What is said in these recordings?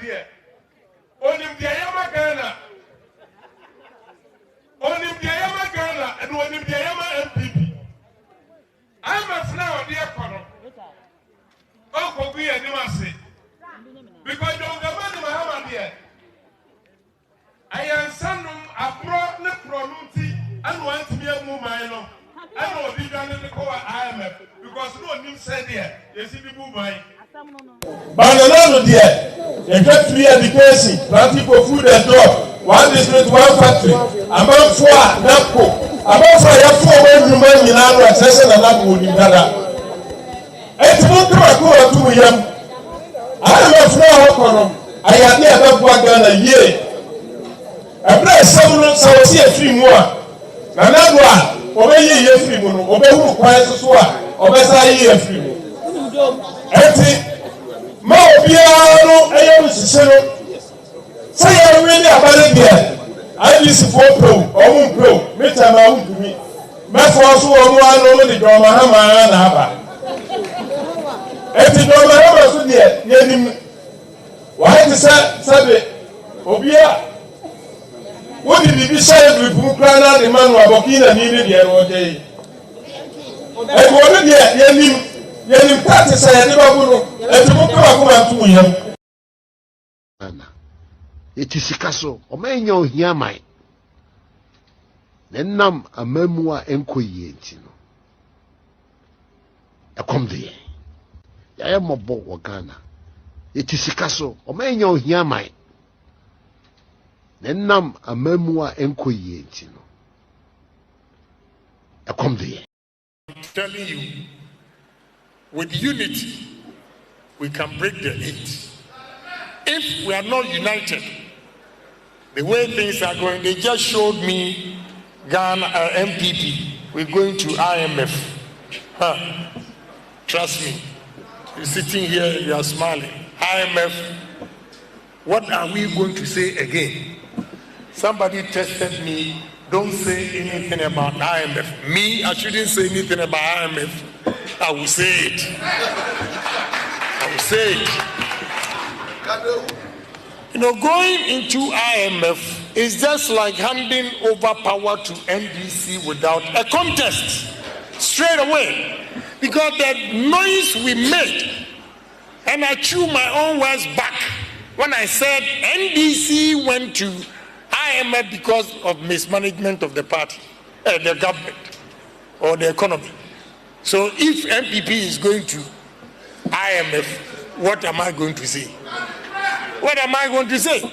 dear. Onim the Yama Ghana. Onim the Yama Ghana and onim the Yama MPP. I'm a flower, dear Colonel. Oh, we are Nimasi. Because you're the man Mahama dear. I am son of a pro-pronunti and want to be a woman. I know be done in the core IMF because no new said there. You see the movie. But the dear, in fact, free education, planting for food and job, one district, one factory, about 4 NAPCO, about 4 women in our session and that would be better. It's not to him. I am a flower. I have never worked on a year. I play several so see a few more. Another obey ye free moon, obey who quiets us obey ye a free moon. Empty Maubiano, I am say I really about it here. I listen for pro, or pro, make time out to me. My force one over the drama hammer and haba. Empty drama hammer so dear, why the Saturday? Obia. What did he say with Bukrana, the man who Burkina needed here all day? And what did you practice? I never would let him come to him. It is a castle, or may you hear mine. Then num a memoir enquietino. A come there. I am a boat or Ghana. It is a castle, or may you hear mine. Then nam a memoir enquietino. A come there. I'm telling you, with unity, we can break the 8. If we are not united, the way things are going, they just showed me Ghana MPP. We're going to IMF. Trust me. You're sitting here, you are smiling. IMF, what are we going to say again? Somebody tested me, don't say anything about IMF. Me, I shouldn't say anything about IMF. I will say it. I will say it. You know, going into IMF is just like handing over power to NDC without a contest. Straight away. Because the noise we made, and I threw my own words back when I said NDC went to IMF because of mismanagement of the party, the government, or the economy. So if MPP is going to IMF, what am I going to say? What am I going to say?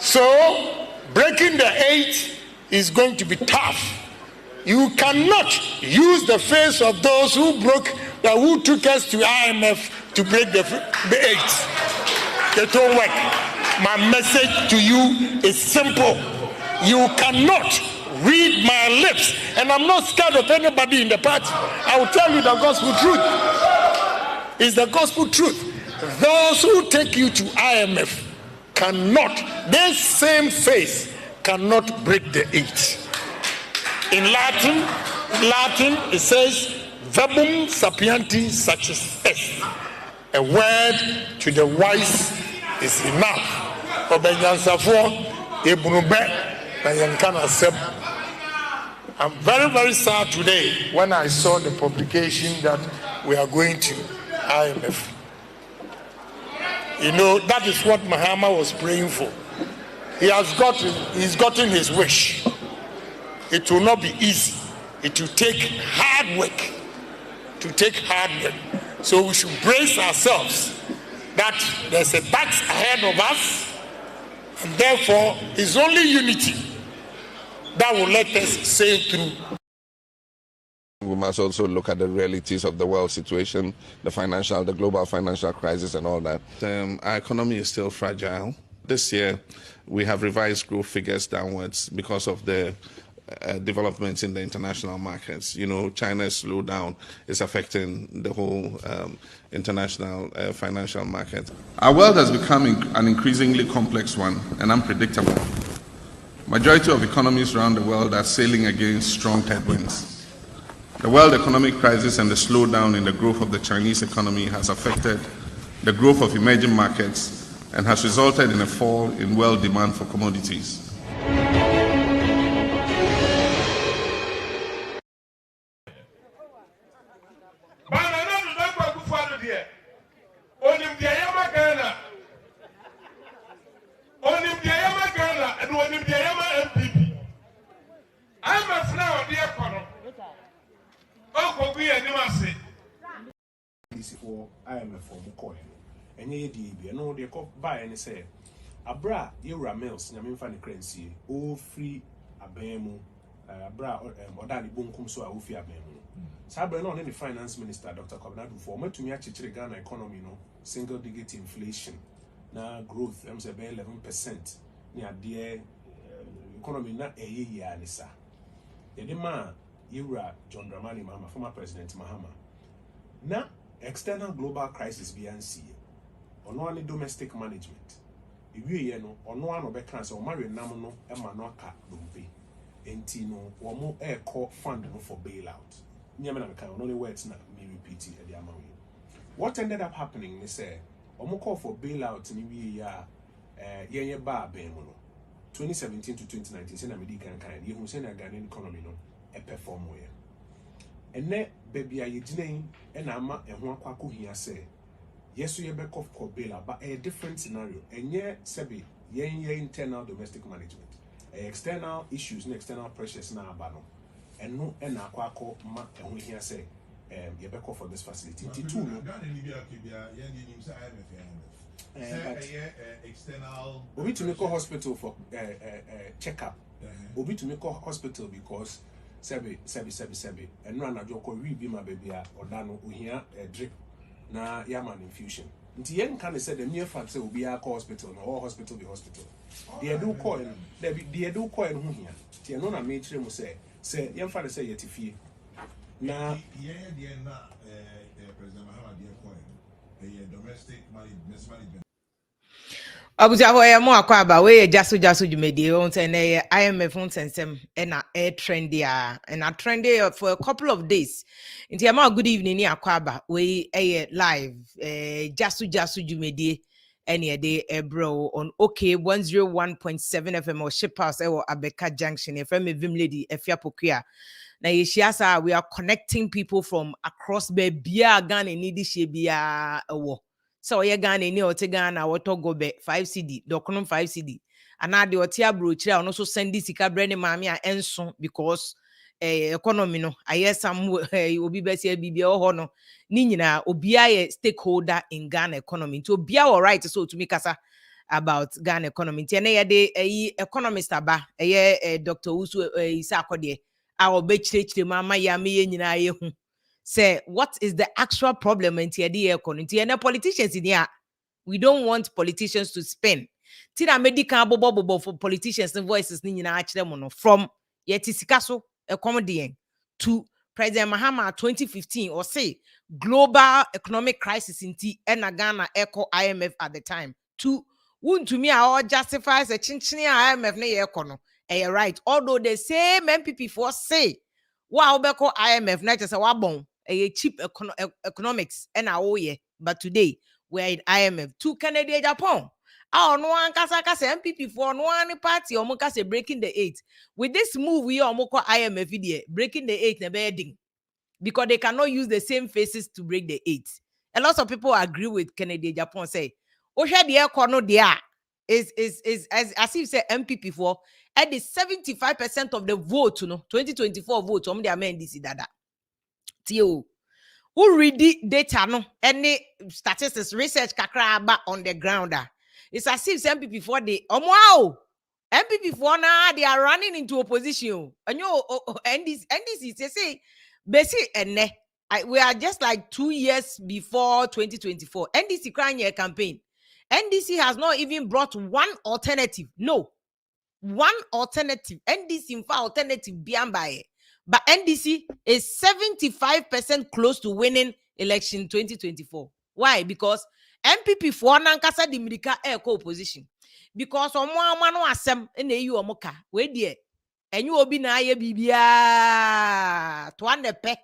So breaking the 8 is going to be tough. You cannot use the face of those who who took us to IMF to break the 8. They don't work. My message to you is simple. You cannot read my lips, and I'm not scared of anybody in the party. I will tell you the gospel truth. It's the gospel truth. Those who take you to IMF cannot, this same face cannot break the 8. In Latin it says, verbum sapienti satis est. A word to the wise is enough. I'm very, very sad today when I saw the publication that we are going to IMF. You know, that is what Mahama was praying for. He's gotten his wish. It will not be easy. It will take hard work. So we should brace ourselves that there's a task ahead of us, and therefore it's only unity that will let us sail through. We must also look at the realities of the world situation, the global financial crisis and all that. Our economy is still fragile. This year, we have revised growth figures downwards because of the developments in the international markets. You know, China's slowdown is affecting the whole international financial market. Our world has become an increasingly complex one and unpredictable. Majority of economies around the world are sailing against strong headwinds. The world economic crisis and the slowdown in the growth of the Chinese economy has affected the growth of emerging markets and has resulted in a fall in world demand for commodities. For IMF for Mukoy, and ye DB, no, they call by and say, Abra, Yura Mills, Yamin currency, all free Abemu, Abra, or Danny Bunkum, so I will fear Abemu. Sabra, not any finance minister, Dr. Kobnadu, for me to me actually Ghana economy, no, single digit inflation, now growth, I'm say 11%, near dear economy, not a year, Nissa. Yedema, Yura, John Dramani Mahama, former President Mahama. Now, external global crisis BNC, or no only domestic management. If you know, or no one of the cancer or marry Namono, Emanoka, Lumpe, Entino, or more air core fund for bailout. Niamana can only words not me repeat it at the amount. What ended up happening, they say, or more call for bailout in the year bar Bemono. 2017 to 2019, Sena Medican kind, you who send a Ghanaian economy no, a perform where. And ne baby I name and ama and one kwaku here say, yes, we back off Kobela, but a different scenario. And yet, Sebi, ye internal domestic management, external issues and external pressures now abano. And no, and aquako ma and we here say, ye back off for this facility. External. We to make a hospital for checkup. We to make a hospital because. Sebi, and run a joke or be my baby or dano here a drip na yaman infusion. Until yen can say the mere fact will be a hospital or hospital be hospital. The do coin, there be the do coin who here. Tianona matron will say, young father say yet if you now, President Mahama, dear coin, a domestic mismanagement. Abuja hoya mo akwaba we gyaso jumedi on say na IMF on sensem na air trend dia and a trend for a couple of days. Inti ama good evening ni akwaba we live gyaso jumedi any day bro on OK 101.7 FM or Shippers or Abeka Junction FM Vim Lady Efiapokua. Na yeshiasa we are connecting people from across Bebia Ghana nidi shebia ewo. So ye Ghana ni ote Ghana wato gobe 5 CD dokonom 5 CD anade ote abrochira ono so send sika brand mami a enso because economy no aye some obi bese bibia ho no ni nyina obia ye stakeholder in Ghana economy to obia all right so to me kasa about Ghana economy tie na ye de economist aba Dr. Usu Isa Akode a obechirechire mama ya me ye nyina ye hu. Say, what is the actual problem in the economy? And politicians in here, we don't want politicians to spin. Tina medical bobo for politicians and voices from yetisikaso a comedian to President Mahama 2015 or say global economic crisis in Ghana echo IMF at the time to to me all justifies a chinchini IMF na econo. Right, although the same MPP for say wow beko IMF na just a wabon a cheap economics and but today we're in IMF to Canada Japan. Oh no one kasa MPP for no one party or mokase breaking the 8 with this move we are moko IMF video breaking the 8 na bedding because they cannot use the same faces to break the 8. A lot of people agree with Canada Japan say oh share the econo there is as if you say MPP for at the 75% of the vote 2024 vote the amend this dada Tio who read the data no any statistics research kakra on the ground it's as if MPP for the wow MPP for now they are running into opposition and this they say basic and we are just like 2 years before 2024 NDC crying year campaign. NDC has not even brought one alternative. No, one alternative. NDC in fact alternative beyond by. But NDC is 75% close to winning election 2024. Why? Because MPP for nankasa di America opposition. Because omo no asem na eyi omoka we die enyu obi na aye bibia to anepe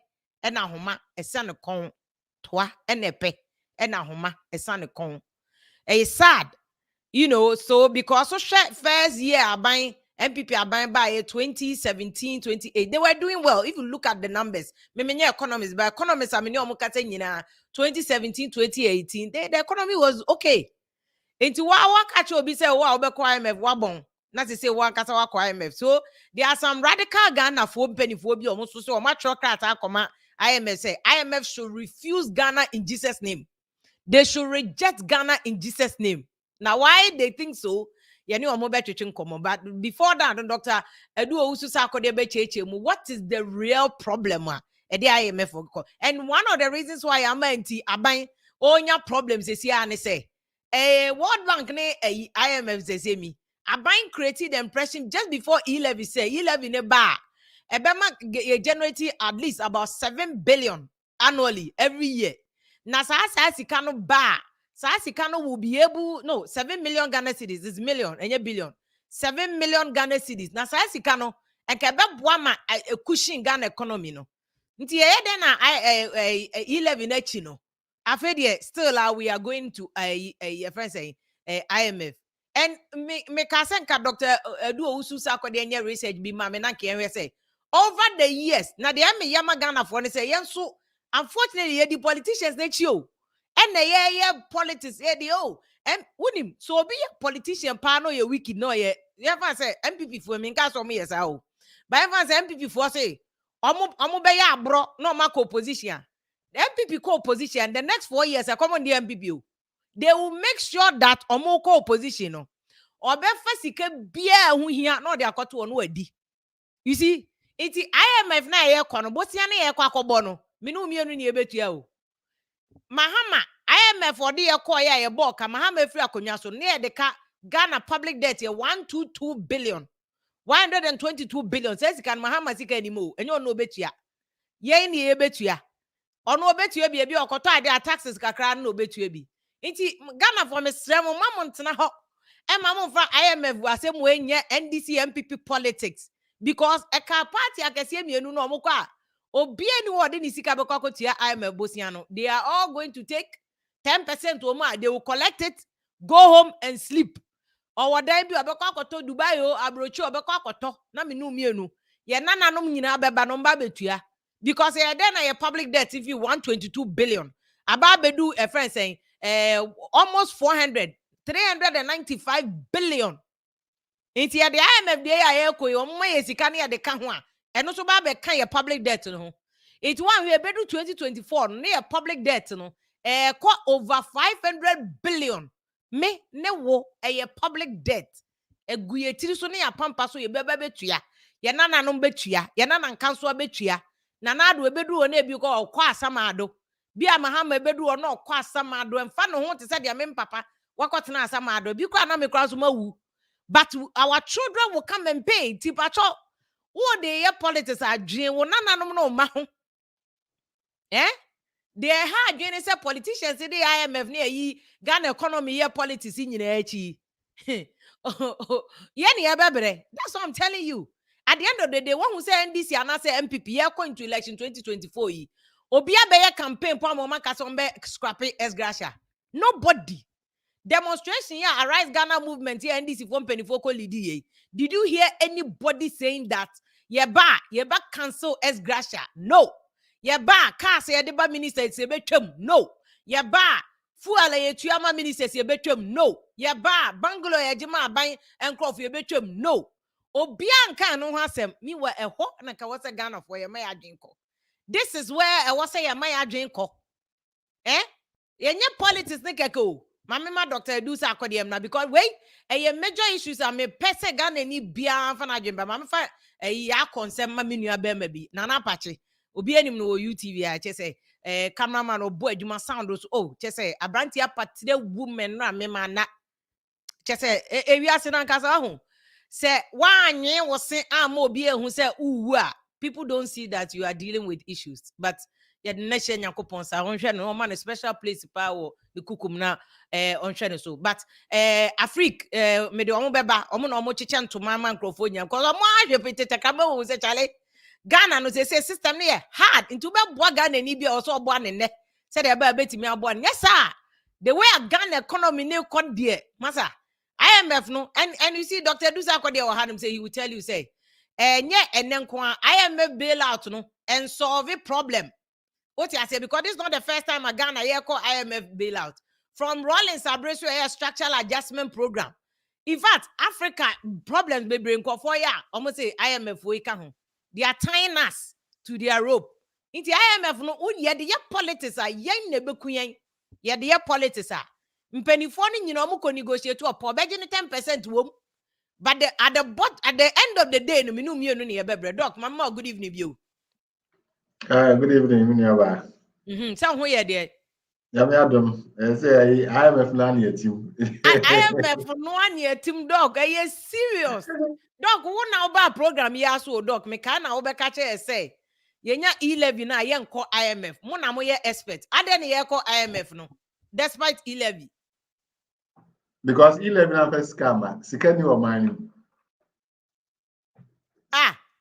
e na homa ese ne kon to anepe e na homa ese ne kon. It's sad You know, so because so first year buying MPP are buying by 2017, 28, they were doing well. If you look at the numbers, many economists, but economists, I mean, 2017, 2018, the economy was okay. Into what catch will be say, wow, be IMF, wabon. Not to say one kasa wa IMF. So there are some radical Ghana for penny for be almost so much IMF say IMF should refuse Ghana in Jesus' name. They should reject Ghana in Jesus' name. Now, why they think so? But before that, Dr. What is the real problem? And one of the reasons why I'm anti onya problems is here and say, World Bank ne IMF say me. Aban created the impression just before E-levy say E-levy ne bar. Ebema generating at least about 7 billion annually every year. Na sikano ba sikano will be able 7 million Ghana cedis is million and billion 7 million Ghana cedis na sikano and kebe boama a cushion Ghana economy no nti then E-levy na chi no afedie still we are going to a friend say IMF and me kasenka Dr. Edu Owusu sakode anya research bi ma me na ke say over the years na de am yama Ghana for ne say yenso. Unfortunately, the politicians they chill. And the politics, and wouldn't so be a politician, pano your wiki no ye. Ever say MPP for me, cast on me as how. But ever say MPP for say, Omo be bro, no mark opposition. The MPP co-opposition, the next 4 years, I come on the MPP. They will make sure that Omo co-opposition, or be first beer who here, no, they are got to one word. You see, it's IMF na ye kono, but ye kwa bono. Minu mienu ni ebetua o mahama IMF for the call ya ye boka mahama efri akonwa so ne de ka Ghana public debt ye 122 billion 122 billion says kan mahama sika animo enyo no obetua ye ni ebetua ono obetua bi okoto ade taxes kakra no obetua bi nti Ghana for me sremo mamontena ho e mamon fra IMF asemu enye NDC MPP politics because a party akese mienu no omukwa Obie ni wodi ni sika beko akotia IMF bosiano. They are all going to take 10% or more. They will collect it, go home and sleep. Or what they be abeko akoto Dubai o abrochi abeko akoto na minu mienu. Ye nananom nyina beba no mba betua. Because ye then na public debt if you 122 billion. Aba bedu a friend saying almost 395 billion. Inti ya the IMF de ya ko yo mma ye sika na ya de ka ho a eno so ba be kan ye public debt no. It one we bedu 2024 no ye public debt no ko over 500 billion. Me ne wo ye public debt. Eguye tiri so ne ya pampa so ye beba betua. Ye nananom betua, ye nanan kanso betua. Nanado ebedu o na bi ko kwa asamado. Bi amahama ebedu o na kwa asamado emfa no ho te se de me papa wakotena asamado bi kwa na me kwa so mawu. But our children will come and pay. Tipacho, what the year politics are doing, will no mahu. Eh? They had doing say politicians in the IMF near ye Ghana economy year politics in your That's what I'm telling you. At the end of the day, one who say NDC and I say MPP, you're going to election 2024. Obia be campaign, Palma Kasombe scrappy as gracia. Nobody. Demonstration here, Arise Ghana movement here, NDC from Penifoko Lidi. Did you hear anybody saying that? Yeba cancel as gracia? No. Yeba cast yeba minister it's a betum. No. Yeba fuala yetuyama minister it's a betum. No. Yeba bangalo yajima buying and crop your betum. No. Obianka no hasem. Me were a hawk and a kawasa Ghana for your maya jinko. This is where I was say a maya jinko. Eh? Yenye politics nekeko. Mama Dr. Edu Sakodiem na because wait, a major issues are me pese Ghana ni bia fan agenda. Mama fa ya concern mami nua be maybe. Nana pache. Obi enim no UTV a che say cameraman obo adwuma sound so che say abranti apatire woman na me ma na che say wi ase na nkasa ho. Say wanye wo se am obi ehun say uwu a people don't see that you are dealing with issues. But the nation yakopon sa onhwe no man special place power the kukum na onhwe no so but Africa me de omo beba omo na omo chiche ntoma man microphone nya because omo ahwe petete kama wo se chale Ghana no say system ne hard into be boa Ghana ni bia also boa ne ne say de ba betimi aboa ne yes sir the way a Ghana economy ne kod there masa IMF no, and you see Dr. Dusa Kwade or had him say he will tell you say, and then IMF bailout no and solve a problem. What I say, because this is not the first time a Ghana here call IMF bailout. From Rollins Abrasu a structural adjustment program. In fact, Africa problems be bring for ya. Almost say IMF we can. They are tying us to their rope. In the IMF no, ye the politics are yen nebekuyen. Ye the politics are. Mpenifoni mu ko negotiate to a poor 10% wom. But at the end of the day, no minu mienu ni ebebre. Doc, mama, good evening you. Good evening, Minyaba. Some who ye there. Yamiadum, say IMF land your team. IMF no one year team dog. Are you serious? Dog, who now about program ya so dog. Me can now be catch say. Yenya E-levy na yen call IMF. Mona mo ye expert. Ade ni ye call IMF no. Despite E-levy. Because E-levy na first scammer. Sikeni or mining.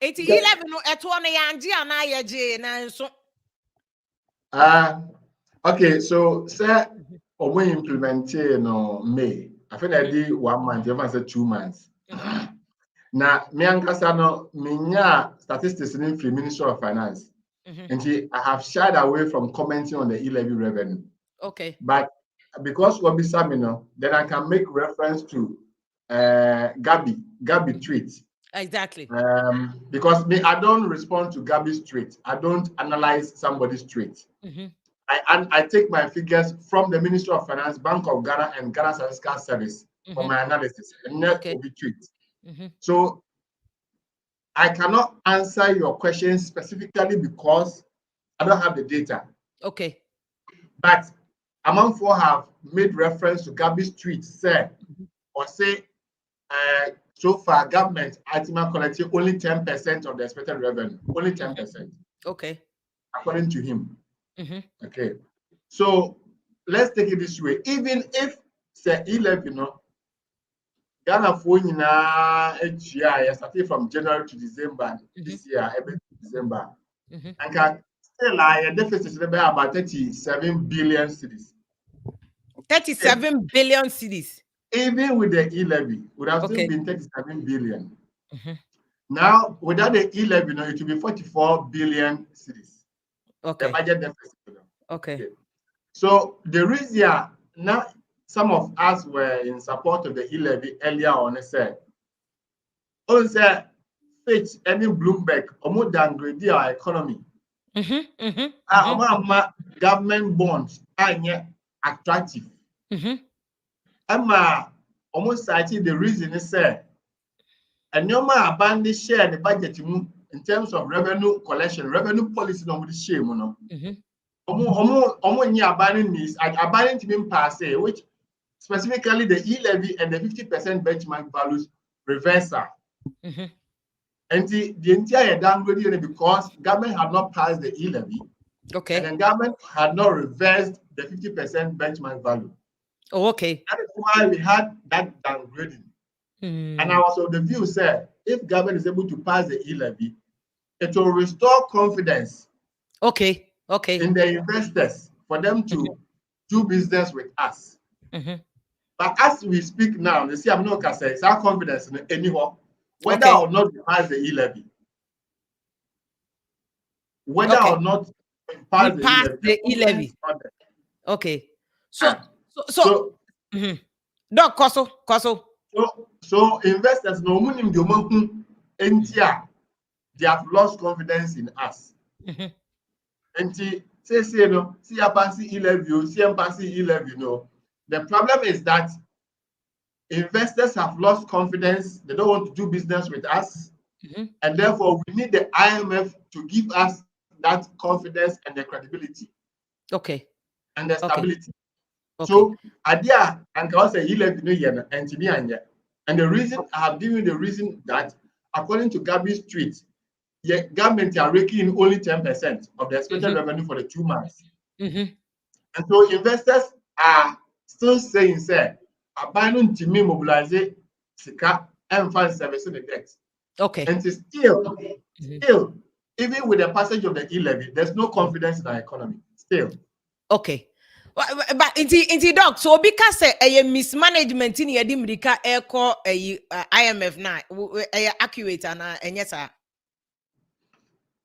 It's E-levy no eto na yanji ana ye je na so. Okay, so say we implement no May. I think I did 1 month, even say 2 months. Now, me ankasa no minya statistics in the Ministry of Finance. And I have shied away from commenting on the E-levy revenue. Okay. But because we'll be then I can make reference to Gabi tweet. Exactly. Because I don't respond to Gabi's tweet. I don't analyze somebody's tweet. I take my figures from the Ministry of Finance, Bank of Ghana, and Ghana Fiscal Service for my analysis, and not Obi tweet. So I cannot answer your question specifically because I don't have the data. Okay. But among four have made reference to Gabi's tweet, say, so far government ultimately collected only 10% of the expected revenue, only 10%. Okay. According to him. Okay. So let's take it this way. Even if say E-levy, Ghana phone each year, starting from January to December this year, every December, and can still a deficit about 37 billion cedis. 37 billion cedis. Even with the E-levy, would have still been 37 billion. Now, without the E-levy, it will be 44 billion cedis. Okay. The budget deficit. Okay. So the reason now some of us were in support of the E-levy earlier on. Said, Fitch any Bloomberg, almost downgrade our economy. Government bonds are attractive. Almost citing the reason is said, and no more abandon share the budget in terms of revenue collection, revenue policy, no with the shame. Abandoning to mean passe, which specifically the E-levy and the 50% benchmark values reversal. And the entire downgrade because government had not passed the E-levy. Okay. And the government had not reversed the 50% benchmark value. Oh, okay. That is why we had that downgrading. And I was of the view, sir, if government is able to pass the E-levy, it will restore confidence. Okay. In the investors for them to do business with us. But as we speak now, you see, I'm not going to say it's our confidence in anyone, whether or not we pass the E-levy. Whether or not we pass the E-levy. Okay. So Doc, Koso. So investors no money they have lost confidence in us. And say no, see a passing E-levy, see a passing E-levy. The problem is that investors have lost confidence. They don't want to do business with us, and therefore we need the IMF to give us that confidence and the credibility. Okay. And the stability. Okay. So idea and can say E-levy and the reason I have given you the reason that according to Gabi's tweet. The government are raking in only 10% of the expected revenue for the 2 months. And so investors are still saying, sir, abandon to me mobilize Sika and fund servicing the debt. Okay. And still, even with the passage of the E-levy, there's no confidence in our economy. Still. Okay. But inti doc so because a mismanagement in yedi mrika echo IMF na accurate and yes sir.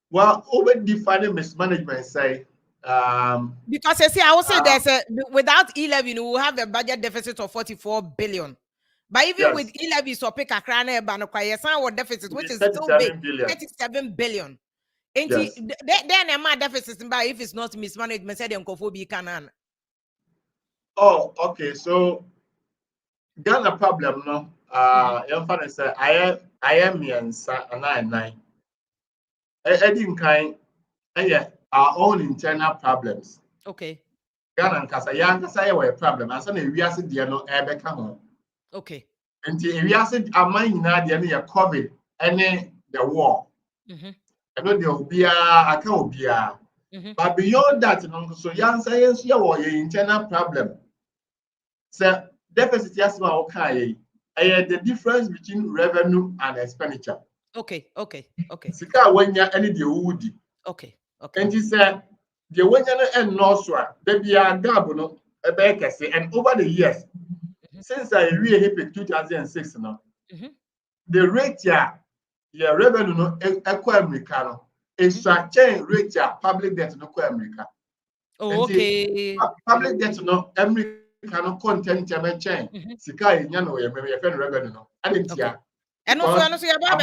Well, over defining mismanagement say because I will say there's a without E-levy we will have a budget deficit of 44 billion. But even yes, with E-levy so pick a crane or deficit which is still big, 37 billion. Yes. Then a deficit by if it's not mismanagement said canan. Oh, okay. So Ghana problem no. Your father say I am me and 9. I didn't kind. Our own internal problems. Okay. Ghana and Kasa Yan Kasa were a problem. As an we are said there no ebe come. Okay. And we are said a mine na there near COVID and the war. I know there will be a account be a. But beyond that, so young science here or your internal problem. So deficit yes okay. The difference between revenue and expenditure. Okay. Sika when ya any the woody. Okay. And he said the when ya and no so there be a gap no a baker say and over the years since I really hit in 2006 now the rate ya revenue no equal America extraction rate ya public debt no equal America. Oh, okay. Public debt no America no content chain sika nya no your revenue no adentia. And also you about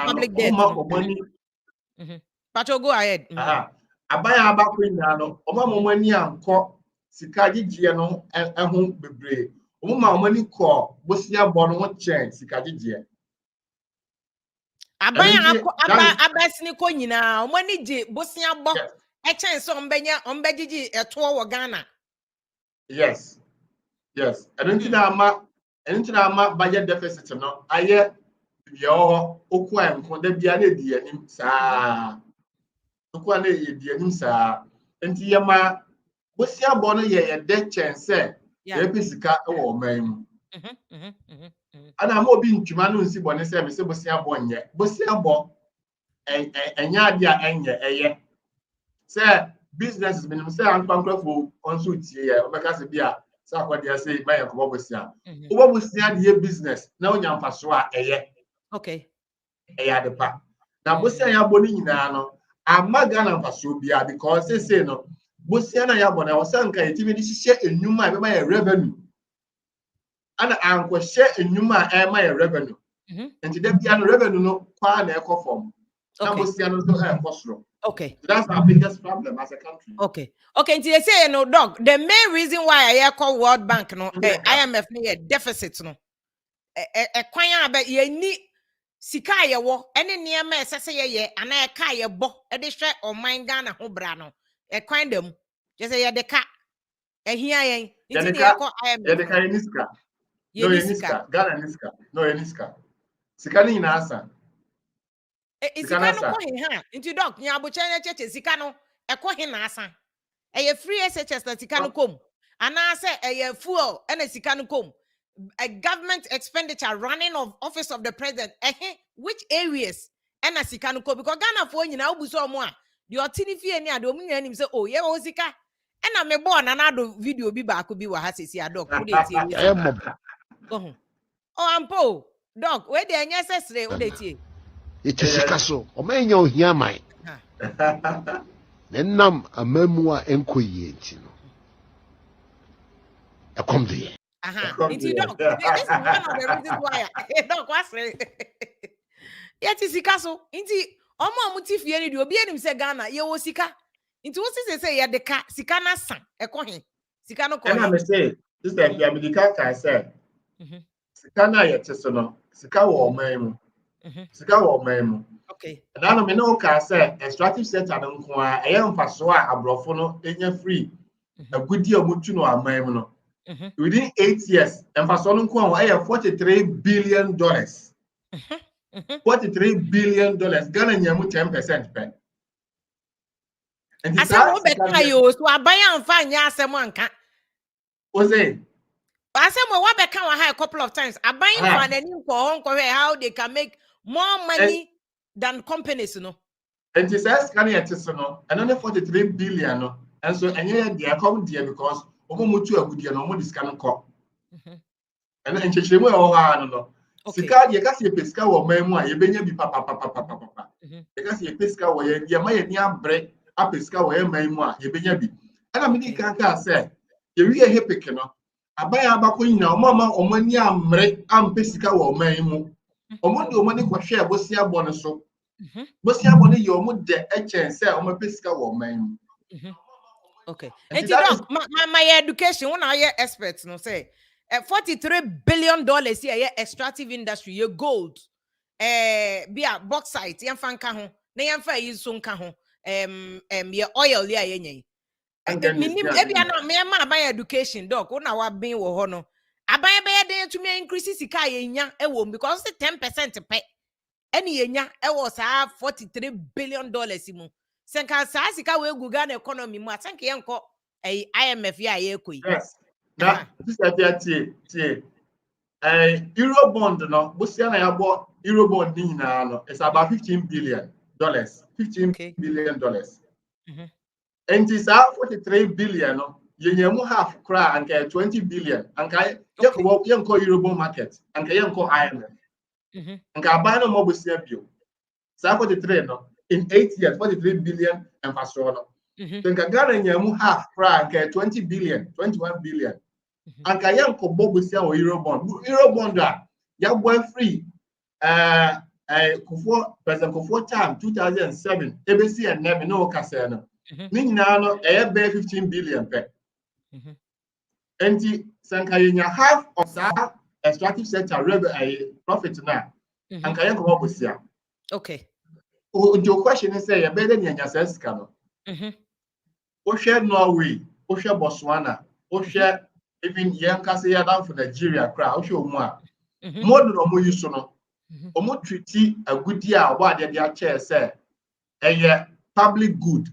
public debt. Pacho, go ahead. Abaya abako nya no omamomani anko sika gigye no ehun bebre omamomani ko bosia bo no ho chen sika gigye abasini ko nyina omani gye bosia bo e chen so ombegigi eto wo Ghana. Yes entina ama budget deficit no aye yo okwa enko da bia na di anim saa okwa na di anim saa enti yema bosia bo no ye de chen se ye pisika e wo man mu ana ma obi ntuma no nsi bo ne se me se bosia bo nye bosia bo enya ade a enye eye se businesses minimum se ankwamkrafo onso tie ye obeka se bia se akwade ase ma ye ko bosia wo bosia de business na onya mpaso a eye. Okay. Eya de pa. Na bosia ya bo ni nyina no amaga na mpaso bia because say no bosia na ya bo na osanka yetimi di hihye enwuma e be ma ye revenue. Ana anko hye enwuma e ma ye revenue. Enti da bia no revenue no kwa na ekofom. Na bosia no so e kosro. Okay. That's our biggest problem as a country. Okay. Until they say no dog. The main reason why I call World Bank no IMF no deficit no. Kwanya about ye ni sika ye wo ene niam esese ye ana ka ye bo e de hwe o man Ghana ho bra no kwan dem je say ye de ka ehia yen nti de call IMF ye de ka niska no ye niska Ghana niska no ye niska sika ni na asa sika no ko he ha nti doc nya abocha nya cheche sika no ko he na asa ye free SHS na sika no kom ana say ye fuel ena sika no kom a government expenditure running of office of the president which areas and as can go because Ghana for nyina obuso omo a the otini fie ni ade omu nyina nim say oh ye wo sika and na me born na do video bi ba ko bi wa ha sesi adok wo dey tie oh ampo dog we dey anya sesre wo dey tie it is sika so o ma nya ohia man nenam amamu a enkoyie nti no ekom de Inti dog. This is one of the reasons why dog was yet is sika inti omo amuti fie ni de obi anim se Ghana ye wo sika inti wo say ye de ka sika na san he sika no ko and I say this time the medical can say sika na ye teso no sika wo man mu okay and I me no can say extractive center no nko a e mfaso a abrofo no enya free agudi omutu no aman mu no within 8 years, and for some $43 billion. $43 billion. Ghana nyamu 10% pen. And I said, "What better you? So I buy and find ya someone can." What's it? I said, "Well, what better I a couple of times? I buy and find a new for Hong Kong how they can make more money than companies, you know." And this says, "Can you no? Another 43 billion, no? And so any they come there because mutu agudie no mo discan ko. And enchechemu e ho ha no. Sika ye ka se pesika wo man mu a ye benya bi papa. Ye ka se pesika wo ye ma ye ni abre a pesika wo ye man mu a ye benya bi. Ana me di kan ka say ye wi ye peke no. Aban abako nyina omo ani amre am pesika wo man mu. Omo de omo ni kwhwe bosi abo ne so. Bosi abo ne ye omo de echen say omo pesika wo man mu. Okay. And my education when I hear experts no say $43 billion here extractive industry your gold be a bauxite yan fan ka ho na yan fa yi so nka ho your oil ya yenye minim ebia na me ma aban education doc na wa bin wo ho no aban be dey to me increase sika yenya e wo because 10% pe any yenya e wo sa $43 billion mu senka sa sika we guga na economy mu asanka yenko IMF ya yekoi. Yes. Now, this is tie. Euro bond no, busia na ya bo euro bond ni na no, it's about $15 billion. $15 billion. And it's 43 billion no, yenyemu half cry and 20 billion. And yenko euro bond market, and yenko IMF. And buy no more busia bio. So 43 no, in 8 years, 43 billion and fast no. Then Ghana nyemu half franc 20 billion, 21 billion. And kayan ko bobusia o euro bond ya boy free President Kufo time 2007 ABC and never no kase no. Ni nyina no be 15 billion pe. Enti sankayenya half of that extractive sector profit na. And kayan ko bobusia. Okay. Your question is say better than your sense no. Oshe Norway, Oshe Botswana, Oshe even Yankase down for Nigeria, Oshe Omwa. More than Omo Yusono. Omo treaty a good year, what their chair say, a public good.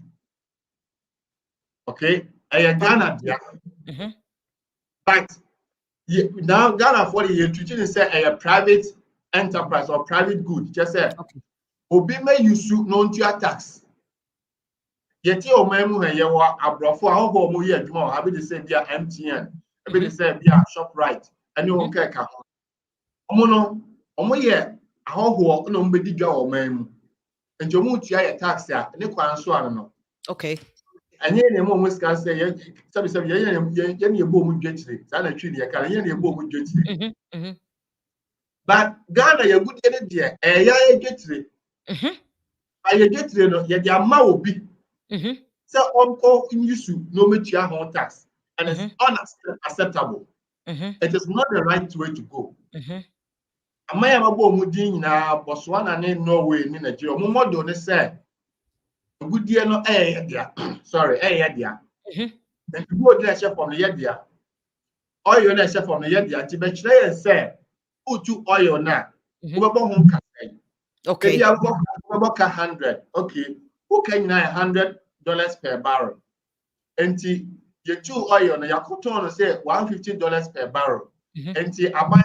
Okay, a Ghana, but now Ghana for the year treaty say a private enterprise or private good. Just say, Obi may use non to tax. Yeti o memu he yewa abrofo ahoho mo ye adwuma abi de say bia MTN abi de say bia ShopRite ani won ka ka ho omo ye ahoho na mo bedi dwa o memu enjo mu tua ye tax a ne kwan so ano no. Okay. Anye ne mo sika say ye sabi ye ne ebo mu dwetire sa na twi ne ka ye ne ebo mu dwetire. But Ghana ye good ye de ya ye dwetire. Aye dwetire no ye de ama obi. So in use no metia hon tax and it's unacceptable. It is not the right way to go. Amaya mabo mudin na Botswana ne Norway ni Nigeria mo model ne say gudie no dia sorry dia and go dey chef from the dia oil na chef from the dia ti be kire say utu oil na wo be ho ka say okay ya go 100 okay who can $100 per barrel. And the two oil na yakoton say $150 per barrel. And the abai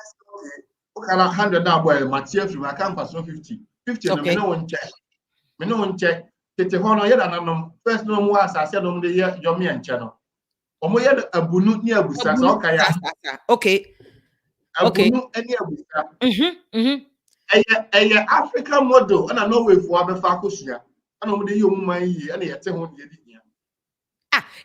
$100 na boy material from account so 50 no me no one check tete hono ye na nanom first no mu asase no de ye yomi enche no omo ye abunu ni abusa so okay okay abunu ani abusa eye African model na Norway for abefa akosua ana mo de ye omu man yi ana ye te ho de dia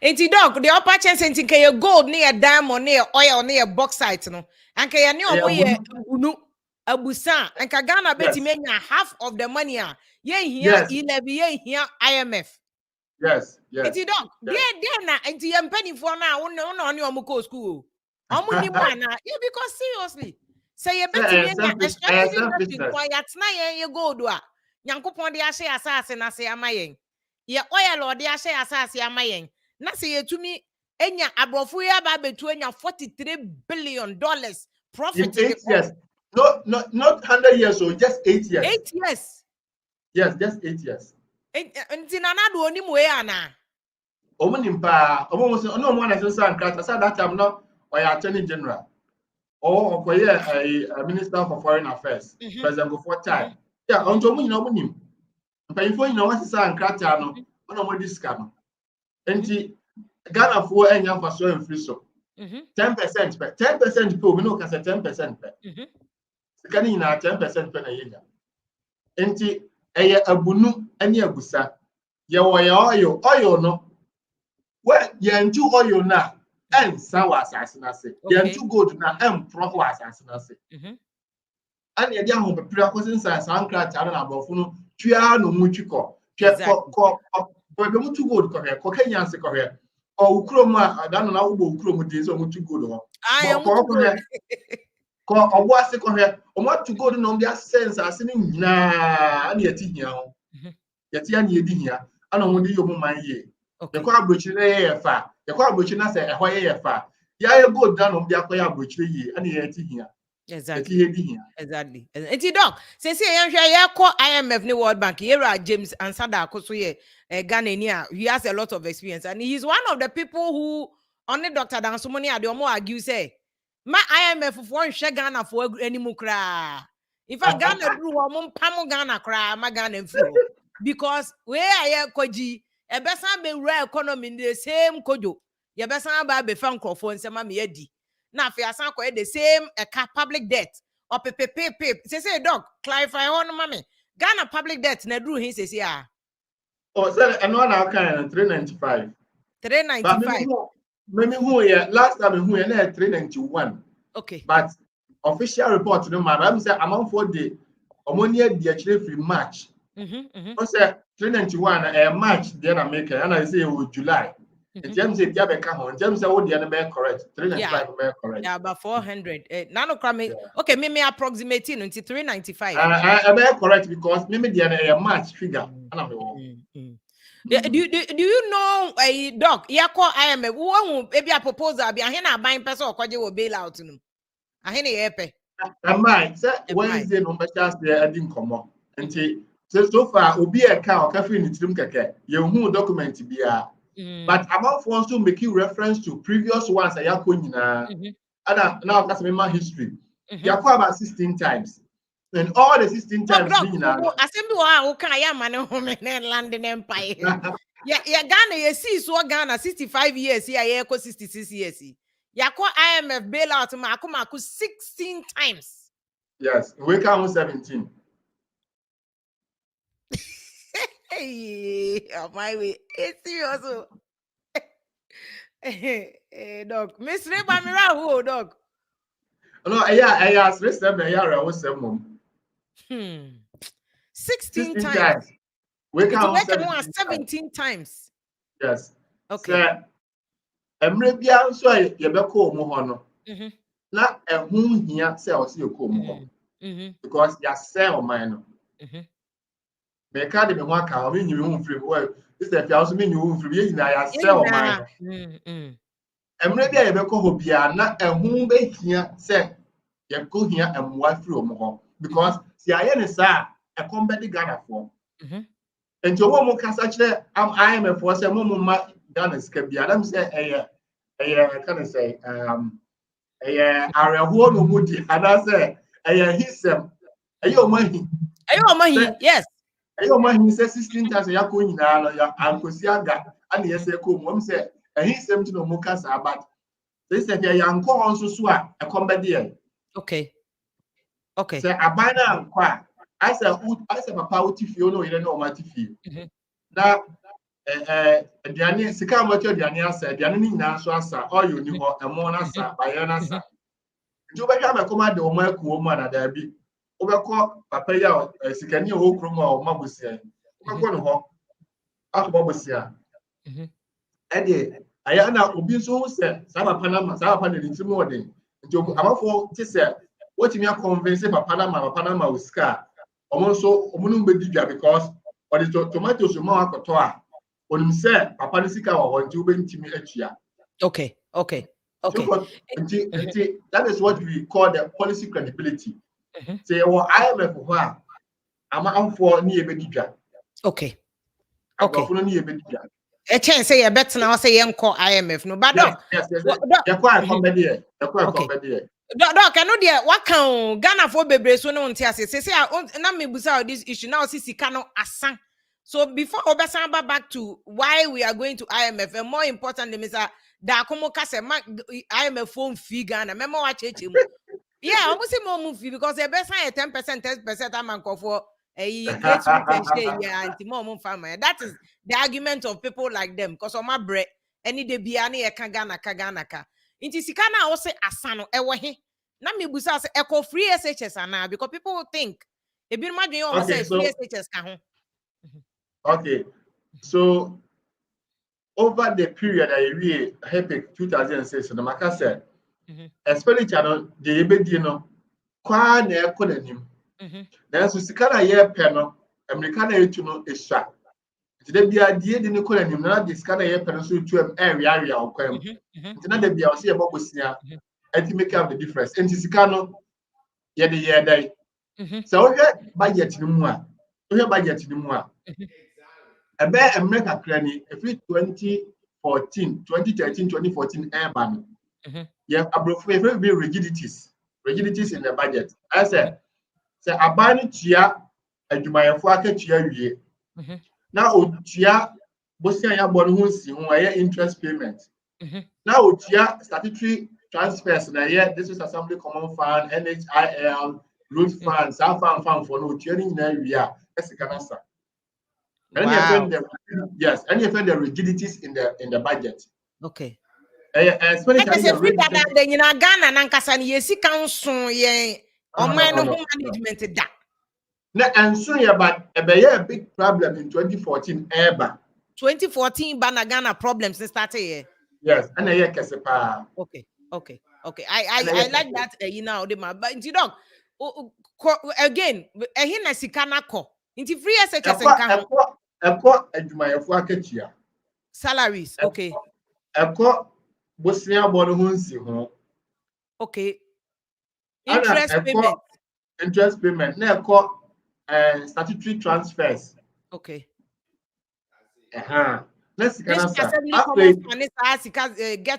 enti dog the upper chance enti ke ye gold near diamond near oil near bauxite no and ke ye ne omo ye abunu abusa and ka Ghana beti menya half of the money ye here E-levy ye here IMF. Yes. Enti dog there na enti ye mpanifo na won ne omo ko school omo ni man na you because seriously say ye beti menya extractive industry kwa ya tena ye gold a Nyankopon de ahye asase na se amayen ye oil o de ahye asase amayen na se yetumi enya abrofo ya ba betu enya $43 billion profit in 8 years. No, not 100 years old, just 8 years. 8 years. Yes, just 8 years. Nti na do oni mu e ana. Omunimpa, no one has said that time no or attorney general or a minister for foreign affairs, President Kufo time. Yeah, on to omunim. Mpa info you know what say ankrata no, ono mo disca no. Enti Ghana for any for so and free so 10% per 10% per we know can say 10% per can in 10% per na year enti eye abunu ani abusa ye wo ye oil no where ye ntu oil na ensa wa asase na se ye ntu gold na empro wa asase na se and ye dia ho bepre akosinsa sankra tare na abofo no tua no mu twiko ko be mu tu gold ko Kenya se ko he o ukrom a dano na wo ukrom de so mu tu gold ho ko obo ase ko he o mo tu gold no bia sense ase ni nyina na yeti hia ho yeti ya na yedi hia ana ho de yo mu man ye ye ko abrochi na ye fa ye ko abrochi na se ehwo ye fa ya ye gold dano bia ko ya abrochi ye ana yeti hia. Exactly. Enti doc, since you call IMF ni World Bank, here are James Ansada Kosuye, Ghana, he has a lot of experience, and he's one of the people who only Dr. Dansumoni Adeomo argue say, my IMF for one share Ghana for any mukra. If I Ghana do one pamo Ghana cry, my Ghana flow. Because where I am koji, a best be real economy in the same kojo. Ya best be fan crofon sama me edi. Now, if you are the same public debt or pay. Say, dog, clarify on mommy. Ghana public debt, na drew he says, yeah. Oh, sir, and one our kind 395. 395. Maybe who last time who 391. Okay. But official report to the man, I'm saying amount for the ammonia the actually free March. Say 391 March, then I make it, and I say July. James said, James said, the other correct. 395 correct. Yeah, about 400. Okay, maybe approximating until 395. I'm correct because maybe the other March figure. Do you know a doc? Yeah, call IMF. Who maybe a proposal be a hen buying person or quadri will bail out to them. A hen epe. And mine, sir, Wednesday, no matter there, I didn't come up. And so far, Obi a cow, cafe in its room, you who document be a. But about wants to make you reference to previous ones. I have now that's my history. You have about 16 times, and all the 16 times. I say, London Empire. Yeah, Ghana, you see, so Ghana 65 years here, yeah, 66 years. Ya call IMF bailout Makumaku 16 times. Yes, we count 17. Hey, on my way. It's serious. Dog. Miss Reba Mira, dog. No, I asked Miss Reba, I was 16 times. We count 17 times. Yes. Okay. Emrebia so you be call mo ho no. Na ehun hia say o se call mo ho. Because ya sell mine no. Me ka de me ho aka o me nyi me ho free well. This if you also me nyi ho free ye na ya sell mine. Emrebia you be call ho bia na ehun be hia say you go hia emwa free o mo ho because si aye ne sa e come be the Ghana for. Enti omo mo kasa kire am IMF for say mo ma Ghana ska bia dem say can I say areho no mudi and say hisem ayomahi yes ayomahi say 16 times ya ko nyina no ya ankosi aga and yes say ko mo say hisem to no mo kasa but they say ya anko onso so a e come be there. Okay say abana anko a I say papa utifio no ire no matifio na aduane sika amacho aduane asa aduane ni nyina so asa oil ni ho emo na asa baye na asa nti obehwa makoma de o ma akuo mu anada bi obekọ papa ya sika ni o krom a o ma bosia obekọ no ho akọ bosia de aya na obi nso se sa papa na ntimo ode nti amafo ti se wotimi a convince papa na o sika omo nso omunum be didwa because or the tomatoes mo akoto a onim say papa ni sika wo nti obentimi atua. Okay. So, that is what we call the policy credibility. Say what IMF ho a ama amfo ni ebedidwa. Okay. A chance say you bet now say yenko IMF no but yes. You quite comedy here. Doc, I know there what can Ghana for bebre so no ntia say na me busa this issue now see sika no asan So before Obasamba back to why we are going to IMF, and more important than Mr. Dakomo Kase IMF phone figure and remember what yeah, almost more movie because the best 10%, 10% I'm for a great farmer. That is the argument of people like them because of my bread. Any de biani e kagana ka. Inti sikana also asano ewahi. Na mi busa se eco free SHS ana because people think e bi ma dwen o say free SHS ka ho. Okay. So over the period I read HEPIC 2006 no maka said expenditure no the ebedi no kwa na ekonanim. Then so sikana ye pe no America na etu no esha. Today bia die de ne konanim na the sikana ye pe no so etu am area okwam. Ntina de bia o se e bobosia enti make up the difference. Enti sikano ye de ye dai. So we budget ni mu a. We budget ni mu a. Ebe America krani every 2013, 2014 airban. Yeah, very rigidities in the budget. I said, say abani tia adwumayefo akatua wie. Na otua bosia ya bonu ho si ho aye interest payment. Na otua statutory transfers na ye this is assembly common fund, NHIL, road fund, fund for no otua ni nyina wie a esika na sa. And yes, and you find the rigidities in the budget. Okay. Especially you know Ghana nankasa ni yesi kanso ye oman no management da. Na anso ye but a big problem in 2014 eba. 2014 ba na Ghana problems started here. Yes, and a kese pa. Okay. I like that you know the man but you know again ehin na sika na ko. Inti free SHS nka ho. Eko adwumayefo akatua. Salaries, okay. Eko bosia bonu ho nsi ho. Okay. Interest payment. Na eko statutory transfers. Okay. Let's get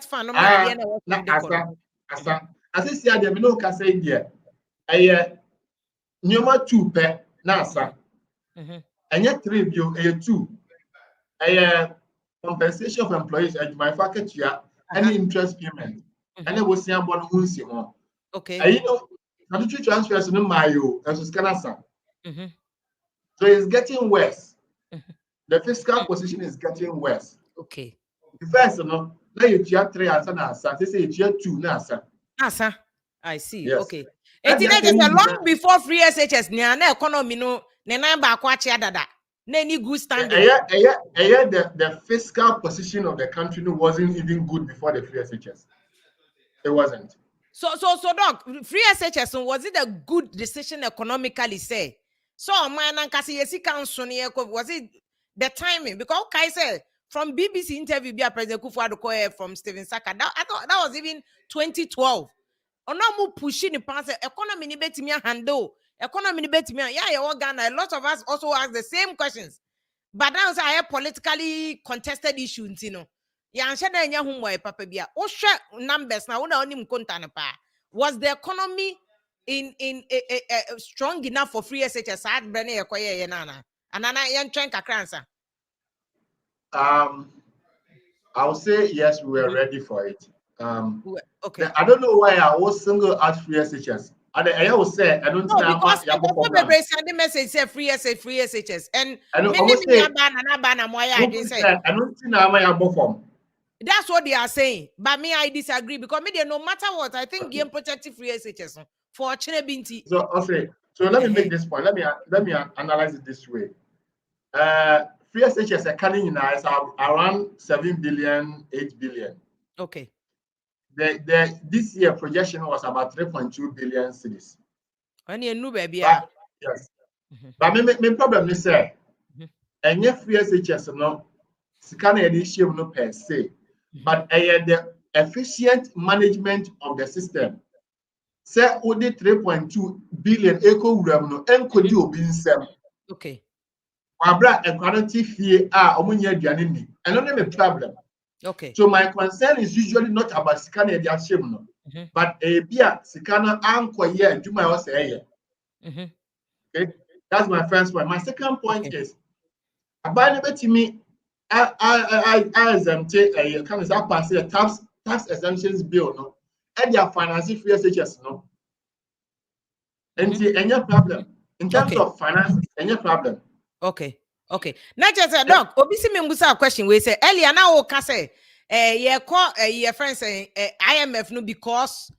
fund no asa. As see there me no ka say there. Eye nyoma 2 pe na asa. Anya 3 bio eye 2. Eye compensation of employees my faculty any interest payment. And then we see about who see ho. Okay. You know, statutory transfers no mayo and so scanasa. So it's getting worse. The fiscal position is getting worse. Okay. The first, no, now you tier 3 and asa. They say tier 2 na asa. Asa. I see. Yes. Okay. It's just long before free SHS na economy no na ba kwa chia dada. Na any good standing. The fiscal position of the country wasn't even good before the free SHS. It wasn't. So doc, free SHS was it a good decision economically say? So man kasi yesi council was it the timing? Because Kai said from BBC interview be President Kufuor from Stephen Saka. I thought that was even 2012. Ono mu pushing the past economy ni betimi handle. Economy ni betimi Ghana. A lot of us also ask the same questions. But now I have politically contested issues, you know. Numbers now was the economy in strong enough for free SHS I would say yes, we were ready for it. Okay. I don't know why I was single out free SHS. I will say I don't know because the message say free SHS and I don't know that's what they are saying. But me, I disagree because me, no matter what, I think game protective free SHS for Chinebinti. So okay. So let me make this point. Let me analyze it this way. Free SHS accounting in is around 7 billion, 8 billion. Okay. This year projection was about 3.2 billion cedis. And you know, baby. Yes. But my problem is say, and your free SHS no, sikana edition no per se, but the efficient management of the system. Say only 3.2 billion eco no enkodi obi nsem. Okay. Wabra equality fee omunya aduane ni. And no me problem. Okay. So my concern is usually not about sikana edition no, but bia sikana ankoye adwuma yo say. Okay, that's my first point. My second point is Abani betimi I exempt a kind of pass a tax exemptions bill no. And their financing free SHS no. And any problem in terms of finance, any problem. Okay. Not just a dog. Obisi me mbusa question we say earlier now o ka say your friends saying IMF no because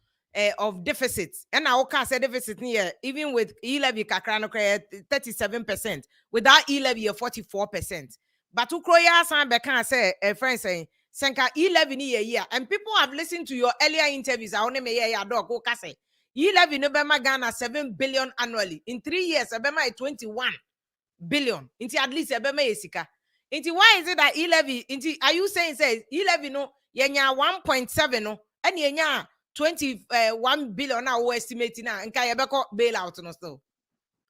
of deficit. And now can say deficit here even with E-levy kakra no 37%, without E-levy 44%. But to kroya san be can say friends saying senka E-levy ni year, and people have listened to your earlier interviews. I only me ya dog o ka say E-levy no be Ghana 7 billion annually. In 3 years be 21 billion. Inti at least ebema yesika. Inti why is it that E-levy? Inti are you saying says E-levy no yenya 1.7 no and yenya 21 billion now we estimating na nka yebeko bailout no still.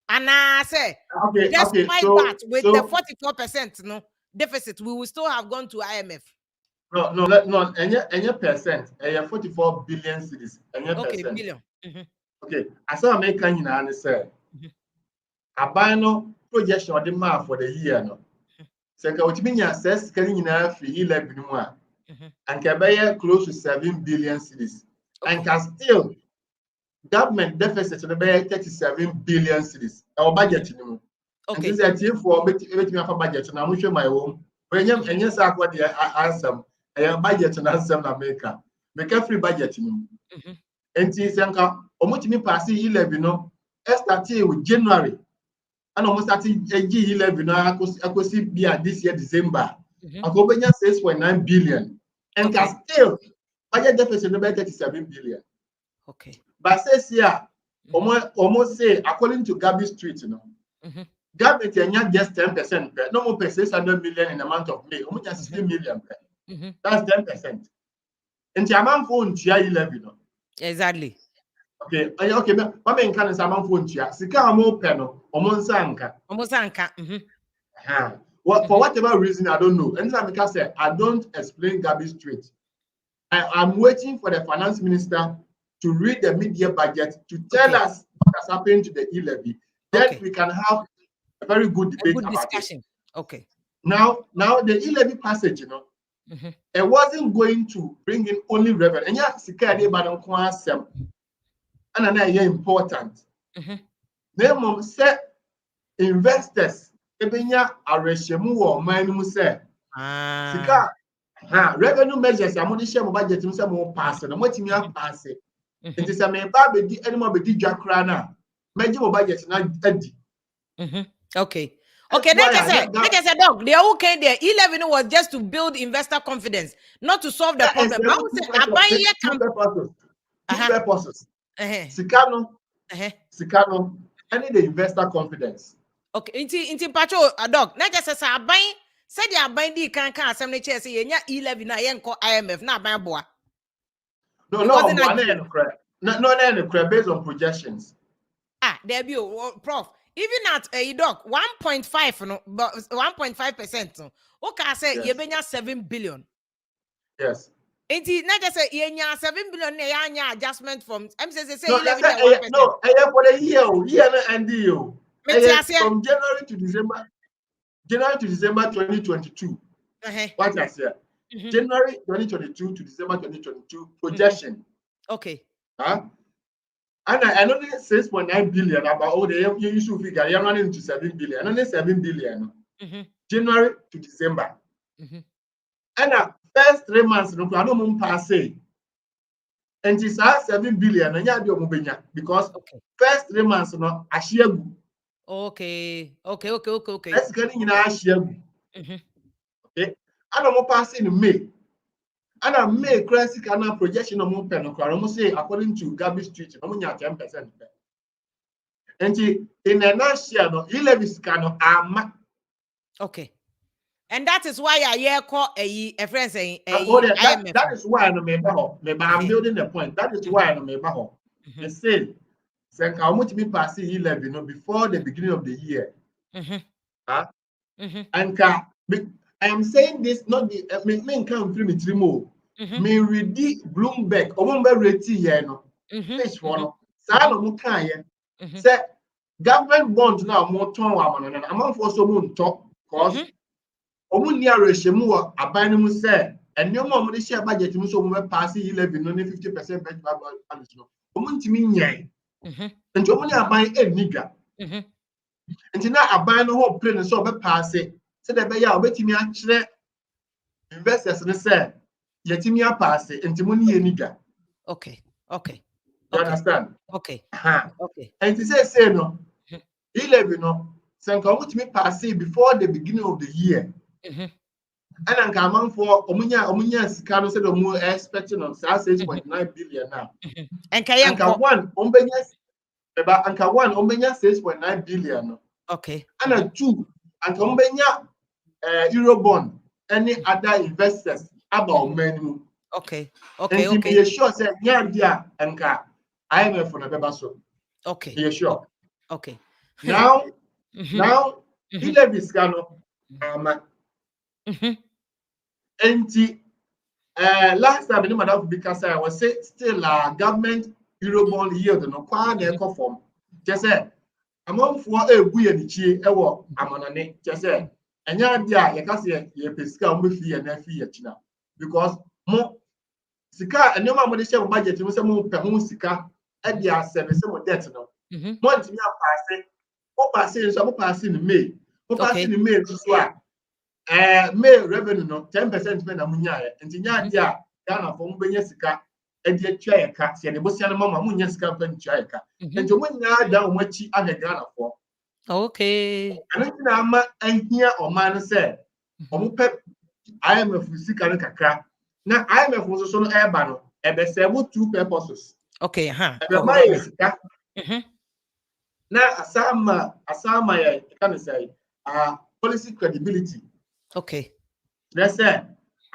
And I say despite that with the 44% no deficit we will still have gone to IMF. No, any percent, 44 billion cedis, any percent. Billion. Okay, as I make an say, I buy no projection or demand for the year no. So what mean assess can enough E-levy no and can buy close to 7 billion cedis and can still government deficit to buy 37 billion cedis. Our budget no. Okay. And this is a team for budget and I'm sure my home. When you and yes, I got the answer. I am budget and answer in America. Make a free budget no. And see Sanka, almost me pass E-levy no. Started with January. And almost started E-levy no. I could see this year December. I go bring 6.9 billion. And can still budget deficit about 37 billion. Okay. But says here, almost say according to Gabby Street, you know. Government just 10%, no more 600 million in the month of May, almost just 60 million. That's 10%. And the amount for E-levy, no. Exactly. Okay, what mean can say amount for Sika mo peno, omonsanka. What for whatever reason I don't know. And I say I don't explain Gabby Street. I'm waiting for the finance minister to read the media budget to tell us what has happened to the E-levy. Then we can have a very good debate about it. Okay. Now the E-levy passage, you know, it wasn't going to bring in only revenue. And yeah, security but on and another important. Then set investors ebenya areshemu or minimum say sika revenue measures amoni share mo budget mo say mo pass no motimi pass it is a me ba be di animo be di dwakra na meji mo budget na adi. Okay, like I said, dog, the okay there. E-levy was just to build investor confidence, not to solve the problem. I would say, two purposes. Sikano, I need the investor confidence. Okay, inti pacho dog. Not just as I buy, said you are buying the can assembly chair say E-levy na yenko IMF na buy boa. No, based on projections. There be prof. Even at a dog 1.5 no, but 1.5%. No. Okay, say you benya 7 billion. Yes. Inti not just say you 7 billion na adjustment from say no, for the year and the from January to December 2022. What I said. January 2022 to December 2022 projection. Okay. And I know 6.9 billion about all the issue figure. You're running into 7 billion. Only 7 billion. January to December. And first 3 months, no, I don't pass it. And it's 7 billion. And you because first 3 months, no, I share. Okay. That's getting in our share. Okay. I don't pass in May. And I make classic and projection of more pen almost say according to Gabby Street, only 10%. And in a nutshell, E-levy can okay. And that is why I call a friend saying that is why I'm building the point. That is why I'm they say how much me pass E-levy before the beginning of the year. And I am saying this not the main come through me three more. Me read Bloomberg, rate page one. Say government bonds now more turn amount for so moon talk cause omu ni arehemu wo aban no mu say enema omu de share budget mu so omu be pass E-levy no 50% benchmark no omu ntimi nyai nti omu ni aban enigwa nti na aban no ho play no so be pass se de be ya obetimi a kire investors no say yetimi a pass nti mu ni enigwa. Okay. You understand? Okay. Okay. And to say no, E-levy no, so come to me pass before the beginning of the year. And I'm coming for Omunya Sicano said the more expecting on 6.9 billion now. And Kayan one Ombenya 6.9 billion. Okay. And a two and Ombenya Eurobond, any other investors about menu. Okay. And to be sure, say, yeah, and IMF on a bebaso. Okay. Yeah, sure. Okay. Now, E-levy scano, last time in the because I was say still government Eurobond yield no kwa na eco form. Just say among for a buye ewo amanane. Just say enya dia ye ka say ye pesika mo fi na fi ye china because mo sika enema mo de share budget mo say mo pe mo sika e dia service mo debt no. Mo ntimi apase mo pass in May. Mo pass in May so a May revenue no 10% me na munya e nti nya dia Ghana for mo benya sika e dia twa ye ka se ne bosia no mama munya sika pa ntwa ye ka nti mo nya da o machi aga Ghana for. Okay. Ani na ama ahia o man say o mo pe IMF sika no kakra na IMF so no e ba no e be serve two purposes. Okay, Ebe ma sika. Na asama ya can say policy credibility. Okay. Let's say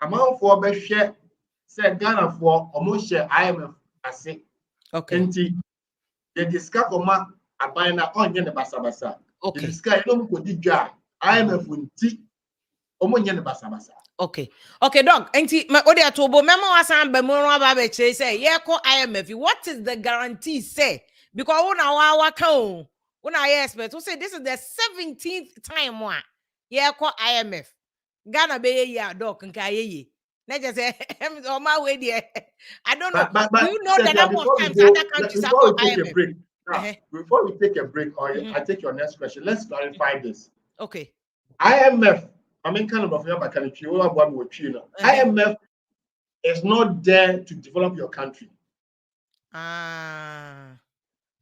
amount for be share say Ghana for almost share IMF ase. Okay. Enti the discuss koma abana onye ne basabasa. Okay. The discuss no mo di dwa IMF nti omonye ne basabasa. Okay. Okay, dog. Enti me odi atobo memo asan ba mu ro ba be che say ye ko IMF. What is the guarantee say? Because una can expect to say this is the 17th time one yeah call IMF Ghana be ya dog nka ye na just say on my way there. I don't know. But do you know the number of times other countries have called IMF? Before we take a break, or I take your next question, let's clarify this. Okay. IMF, I mean, kind of IMF is not there to develop your country.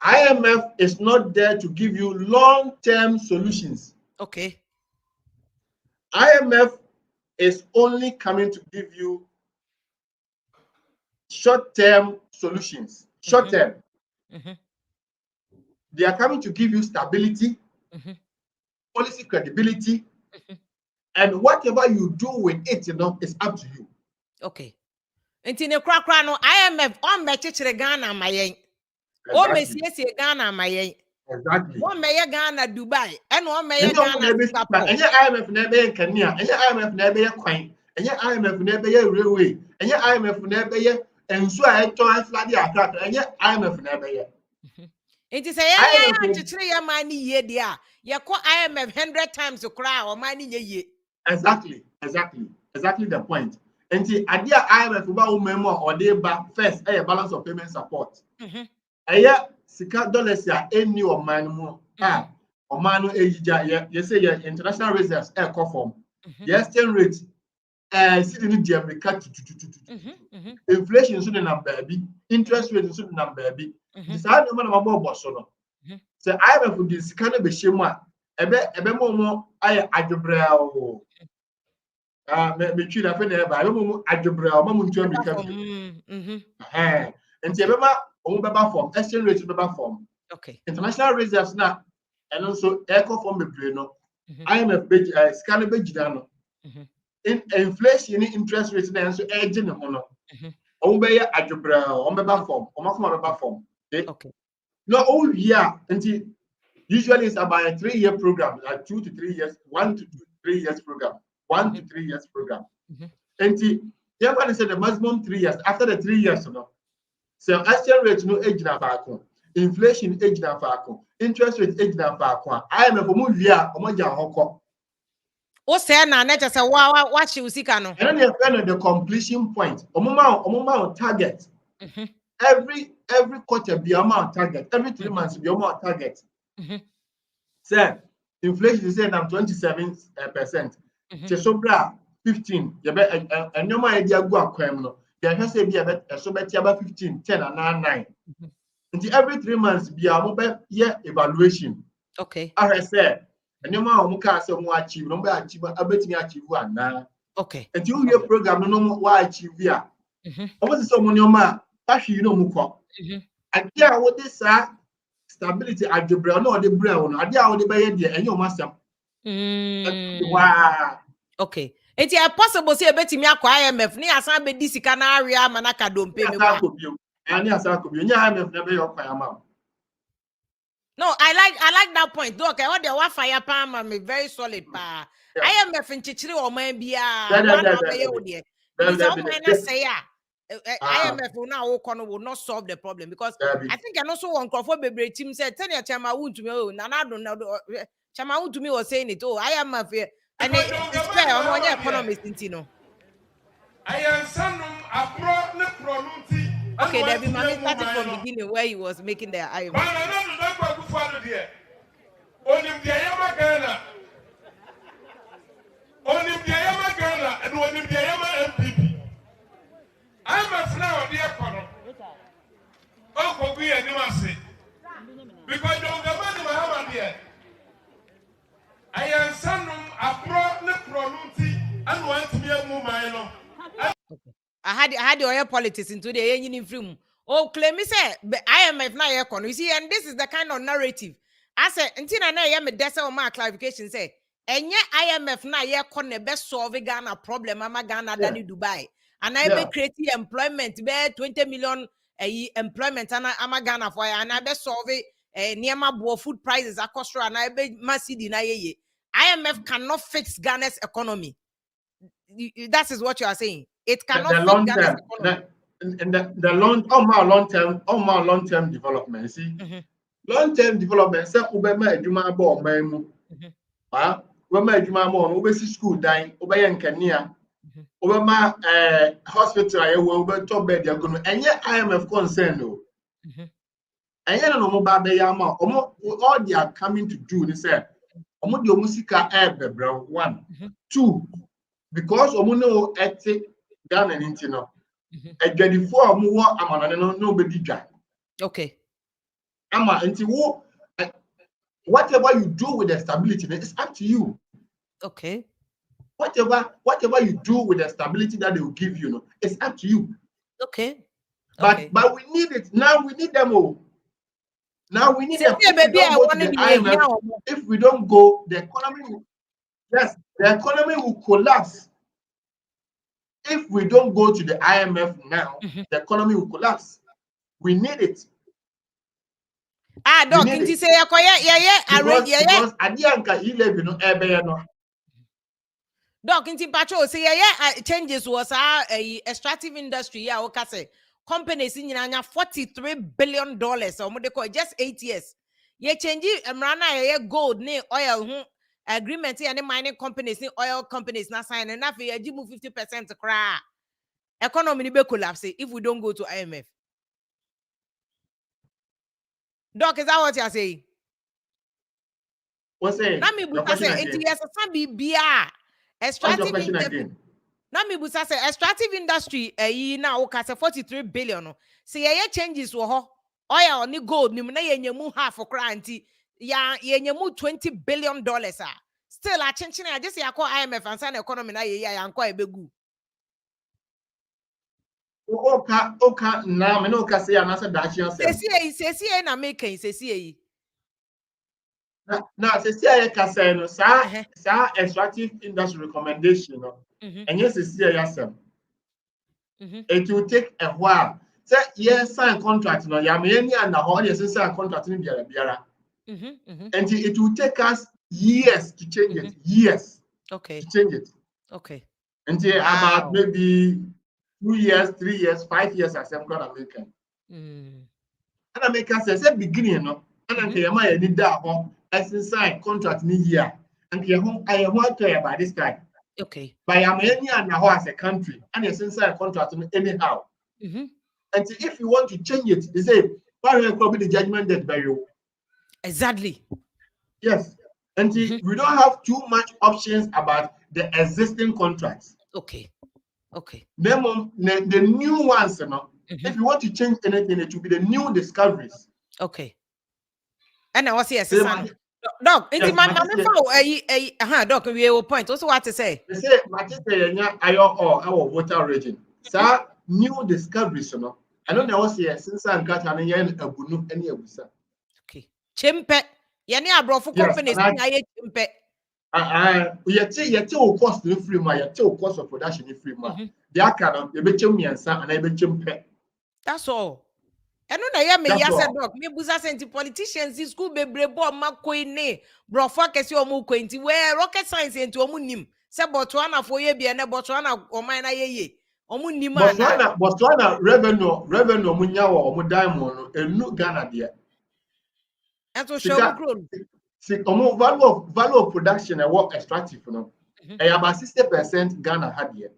IMF is not there to give you long-term solutions. Okay. IMF is only coming to give you short-term solutions. Short-term. They are coming to give you stability, policy credibility, and whatever you do with it, is up to you. Okay. Intine kra no IMF on mechechere Ghana mayen. O mesie Ghana mayen. Exactly. One mayor Ghana Dubai and one mayor Ghana Singapore. And your IMF never in Kenya, and your IMF never coin, and your IMF never railway, and your IMF never and so I told flat the and your IMF never yet. It is a money ye dear. You call IMF 100 times to cry or money ye. Exactly the point. And the idea IMF about memo or they back first a balance of payment support. Sika dollars ya any or man more. Or manu ejija you say your international reserves form. Your exchange rate sitting in America inflation should not baby, interest rate should not baby. This are no man about bosono. So IMF with this kind of shema ebe mo I adjobra me twi da fe na eba mo adwobra o mo ntu America and ebe on beba form exchange rate beba form. Okay. International reserves na and also eco form bebre no IMF scan be gida no in inflation interest rate na so edge ne ho no on be ya adwobra on beba form on ma beba form. Okay. No all year until usually it's about a 3-year program, like 2 to 3 years, 1 to 3 years program, 1 to 3 years program. And you're going to say the maximum 3 years. After the 3 years, so exchange rate no age na faako, inflation age na faako, interest rate age na faako. IMF mo wia o mo ja hoko. O say na na say wa she usika no. And then they find the completion point. Omuma target. Every quarter be amount target. Every 3 months be amount target. Say inflation is saying 27%. Chesobra 15. You bet and no my idea go akwem no. You have say be about 15, 10 and 9. Until every 3 months be a mobile year evaluation. Okay. I said, and no more muka say mo achieve, no be achieve, abetimi achieve one na. Okay. And you your program no more why achieve ya. Almost so money ma pass you no muko. And yeah, what this stability algebra no the brain no. Ade a wo de be ye de enyo masam. Wow. Okay. It's possible say betimi akwa IMF ni asan be di sika na area manaka dompe me ba. Ani asa ko bi nya IMF na be your kwan ma. No, I like that point. Look, I want the wa fire palm me very solid pa. IMF in chichiri o man bia. Because IMF will not solve the problem because I think and also one crop for baby team said tell your chama won to me chama won to me was saying it IMF and it's fair on one economist intino. I am sanum abro ne pronunti. Okay, there be mommy started from beginning where he was making the IMF. Onim dia yama Ghana and onim dia yama MPP. I'm a flower dear Kono. Oh, for we and you because don't the money Mahama dear. I am sanum abro ne pronunti and want to be a mumano. I had the oil politics into the union film. Oh, claim me say IMF na economy. You see, and this is the kind of narrative. I said, until I know me desa my clarification say, and yeah, IMF na economy best solve Ghana problem. Ama Ghana than Dubai, and I be creating employment be 20 million employment and ama Ghana for and I be solve near my food prices across and I be massive in IMF cannot fix Ghana's economy. That is what you are saying. It cannot the fix long Ghana's term, economy. the long term development. See, long term development. Say ubema eduma bo maimu. Ubema eduma mo ubesi school dying. Ubaya nkania. Ubema hospital ayewo ube top bed ya gono. Enye IMF concern no. Enye no mo ba be ya ma. All they are coming to do ni say. Omo di omusika bro. 1, 2. Because omo no ete Ghana intino. Again, before I move on, I'm nobody dry. Okay. Whatever you do with the stability, it's up to you. Okay. Whatever you do with the stability that they will give you, it's up to you. Okay. But we need it now. We need them all. Now we need them. If we don't go, the economy will collapse. If we don't go to the IMF now, the economy will collapse. We need it. Doc, you say because Adianka E-levy no no. Doc, in Pacho say changes was extractive industry okay companies in $43 billion or just 8 years. Ye change mrana gold ne oil agreement and mining companies oil companies na sign and now you move 50% cry. Economy be collapse if we don't go to IMF. Doc, is that what you're saying? What's saying? Nami busa say 8 years some be extractive industry. Nami busa say extractive industry now okay 43 billion. See ye changes wo ho oil ni gold ni na yenyemu half for cranty. Ya yenyemu $20 billion still a chinchina I just call IMF and sign economy na ye ya anko ebegu. Okay na me no ka say anasa dachi answer. Say na make say na say ka say no sa extractive industry recommendation no. And yes say yasem. It will take a while. Say yes sign contract no ya me any and ho yes sign contract ni biara. And it will take us years to change it. Years. Okay. To change it. Okay. Until about maybe 2 years, 3 years, 5 years as I'm gonna make it. And America says at beginning, no, and I need that one as inside contract in year. and I am not care about this guy. Okay. But I'm any and now as a country, and a sincere contract anyhow. Mm-hmm. And so if you want to change it, they say, why will probably the judgment that by you? Exactly. Yes. And we don't have too much options about the existing contracts. Okay. Okay. The new ones, you know, if you want to change anything, it will be the new discoveries. Okay. And I was here, Doc, Doc, we have a point. Also, what to say? They say, our water region. Sir, new discoveries, you know. I don't know what's here since I'm got an any okay. Chimpe. Yani abrofu companies na ye chimpe. Yet cost the free my cost of production in free man. They are kind of and I chimpe. That's all. I know na me yasa Doc. Me buza senti politicians in school be brebo makoi ne. Brofo kesi omu kwenti where rocket science into omu nim. Se Botswana for ye bi ene Botswana o man na ye. Omu nim Botswana revenue munya wa omu diamond enu Ghana there. And so show grown. See, value of production and work extractive, you know. About 60% Ghana had here.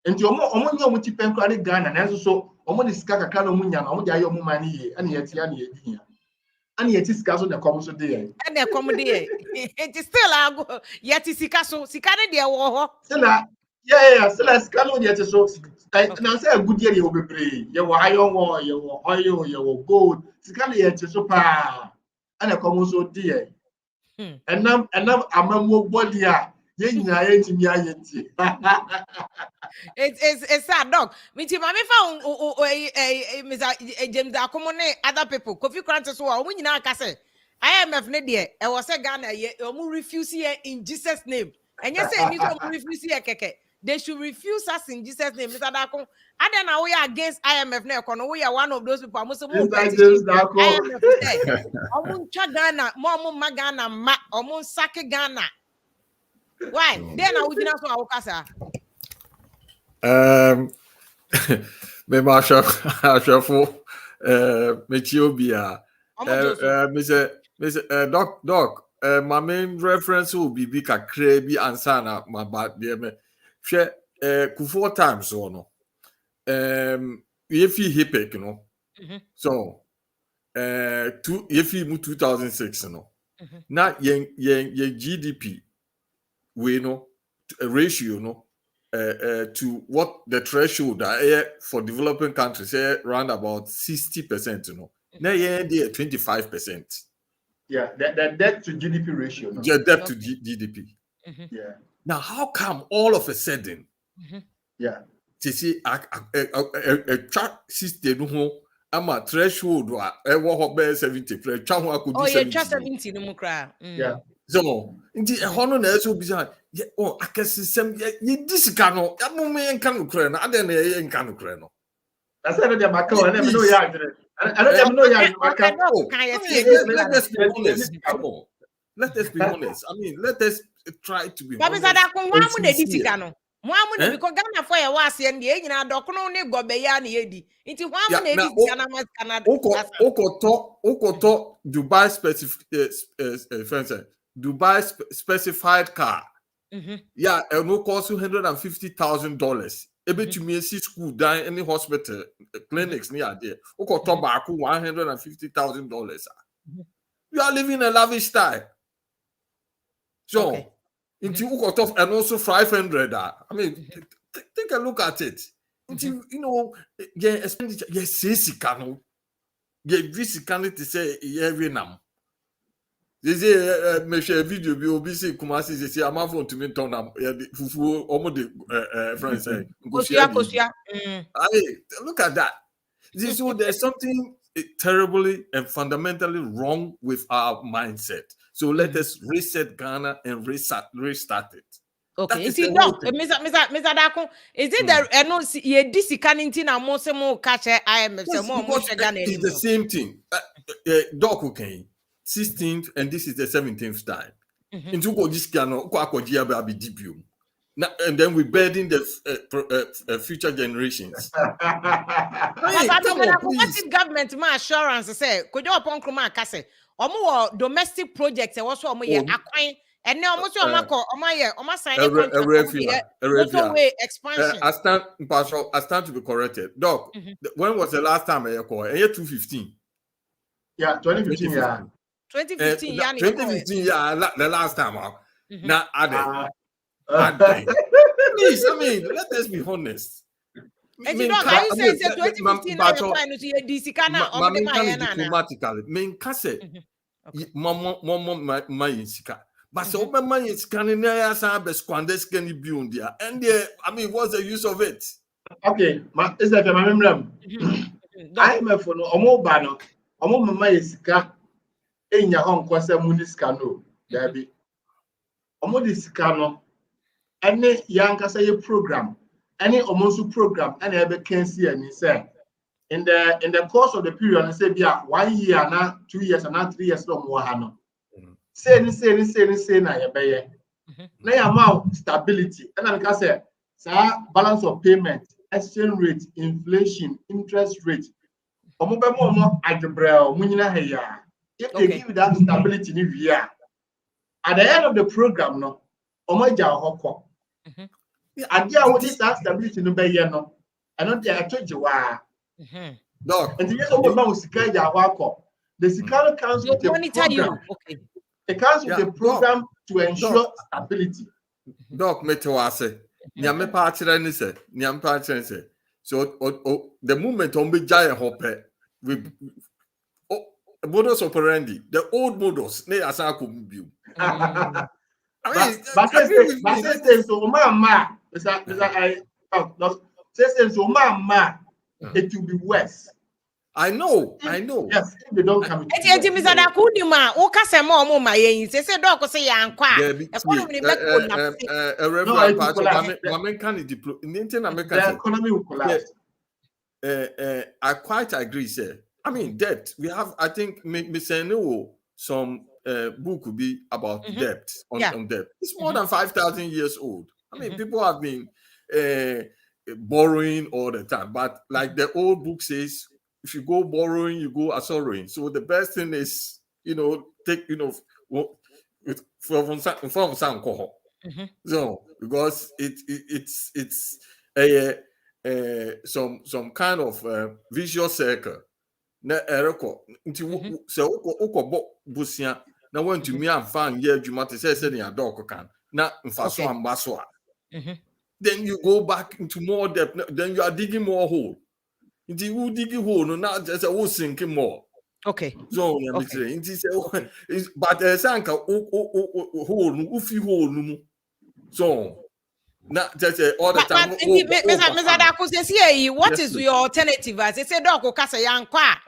And you almost Ghana, and so almost Skaka Kanomunya, almost money, and yet here. And yet it's castle the common day. And the common day. It is still yet is Sikaso, Sikana dear war. Yeah, so let's call yet so. Now say a good year you will be free. You were iron war, you were oil, you were gold. Sikana yet so pa. And a common so dear. And now I'm a more body. It's sad, Doc. Me too, Mammy found Mr. James Akomone, other people. Coffee crunches who are winning our castle. IMF Nadia, I was a Ghana, you refuse here in Jesus' name. And you say, you refuse here, Keke. They should refuse us in Jesus' name, Mr. Dako. I don't know we are against IMF now. We are one of those people. I'm also more petition. IMF said, Omun Chagana, Momu Magana, Omun Sake Ghana. Why? Then I would not so our casa. Maybe I shall for Methiopia. Mr. Doc, my main reference will be Bika Krebi and Sana, my bad dear. Share 4 times or no. If you hip you know. So if you move 2006, no. Now your GDP we know a ratio no to what the threshold for developing countries around about 60%, you know. Now yeah, 25%. Yeah, that debt to GDP ratio. No? Yeah, debt to GDP. Yeah. Now, how come all of a sudden? Yeah. To see a chart system, I'm a threshold. I walk 70. Oh, yeah, just 70 no more. Yeah. So, indeed, a honor also bizarre. Yeah, oh, I can see some. This cano, that moment can Ukraine. I don't know, can Ukraine. That's another Macau. I never know yard. I don't know yard. Let us be honest. I mean, let us try to be honest. Because Ghana for a was and the agent are documented go beyond the AD. Into 1 minute, Okoto Dubai specific Dubai specified car. Yeah, and no cost $150,000. Able to me see school down any hospital clinics near there. Okoto Baku $150,000. You are living a lavish style. So into Okoto and also 500. I mean, take a look at it. You know, yeah, expenditure. Yes, cano. Yeah, this can to say yeah, Vietnam. They say, me share video. Be obviously, Kumasi say, I'm not going to me turn up. Yeah, fufu almost the friends say. Kosia. Look at that. So there's something terribly and fundamentally wrong with our mindset. So let us reset Ghana and restart it. Okay, is it no, Mr. Dako? Is it that no? You this canning na mo se mo catch IMF se mo Ghana. It's the same thing. Doc okay, 16th and this is the 17th time. Into go this cano ko akoji abi debut. And then we burden the future generations. Hey, come on, please. Government ma assurance say could you upon kroma kase omo domestic projects e wo so omo ye akwan ene omo so omo ko omo ye omo sign motorway expansion. I stand to be corrected. Doc, when was the last time I called? 2015. Yeah, 2015. 2015. 2015. Yeah, the last time. Now, please, I mean, let us be honest. And you know, I say 2015 diplomatically. Mean kase mama sika. But so my scanning there some squanders can be on there. And I mean, what's the use of it? Okay, is that my memory? I'm a for no omo mama sika enya hon kwasa munisika no. There be omo disika no. Any young say program, any almost program, any ever can see and say in the course of the period, and say, yeah, 1 year, now 2 years, and now 3 years, no more. Say, na yebeye. Now amount stability, and I can say, balance of payment, exchange rate, inflation, interest rate. If they give you that stability in a year, at the end of the program, no, and yeah, what is that stability no be here no? I don't think I told you why. Doc, and the Fiscal comes with a program. Okay. It comes with a program to ensure stability. Doc, metewase. Nyame pa akire ni se. Nyame pa akire se. So the moment on be giant hope with modus operandi, the old modus, ne asa ko biu. But so mama, it will be worse. I know. Yes, if they don't come. The economy will collapse. I quite agree, sir. I mean, debt. We have, I think, some book could be about debt on debt. It's more than 5,000 years old. I mean, people have been borrowing all the time, but like the old book says, if you go borrowing, you go sorrowing. So the best thing is, take, from some alcohol. So because it's some kind of vicious circle. Na ereko nti so ukobo busia na want to me and fan ye adwuma te say na dog kan na mfaso ambaso a then you go back into more debt, then you are digging more hole. Nti you digging hole no now just a sinking more. Okay. So nti say but sanka hole no ufi hole no so not just all the time. What is your alternative? As they say, Doko Kasa Yankwa.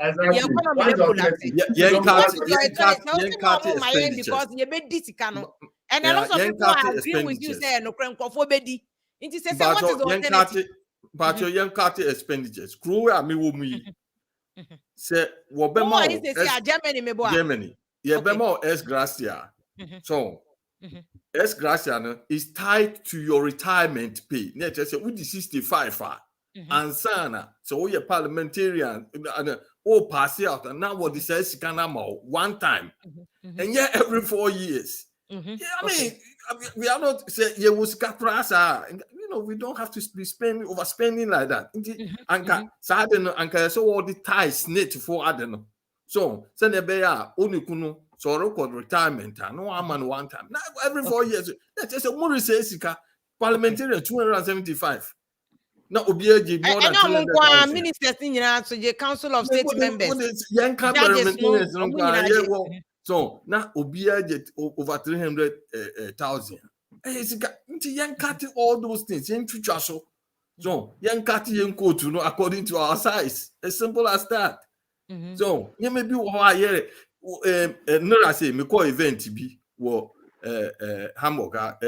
Because you made this cano. And a lot of people are agreeing with you, say, no crank of obedi. It is what is the alternative? But your young carty expenditures. Crew, I mean, say, Germany. Yeah, Bemo S. Gracia. So, S. Gracia is tied to your retirement pay. Just say, with the 65 and sana. So, you're parliamentarian and pass out. And now what this says, one time. And yeah, every 4 years. Yeah, I mean, we are not say you will we don't have to be overspending like that. Anka so all the ties net for adeno. So send a bear only kuno so record retirement no man one time. Now every 4 years. That's just a more says parliamentarian 275. Now obiaji more than 200,000 ministers in the council of state members. So now Obia get over 300,000. Young cutting all those things in future. So young cutting young coach, according to our size. As simple as that. So you may be why no I say me call event to be what hamburger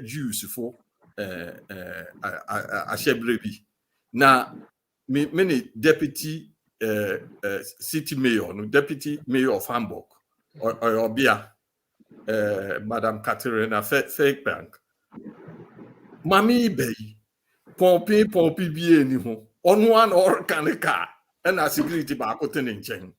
juice for a shebrebi. Now many deputy city mayor, deputy mayor of Hamburg. Or Bia, Madam Katerina Fake Bank. Mami Bay, Pompi be any home. On one or can a car, and a security back in chain.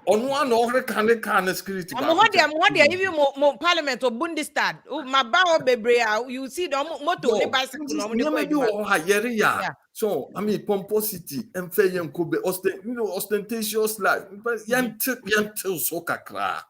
On one or can a car and security back. I'm what they even more parliament or Bundestag. Oh, my bow bebrea, you see the motto bicycle. So, I mean, pomposity and fair young could be ostentatious life, but young till so cacra.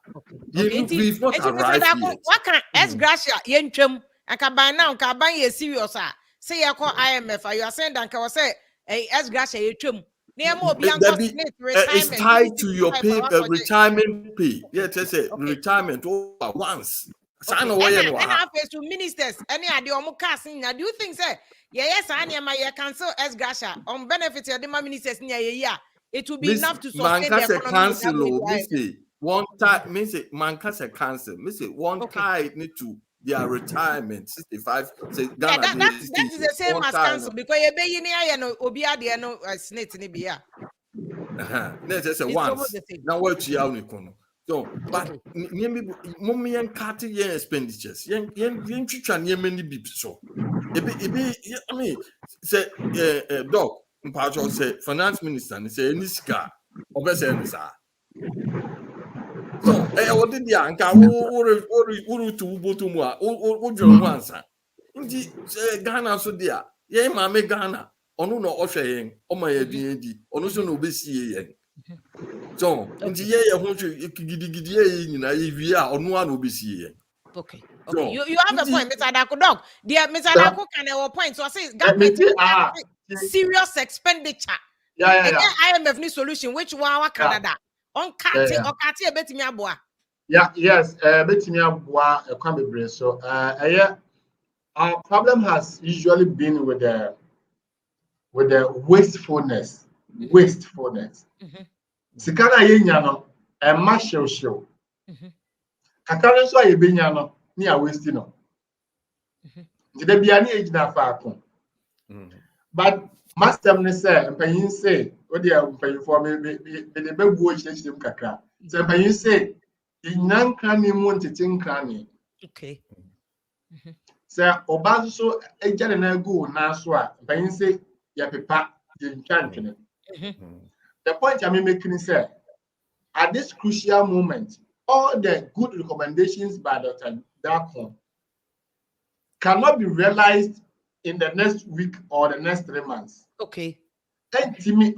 We've not arrived yet. What can S Gracia Yenchum and can buy now, can buy a serious. Say, I call IMF, you are saying that I was say, S Gracia Yenchum. It's tied to your pay, retirement pay. Yes, I say retirement over once. And I face to ministers, any idea of casting. Do you think, sir? Yes, I am my cancel as Gracia on benefits of the ministers near a year. It will be enough to sustain the economy. One time, miss it, man can say cancel. Miss it, one time need to their retirement 65. Say that is the same as cancel because you be in here no obia de no snake ni bia. Let's say once. Now what you have no. So, but mommy and cut yen expenditures. Yen twitwa niam ni bi so. Ebi I mean say doc mpacho say finance minister say any sika obese any sa. So, what did the anka uru to botumu a o dwon ansa. Nti Ghana so dia ye ma me Ghana onu no ohwe yen o ma ye di onu so no obesi yen. So, nti ye ho gidi ye nyina ye wi a onu a no obesi yen. Okay. Okay. You have a point, Mr. Adako. Dog, dear Mr. Adako can have a point. So I say government serious expenditure. Yeah. IMF new solution which wa Canada. On Kati or Kati a betimi aboa. Yes, betimi aboa kwambebre. So our problem has usually been with the wastefulness. Sikana yenya no e ma show. Kakare so ayebenya no ni a waste no. Nde bia ni ejina fa akon. But master ne say empanyin say odi empanyin for me the bebuo chirechirem kakra. So empanyin say inanka ni mu ntetinka ni. Okay. So oba so ejane na go na so a empanyin say ya pepa ye ntwantwene. The point I'm making is that at this crucial moment, all the good recommendations by Dr. Dakon cannot be realized in the next week or the next 3 months. Okay. And to me,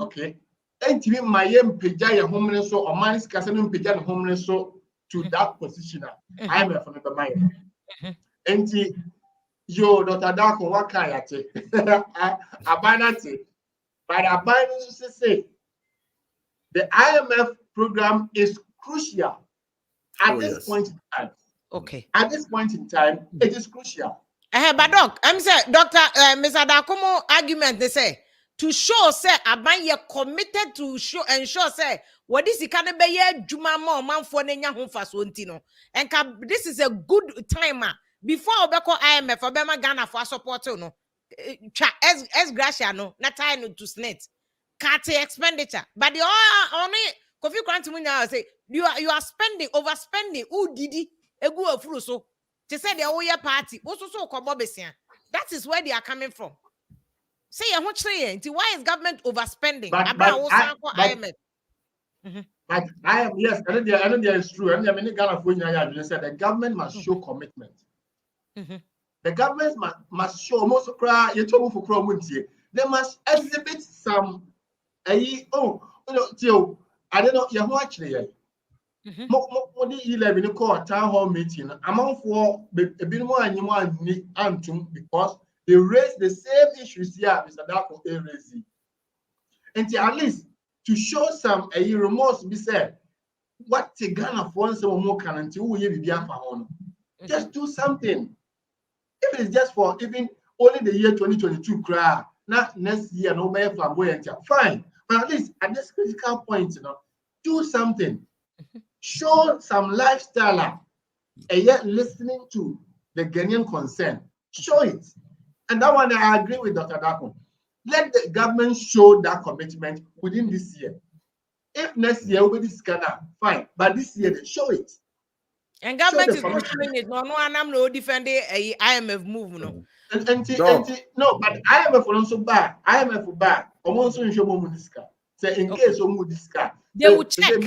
my peja ya homeless so or man's casino peja homeless so to that position. I'm a fan of the mind. And yo, Dr. Dakon, what can I say? Abanati, but abandon to say. The IMF program is crucial at this point in time. Okay. At this point in time, it is crucial. But doc, I'm saying, Dr. Mr. Dakomo argument, they say, to show, say, Abanye committed to ensure, say, what is the kind of Juma more man for Nenya home for Swontino. And this is a good timer before Obeko IMF, Obama Ghana for support, no. As Gracia, no, not time to snake. Cutting expenditure, but the only coffee grant me now say you are spending overspending. Who did it? A good of so to say the whole party also so that is where they are coming from. Say how much why is government overspending? But I am yes, I know that is true. And many Ghana for said the government must show commitment. The government must show almost cry. You told me for Cromuntie. They must exhibit some. I don't know. You watch the E-levy call town hall meeting. Among for a bit more and you want Antum because they raise the same issues here, Mr. Dako raised. And at least to show some remorse, be said, what the Ghana for some more can until we be on. Just do something. If it's just for even only the year 2022 cry, not next year, no matter flamboyant, fine. But at least at this critical point, do something. Show some lifestyle and yet listening to the Ghanaian concern. Show it. And that one I agree with Dr. Dakon. Let the government show that commitment within this year. If next year we this Ghana, fine. But this year they show it. And government is not showing it. No, I'm no defending a IMF move. No. No, but IMF also bad. IMF bad. Almost in show Muniska. Say in case of Muniska, they will check.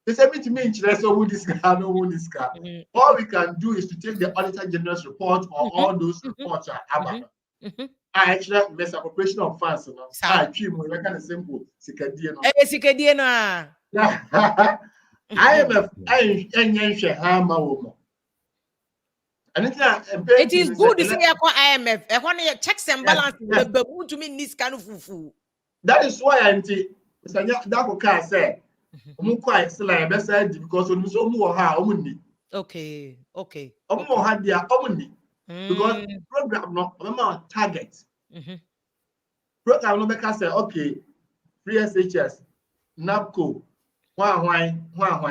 They say me to me interest of Muniska, no Muniska. All we can do is to take the Auditor General's report or all those reports are about. I actually misappropriation of funds. I achieve more kind of simple. Sikadieno. Sikadieno. IMF, it is good to say IMF. Checks and balances. To me, this kind of fufu. That is why I say, because okay. Because program no target. Program no make say okay, free SHS, NAPCO. Why?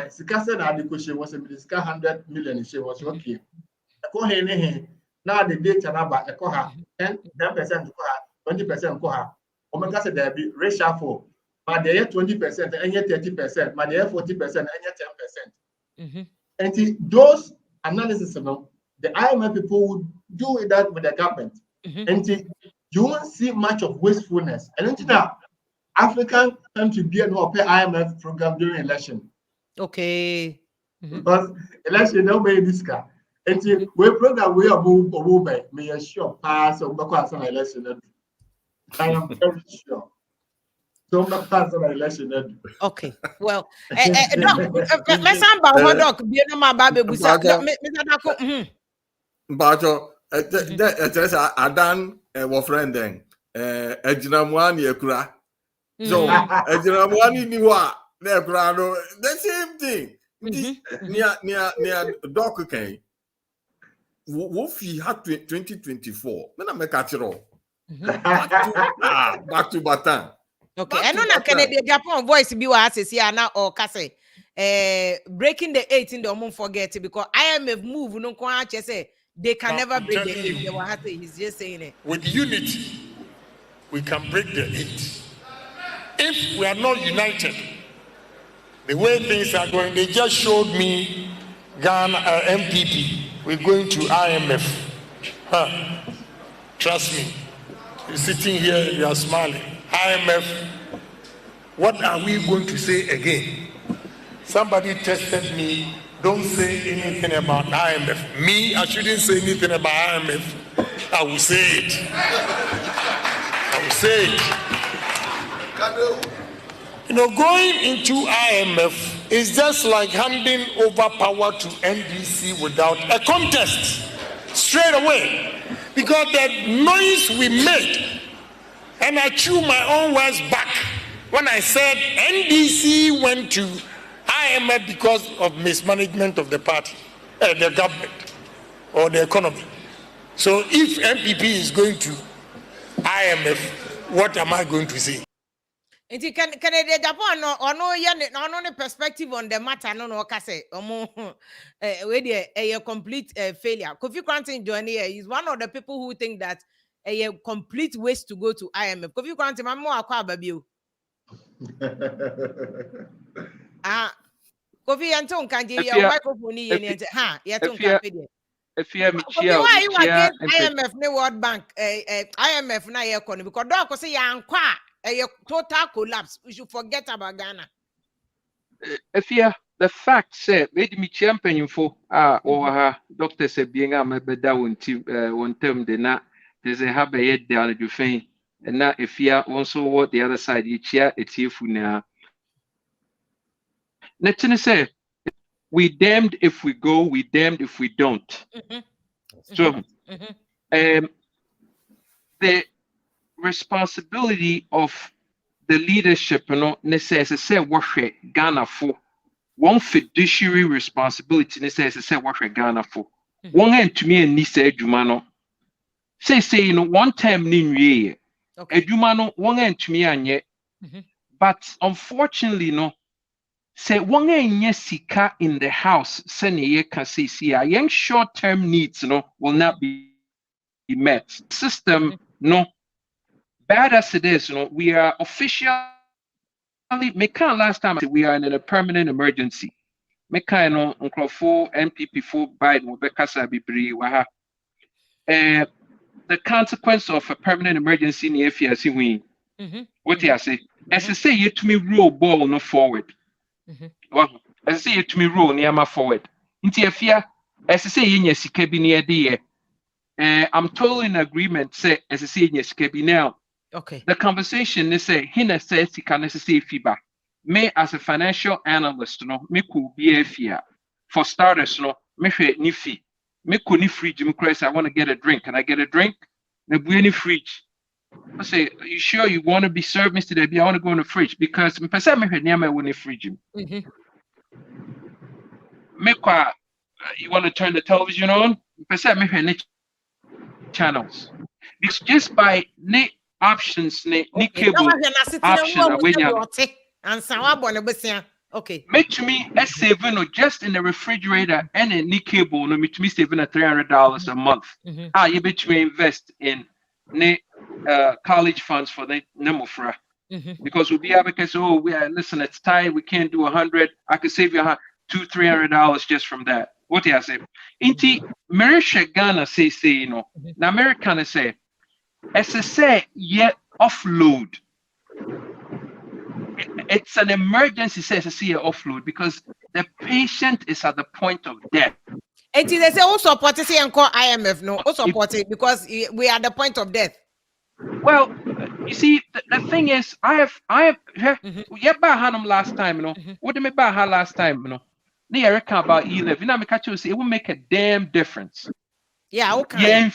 Sikasa na adequation was a 100 million. She was okay. Now the data number, 10% 20% Omega said there be reshuffle. But they 20% and 30%, but they 40% and 10%. And those analysis, the IMF people would do that with the government. And you won't see much of wastefulness. And until now, African country be no pay IMF program during election. Okay. Because election nobody this car. And we program we are move by may assure pass or back on election. I am very sure. So pass on election. Okay. Well, let's about doc be no ma ba be busa. Mr. Dako. Bajo, Adan was friend then. Ejinamwani ekura. So, Ejinamwani niwa nekura no the same thing. Near Doc Kane. Wofi had 2024. Mena mekachiro. Back to Baton. Okay, I know na Kennedy Japan voice be wa asesi ana or kase breaking the 8 in the won't forget it because IMF move no kwa say they can never break the 8. He's just saying it. With unity, we can break the 8. If we are not united, the way things are going, they just showed me Ghana MPP. We're going to IMF. Trust me. You're sitting here, you are smiling. IMF, what are we going to say again? Somebody tested me, don't say anything about IMF. Me, I shouldn't say anything about IMF. I will say it. I will say it. You know, going into IMF is just like handing over power to NDC without a contest, straight away. Because the noise we made, and I threw my own words back when I said NDC went to IMF because of mismanagement of the party, the government, or the economy. So if MPP is going to IMF, what am I going to say? Can Canada Japan no perspective on the matter no kase a complete failure. Kofi Krantin Johnny is one of the people who think that a complete waste to go to IMF. Kofi Krantin mamo akwa babio. Kofi Anton kanji your microphone ye ha ye ton kape if you why you against IMF ne World Bank IMF na ye economy because doc say ya nkwa a total collapse. We should forget about Ghana. If the fact said, made me champion for or doctor said being a better one term than that. There's a have a head down at your fame. And now if you also what the other side each year, it's here for now. Let's say we damned if we go, we damned if we don't. So the responsibility of the leadership, necessary what Ghana for one fiduciary responsibility necessary what Ghana for one end to me and Nisa Jumano say one time in Jumano one end to me and yet but unfortunately no say one end yes sika in the house send ye can see young short-term needs will not be met system bad as it is, we are officially, last time we are in a permanent emergency. me kind no nkrofo MPP for Biden we kasa bibiri wa ha the consequence of a permanent emergency in AFC win what you say as I say you to me roll ball no forward well as I say you to me roll near my forward into afia as I say you sika bi near the I'm totally in agreement say as I say you sika bi now okay the conversation they say hina says sika necessary fiba me as a financial analyst no me could be a fear for starters no me hwe ni fee me could ni fridge me crazy I want to get a drink can I get a drink me bu any fridge I say are you sure you want to be served Mr. Debbie I want to go in the fridge because me person me hwe near me won the fridge me kwa you want to turn the television on me person me hwe channels because just by ne options ne cable option when you and Sawa okay. Make me a saving just in the refrigerator and a new cable, no, me saving $300 a month. You bet me invest in college funds for the Nemofra. Because we'll be able to say, oh, we are listen, it's tight, we can't do 100. I could save you $200-300 just from that. What do I say? Inti Marisha Ghana say, you know, now American say, as I say, yet offload. It's an emergency, says a offload because the patient is at the point of death. And they say also support it and call IMF no, also support it because we are at the point of death. Well, you see, the thing is, I have, yeah, Hanum last time, you know. What did me buy her last time, you know? Near about E-levy. Now, me catch you say it will make a damn difference. Yeah, okay.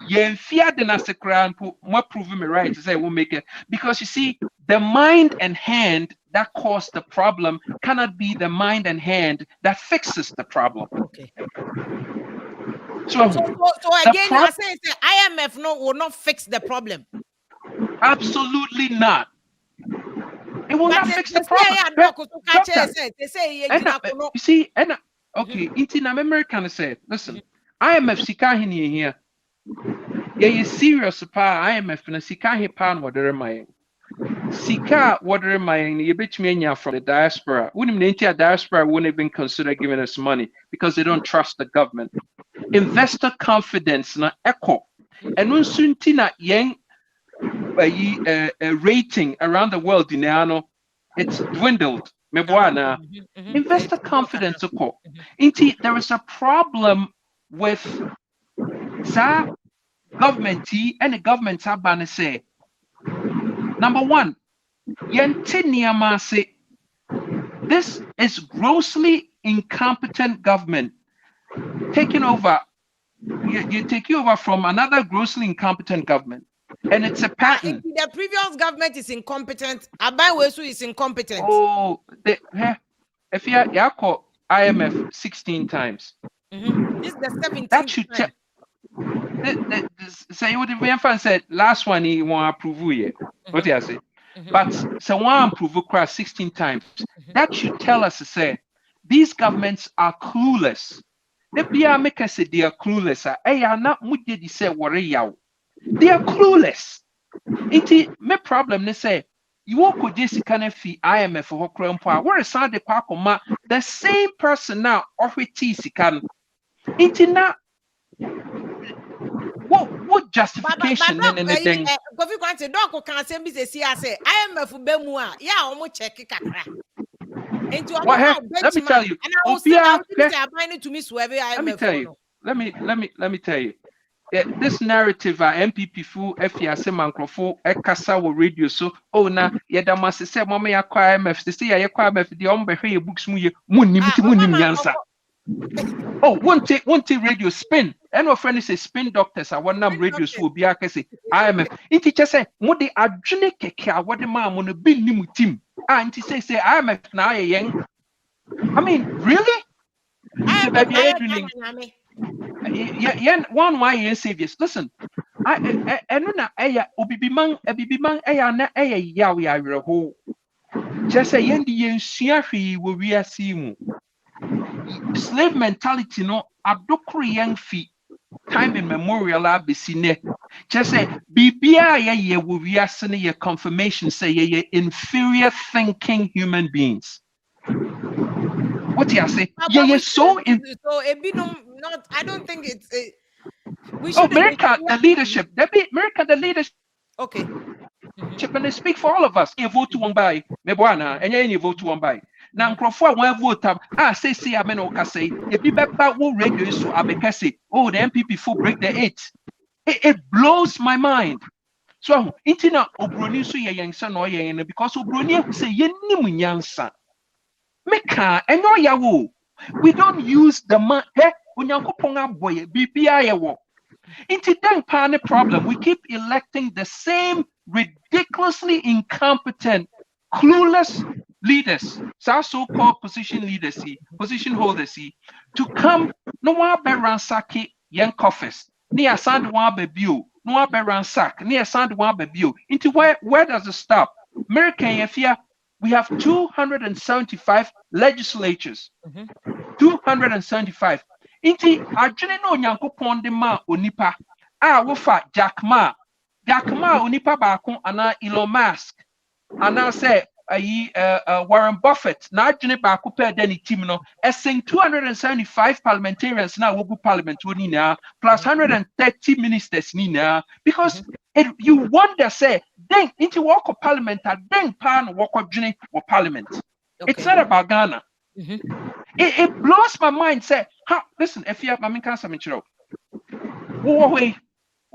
Yeah, fear the Nasakran more proving me right to say it will make it because you see, the mind and hand that caused the problem cannot be the mind and hand that fixes the problem. Okay. So again, I say IMF will not fix the problem. Absolutely not. It will not fix the problem. You see, and okay, in American say, listen, IMF sika here. Yeah, you serious pa IMF na sika he pan wadere my. Sika wadere my you bet me from the diaspora. Wouldn't the diaspora wouldn't even consider giving us money because they don't trust the government. Investor confidence na echo. And when suntina yang rating around the world in it's dwindled. Investor confidence echo. Indeed, there is a problem with government and the government say number one, this is grossly incompetent government taking over. You take over from another grossly incompetent government, and it's a pattern. The previous government is incompetent. Abawesu is incompetent. Oh, if you call IMF 16 times. This is the 17th that should tell. Say what the fan said last one he won't approve yet. What do I say? But someone approve across 16 times. That should tell us to say these governments are clueless. They are make us say they are clueless. They are not muddy say worry yaw. They are clueless. It my problem they say you won't go this kind of fee IMF for Hokrampa. Where is the Pakoma? The same person now already can. It's not what justification and anything. But you can't say Doko can say me say IMF Bemua. Yeah, almost check it. Let me tell you. Let me tell you. This narrative MPP fu FIAC Mancrofo Ekasa will radio so na yedamase say mama ya kwa IMF say ya kwa IMF the ombe books mu munim yansa. Oh, won't take radio spin. And our friend say spin doctors are one number radio so be say IMF. In teacher say mo de adwene keke a wode ma mo no bi nim team. Anti say IMF na young. I mean, really? Yeah, one why you saviors. Listen, I know obibiman na yaw ya ho. Just say yendi yensuahwe wo wi asimu. Slave mentality no adokru yang fi time immemorial abesine. Just say bibia ye wo wi asene ye confirmation say ye inferior thinking human beings. What you say? Yeah, so in so not. I don't think it's. We oh, should. America, the leadership. America, the leadership. Okay. And they speak for all of us. You vote to one by Mebuana, and you vote to one by. Now, Crawford, one vote up. Say, I mean, okay, say, if you back will radio so I make say, oh, the MPP full break the 8. It blows my mind. So, Intina Obroni so ye young son or ye, because Obroni say, ye nimu young son. Meka, and no yawo. We don't use the man, when you boy, BBI. Into that part of the problem, we keep electing the same ridiculously incompetent, clueless leaders, so-called position leaders, position holders, to come. No one be ransack young coffers. Near sand one be view. No one be ransack. Near sand one be view. Into where does it stop? American, if we have 275 legislatures. 275. Inti adwene no Nyankopon de ma onipa a wofa Jack Ma onipa baako ana Elon Musk ana say Warren Buffett na adwene baako pe da ni team no essing 275 parliamentarians na wogu parliament woni na plus 130 ministers ni na because you wonder say then into walk of parliament then pan walk of adwene or parliament. Okay. It's not about Ghana. It blows my mind. Say, listen, if you have my cancer, who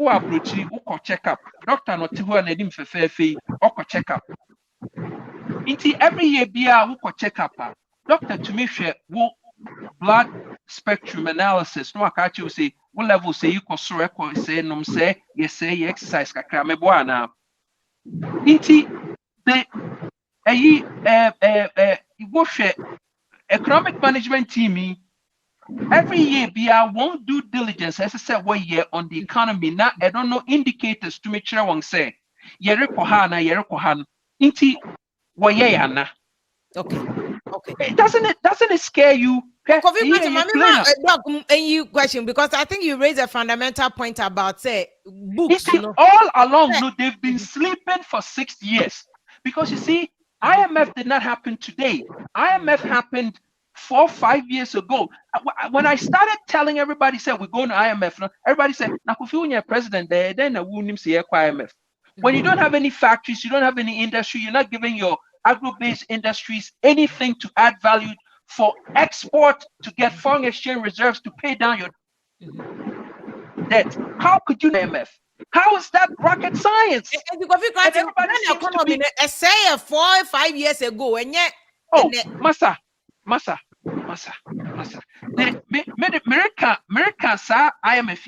are brutal, who check up. Doctor not to and him for fair fee, or check up. Into every year, be who check up. Doctor to me, share blood spectrum analysis. No, I can't you say, what level say you can say, no, say, yes, say, you exercise, me boana. Into the economic management team every year won't do diligence as I said 1 year on the economy. Now I don't know indicators to make sure one say Yerikohan inti wayana. Okay. Doesn't it scare you? You question because I think you raised a fundamental point about say books. All along, no, they've been sleeping for 6 years because you see. IMF did not happen today. IMF happened 4 or 5 years ago. When I started telling everybody, said we're going to IMF, everybody said, "Nakufi, you're president there, then I wouldn't say IMF." When you don't have any factories, you don't have any industry, you're not giving your agro-based industries anything to add value for export to get foreign exchange reserves to pay down your debt. How could you IMF? How is that rocket science? And everybody say 4 or 5 years ago, and yet, Massa. America, sir, IMF,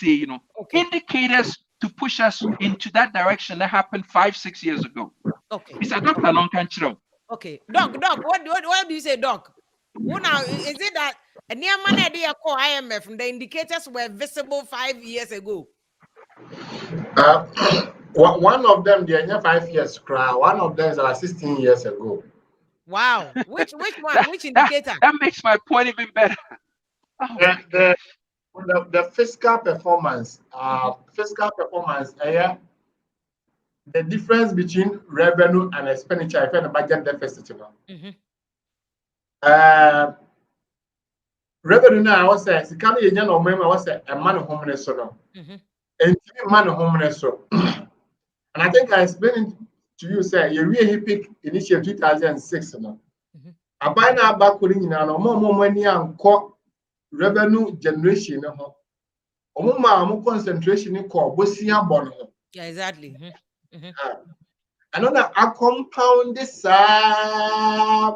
you know, indicators to push us into that direction that happened 5-6 years ago. Okay. It's a doctor non country. Okay, Doc, what do you say, Doc? Well, now is it that a near money idea call IMF and the indicators were visible 5 years ago? One of them, they are 5 years. One of them is like 16 years ago. Wow. Which one? Which indicator? That makes my point even better. The fiscal performance. The difference between revenue and expenditure, if the budget deficit, revenue now, I was saying, I was saying, a man of homeless, and man of homeless. And I think I explained to you, say, you really pick initiative 2006. I buy now back with more money and core revenue generation. More concentration in core, Bosia Bonner. Yeah, exactly. Another I compound this I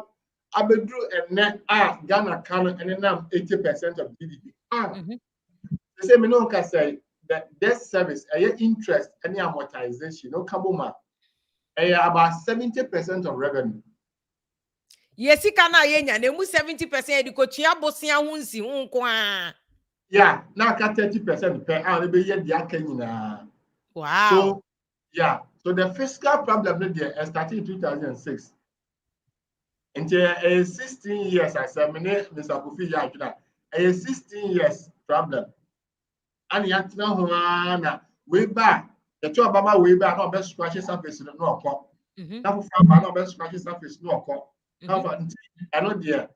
be drew a net Ghana can and now 80% of GDP. They say me no can say that debt service interest any amortization no kabuma about 70% of revenue. Yes, it can yenya ne mu 70% ko chia bosia hunsi unkwa. Yeah, now 30% per hour be ye dia kanyina. Wow. So yeah, so the fiscal problem there started in 2006. Until 16 years, I said, Mr. Kofi Yajuna, a 16 years problem. And yet, now, way back, the two Obama way back, no best scratches surface, no call. Now, no best scratches surface, no call. I know, dear,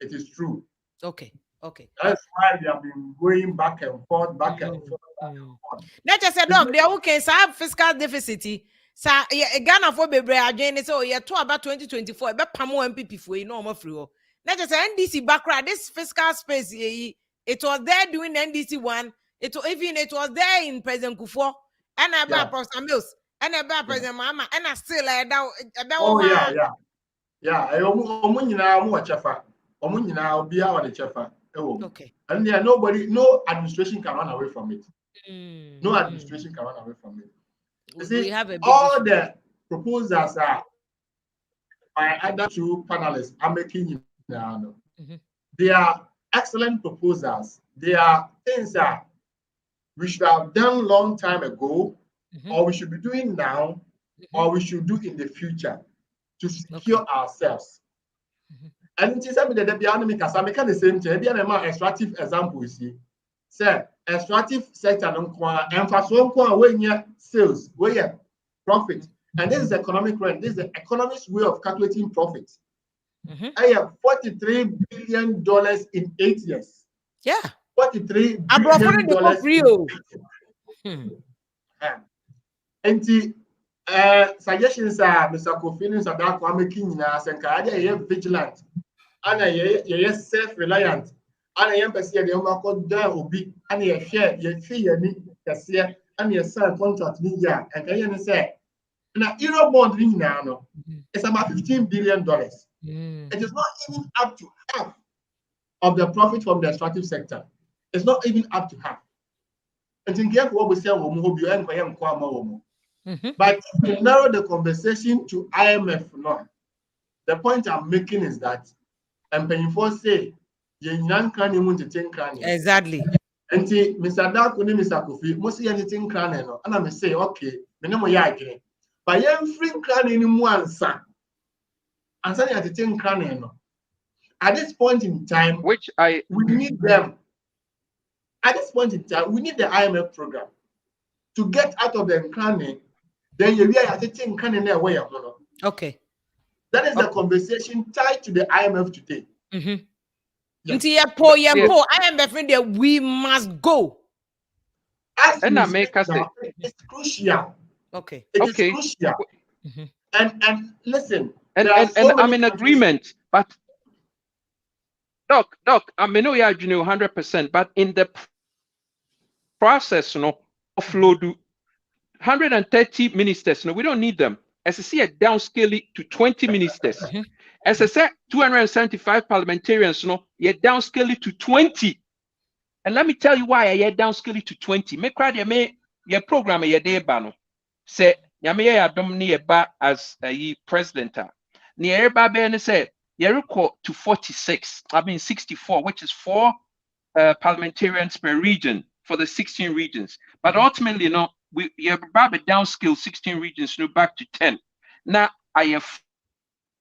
It is true. Okay. Okay. That's why we have been going back and forth, back and forth, back and forth. Let's just say, Dom, there okay, so fiscal deficit. So Ghana for bebre again, so yeah, to about 2024, but Pamo MPP for you know more free. Let's just say NDC background, this fiscal space, it was there doing NDC one. It was there in President Kufo, and about Pastor Mills, and about President Mama, and I still down. Oh yeah. Omunyina chefa. Omunyina obiya wa the chefa. Okay. And there no administration can run away from it. No administration can run away from it. You see, all the proposals are my other two panelists are making now. They are excellent proposals. They are things that we should have done long time ago, or we should be doing now, or we should do in the future to secure ourselves. And it is something that the enemy can make the same thing. The extractive example you see. Say extractive sector emphasis when you sales, where you profit. And this is economic rent. This is the economist way of calculating profit. I have $43 billion in 8 years. Yeah. $43 billion. And the suggestions are Mr. Kofi are that making us and vigilant and self-reliant. And I am perceived the Omako da obi and you share your fee and your sign contract media and I say now Euro bond now it's about $15 billion. It is not even up to half of the profit from the extractive sector. It's not even up to half. And in case what we say but to narrow the conversation to IMF now, the point I'm making is that I'm paying for say exactly. And Mr. Darko and Mr. Kofi, most anything can and I say, okay, minimum yagre. But young free can in one son. And saying at the 10 can at this point in time, we need them. At this point in time, we need the IMF program to get out of the canning. Then you are at the 10 can in their way. Okay. That is the conversation tied to the IMF today. IMF, we must go. And I make us it's crucial. Okay. It is crucial. And listen. And I'm in agreement, but Doc, I may know you 100%, but in the process, offload 130 ministers, we don't need them. As I see a downscale to 20 ministers. As I said, 275 parliamentarians, you downscale to 20. And let me tell you why I downscale to 20. Me cry your program day bano. Say ya domini ba as a president. Near Babene said, Yeriko to 46, 64, which is 4 parliamentarians per region for the 16 regions. But ultimately, we downscale 16 regions back to 10. Now I have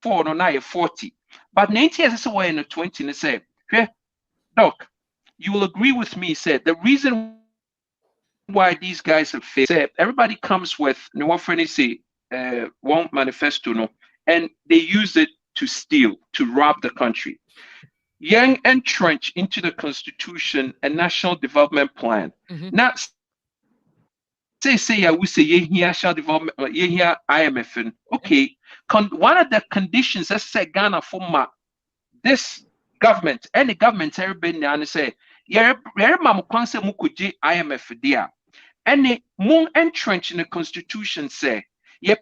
4, now I have 40. But 90 years away in the 20, and say, okay, Doc, you will agree with me, said the reason why these guys have failed, everybody comes with one manifesto, and they use it to steal, to rob the country. Young entrench into the Constitution and National Development Plan. Now, say, I would say, National Development, IMF. Okay, one of the conditions that say Ghana for this government, any government, everybody now say, IMF there. Any more entrench in the Constitution say,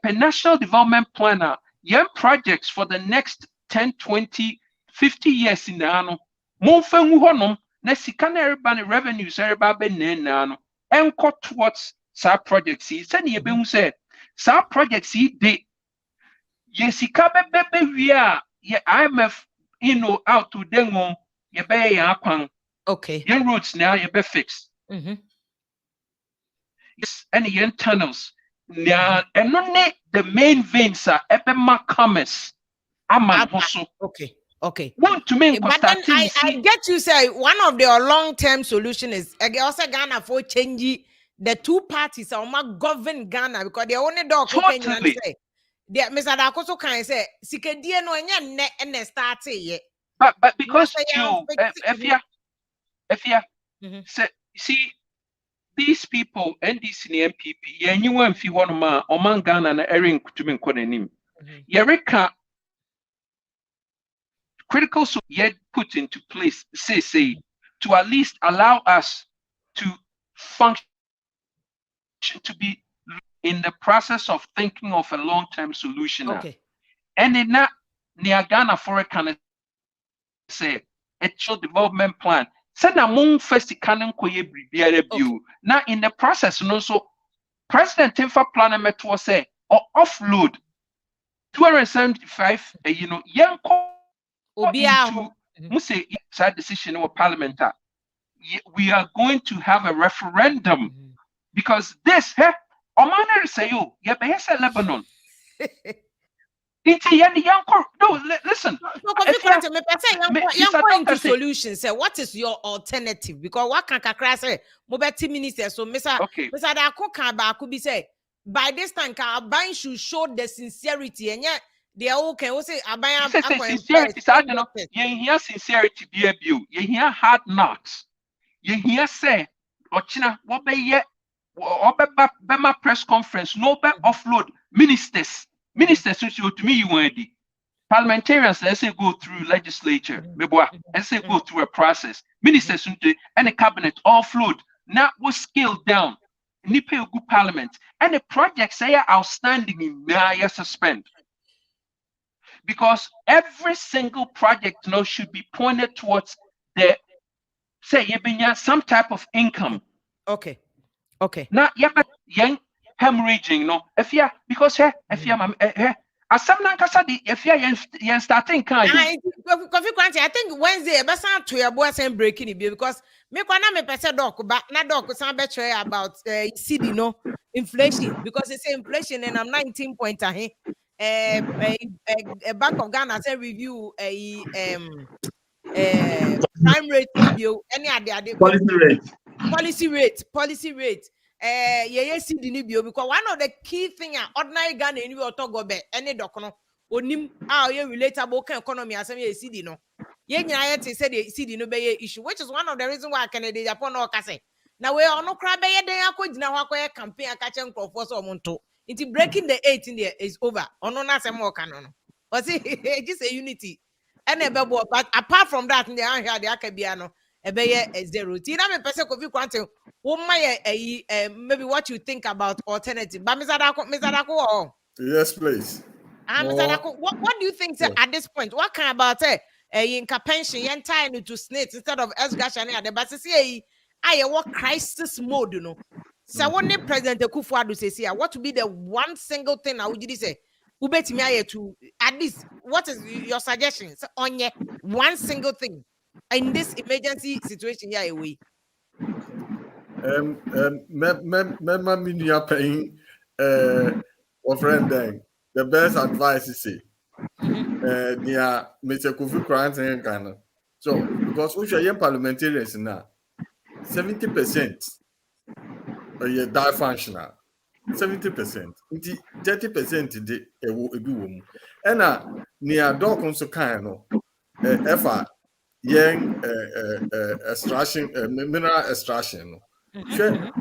National Development Plan. Young projects for the next 10, 20, 50 years in the anno. Monfengu honum, Nesikan everybody revenues, everybody nano, and cut towards sa projects. He said, Yebun said, sa projects he did. Yesika bebe we are, IMF, out to demo, ye bay yapang. Okay. Young roads now, ye be fixed. Yes, and young tunnels. Yeah, and only the main veins are epema commerce. Okay. Okay. Want to make, but then I get you say one of the long-term solution is also Ghana for changing the two parties are govern Ghana because the only dog totally. Mr. Dakoso can say Sikadie no nya ne start ye. But because you, if you see these people, NDC and MPP, yeah, you want if you want ma Oman Ghana na Erin Kutumin Konenim. Yereka critical so yet put into place, say, to at least allow us to function, to be in the process of thinking of a long-term solution. Okay. And in that, near Ghana for a kind of say a child development plan. Send a moon first canon koye view. Now in the process, and also President Timfa Plan Metro say or offload 275, young say side decision or parliament. We are going to have a referendum because this Oman say you Lebanon. No, listen. Into solutions. Say, what is your alternative? Because what can Kakra say? Mobile minister. So, Mr. Dako could be say by this time, Abain should show the sincerity, and yet they are okay. Also, Abain sincerity. I don't know. You hear sincerity, be a view. You hear hard knocks. You hear say, Ochina, what be yet? Or Bema press conference, no be offload ministers. Ministers, to me, you want the parliamentarians, let's say go through legislature, let's say go through a process. Ministers and the cabinet all flowed. Now was scaled down. Nipe good parliament and the projects say are outstanding in Naya suspend. Because every single project now should be pointed towards the say some type of income. Okay. Now young hemorrhaging, no. If you because if you as some nankasa if you starting kind. I think Wednesday best to your boys and breaking it because me kwana me pese doc but na doc some better about CD no inflation because it's inflation and I'm 19 point a Bank of Ghana say review prime rate review any other policy rate. CD nibio because one of the key thing ordinary Ghana in your talk be any docono onim relatable economy as CD no say the CD no be issue which is one of the reasons why Canada Japan or kase now we are no crab be den akogina hwa campaign akache nkrofo so omonto it breaking the 8 in there is over ono na say more canon but see just a unity and but apart from that in the here the akabia no ebeye zero tina me pese kofi kwante maybe what you think about alternative but Mr. Dako yes please Mr. Dako what do you think at this point what kind about in pension yen tie to snakes instead of esgash and the but say what crisis mode so when the President Akufo-Addo say what would be the one single thing I would say ubetimi to at least what is your suggestions on one single thing in this emergency situation here away? Paying friend the best advice is say near Mr. Kofi Kranten Ghana. So because we are young parliamentarians now, 70% are die functional. 70%. 30% de edu and near dog also kind of effort young extraction mineral extraction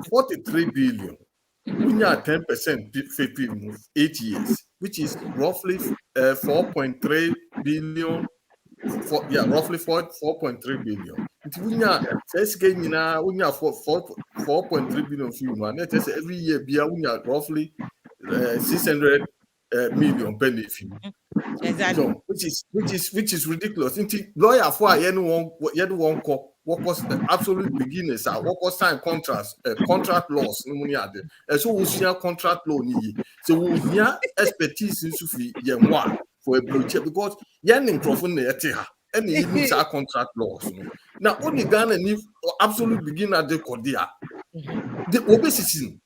43 billion we have 10% move 8 years which is roughly 4.3 billion roughly 4.3 billion we have 4.3 billion film and that is every year we have roughly 600 million penny film. Exactly. So, which is ridiculous. Lawyer for one call what was the absolute beginners are what was sign contract laws so we see contract law so we hear expertise in Sufi for a blue check because yan microphone and he needs our contract laws. Now only Ghana need absolute beginner de Kodia the obesity.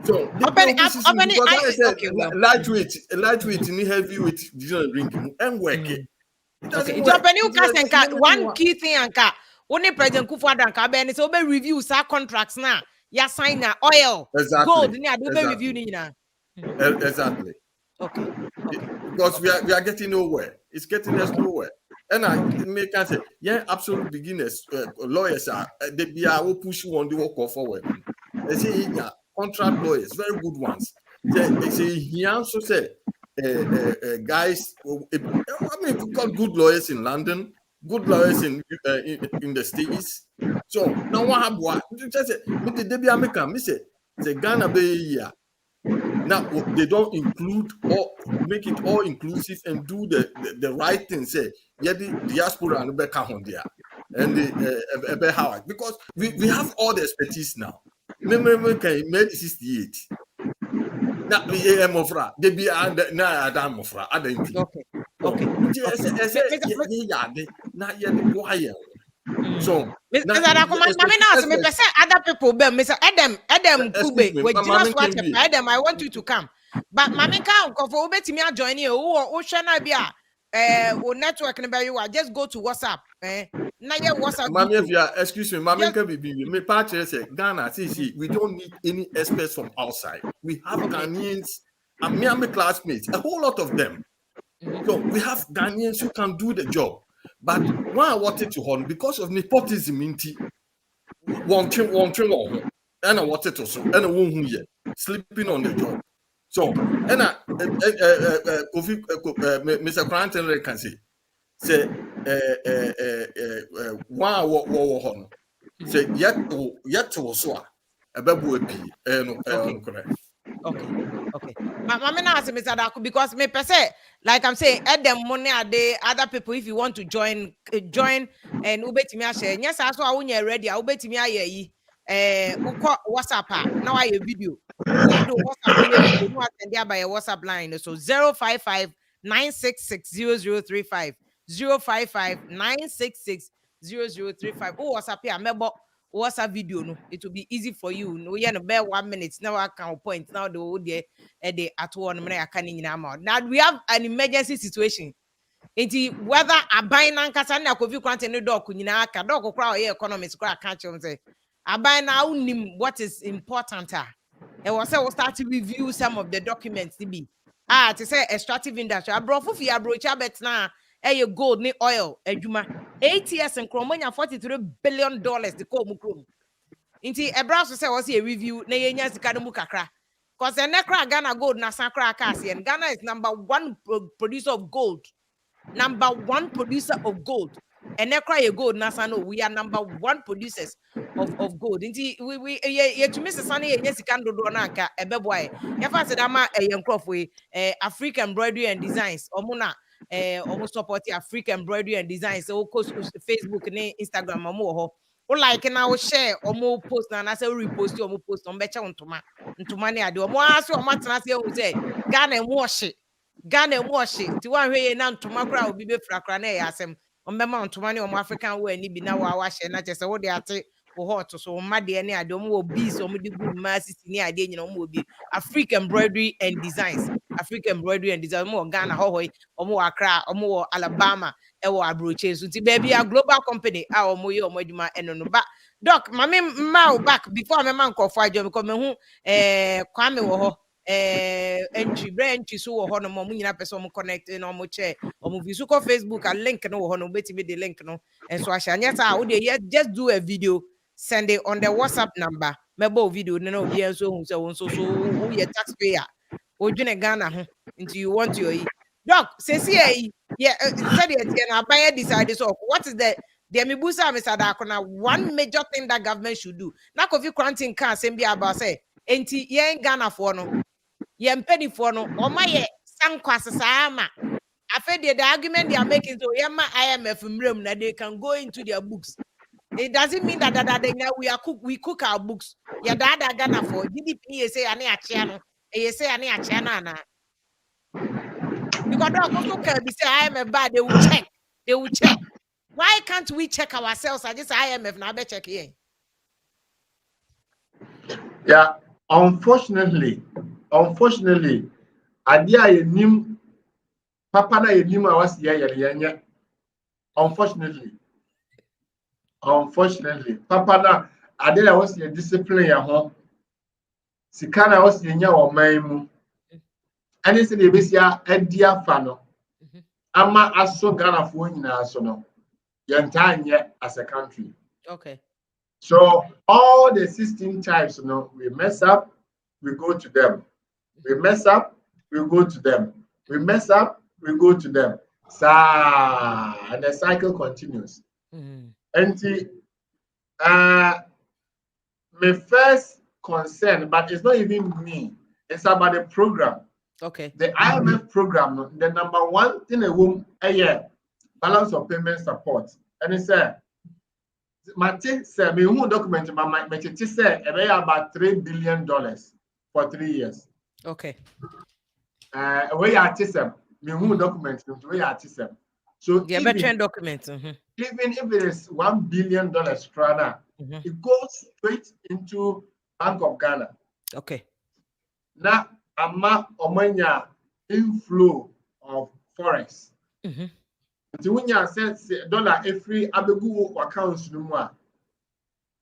So lightweight in heavyweight drinking and working. One key thing anka only President Akufo-Addo anka be so be review sa contracts na ya sign na oil gold ni ado be review ni na. Exactly. Okay. Because we are getting nowhere. It's getting us nowhere. And I make can say, yeah, absolute beginners, lawyers are they will push one the work forward. They say yeah, contract lawyers, very good ones. They say he also said, guys, I mean, we got good lawyers in London, good lawyers in the States. So now what have what? Just say, me the Debbie American, me say Ghana be here. Now they don't include or make it all inclusive and do the right thing. Say, yeah, the diaspora and back on there, and the Howard, because we have all the expertise now. Remember, can made 68. Now we am of ra. They be na Adam of ra. Okay. Now yeah, the boy. So, other people, Mr. Adam Kube, with just what Adam, I want you to come. But Mammy can't go for me join you or Shana Bia, network and you are just go to WhatsApp. Now, WhatsApp. Mammy, if you are, excuse me, Mammy can be me. Partner say Ghana, see, we don't need any experts from outside. We have Ghanaians and me and my classmates, a whole lot of them. So, we have Ghanaians who can do the job. But when I wanted to hold because of nepotism, one thing, and I wanted to so, and I won't hear sleeping on the job. So, and Mr. Cranton can say, one say, yet to so a babu correct. Okay. Mama na ask Mr. Daku because me per se, like I'm saying, add them money a day. Other people, if you want to join and ubetimi a share. Yes, as well when you're ready, ubetimi a ye. WhatsApp now I video. WhatsApp video. Attend there by a WhatsApp line. So 055-966-0035. 055-966-0035. Oh, WhatsApp here. Remember. WhatsApp video no, it will be easy for you. No, yeah, no bear 1 minute. Now I can point. Now the at 1 minute I can in amount. Now we have an emergency situation. Whether a buy nan kasa na kofi kwante no dog kunyina aka dog kra or economist kra catch him say I buy now what is important. And we start to review some of the documents to be to say extractive industry. Abrofu fi abrocha bet na gold ni oil adwuma 8 years and Cromania $43 billion the call mukrum. Inti Ebra say was a review na yenya sika no kakra. Cause the nekra Ghana gold na sakra kasi and Ghana is number 1 producer of gold. Number 1 producer of gold. And nekra gold nasano we are number 1 producers of gold. Inti we to miss sunny yenya sika do na nka ebeboy. Yafa se dama yenkrof African embroidery and designs omuna almost support African embroidery and design. So Facebook and Instagram or like now share or more post and I say repost you or post on better on money I do more ask you matter say Ghana and wash it to one way now to my crowd be fracrane as him on the mount to money on African way and be now wash and not just what they are hot so my DNA I don't more bees or good masses in idea you know more be African embroidery and designs. African embroidery and design more Ghana, Hawaii, or more Accra, or more Alabama, or Abroche. So, baby, a global company, our Moyo, Mojuma, and no back. Doc, my man, back before my man called 5 job, come home, Kwame, entry, branch, so honor, Momina, person connected, or more chair, or movie, so call Facebook, a link, no honor, betty me the link, no, and so I shall yes, I would just do a video, send it on the WhatsApp number, mebo video, no, yeah, so you're taxpayer. Ojune Ghana into you want to doc says yeah said it buy decide so what is the mibusa Mr. Dakona one major thing that government should do now coffee quarantine can same be about say enti ye Ghana for no ye mpedi for no o ma ye sankwasesa ama afa the argument they are making so yema IMF mrem na they can go into their books. It doesn't mean that we cook our books ya dada Ghana for GDP say ani achia you say any China because don't be say IMF bad they will check. Why can't we check ourselves? I just IMF now be check here. Yeah, unfortunately, adia yenim papa na yenim awasi ya unfortunately papa na adia was your discipline ya ho sikana was yenya o man mu ani se de besia adia fa no Ama aso Ghana for nyina so no. Yentanye as a country. Okay. So all the 16 types, you know, we mess up, we go to them. We mess up, we go to them. We mess up, we go to them. And the cycle continues. And my first concern, but it's not even me, it's about the program. Okay. The IMF program, the number one thing a woman a year, balance of payment support. And it said, my thing said, me who document my said about $3 billion for 3 years. Okay. Where you them, me who document where you so the veteran document. Even if it is $1 billion krana, it goes straight into Bank of Ghana. Okay. Now, ama omanya inflow of forex. So when you say dollar every abegu accounts no more.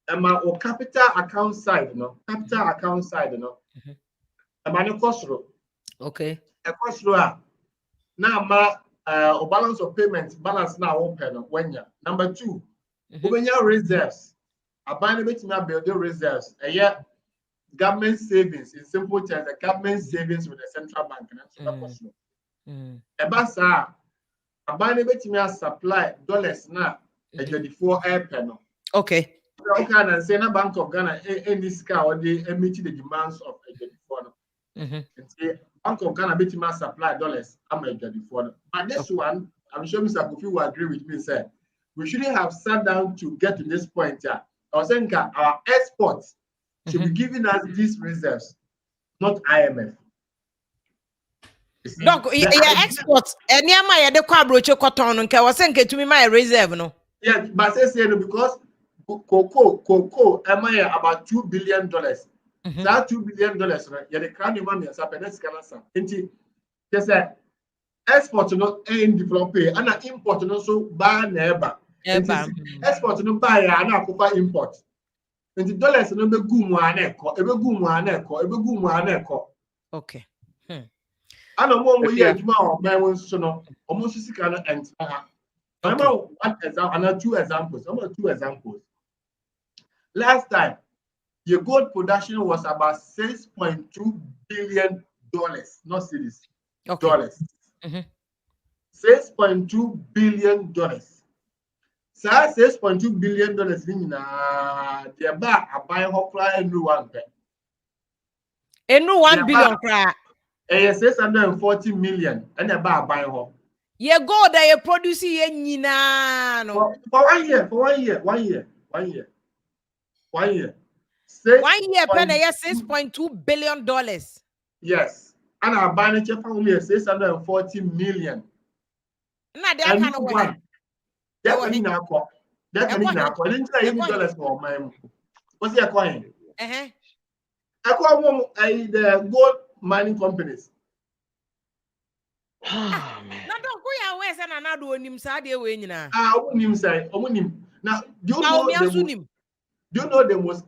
Ama o capital account side, no capital account side, no. Ama no kosro. Okay. A kosro na ma o balance of payment balance na open when ya. Number 2, obenya reserves. Abana betimi build reserves. Government savings, in simple terms, the government savings with the central bank. Ebasa, abana betimi supply dollars na before air panel. Okay. Okay, and say na Bank of Ghana in this car or they meet the demands of before. And say Bank of Ghana betimi supply dollars before. But this one, I'm sure Mr. Kofi will agree with me. Say we shouldn't have sat down to get to this point. I was saying our exports should be giving us these reserves, not IMF. Doc, yeah, export. And yeah, my the quabroche cotton and was saying to me my reserve, no. Yeah, but say no because cocoa, am I about $2 billion? That $2 billion, yeah, the crown money is up and that's cancer. Just export not in develop and import also buy neighbor. Export no buy and I import. And the dollars no be good one okay. I know one way so no almost sika and remember one example and 2 examples. Number 2 examples. Last time your gold production was about $6.2 billion, not cedis. Okay. Dollars. $6.2 billion. So $6.2 billion in the bar a buy hopla and one pen. And no 1 billion cry. 640 million and a bar buy home. Yeah, go there, you produce ye no. For 1 year, for 1 year, 1 year, 1 year. 1 year. 1 year pen $6.2 billion. Yes. And I buy it for me 640 million. Now they kind of one. That can now call. That can now call. Didn't say $80 for my. What's your coin? I call the gold mining companies. Now don't go your ways and another one him Saturday when now. Him say, now do you know the most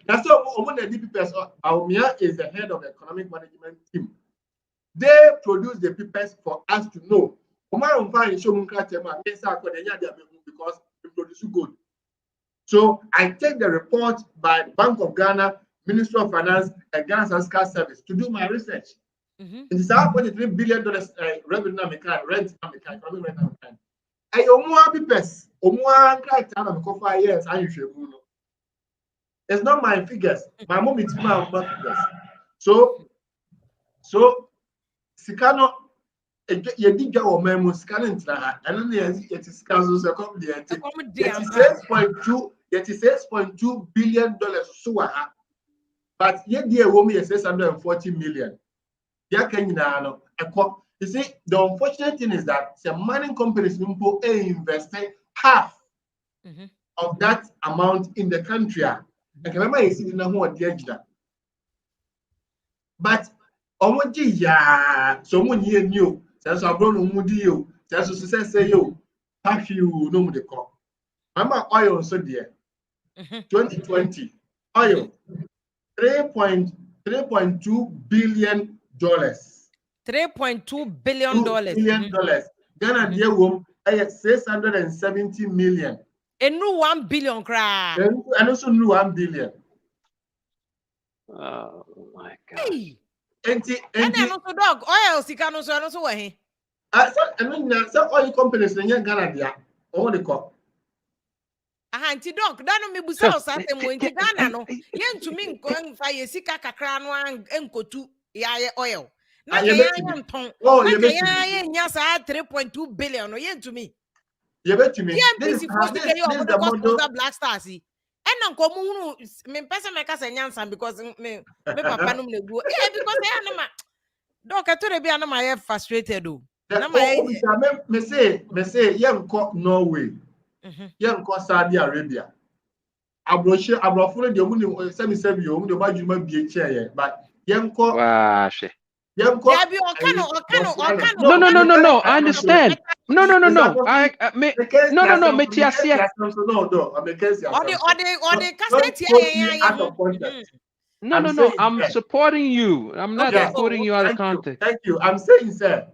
that's all the DPPs. Aumia is the head of the economic management team. They produce the papers for us to know. Because they produce gold. So I take the report by Bank of Ghana, Ministry of Finance, and Ghana Fiscal Service to do my research. It is our $23 billion revenue rent. I papers. Years. It's not my figures. My mom is my figures. So Sikano, you did go memo scanning, and then it is councils a company. $86.2 billion. So, but yet, dear woman, is 640 million. You see, the unfortunate thing is that the mining companies invest half of that amount in the country. I can remember you see the but someone here knew that's a brown mudio, that's a say you, half you know the call. Mama oil so dear 2020 oil $3.2 billion. $3.2 billion. $2 billion. Ghana dear wom 670 million. And no 1 billion cry. And also no 1 billion. Oh my God. Hey. And also dog oil sikano so no so we. So oil companies in Ghana dia. All the call. Anti dog that no me busa o sate mo nti Ghana no yen to me nko enfa ye sika kakra no enkotu ya oil. Na ya nton. Oh, you bet me. Nya sa 3.2 billion no yen to me. You bet me. This is the model Black Stars. And uncle Munu, me person make us a nyansan because me papa no me go. Yeah, because I am dog I told be am I frustrated do. Na me say yam ko Norway. Yam ko Saudi Arabia. Abrofo de mu se me yo mu de ba djuma bie che but yam ko Wow, she. No. I understand. No. Me tiasia. No. I'm supporting you. I'm not putting you out of context. Thank you. I'm saying, sir.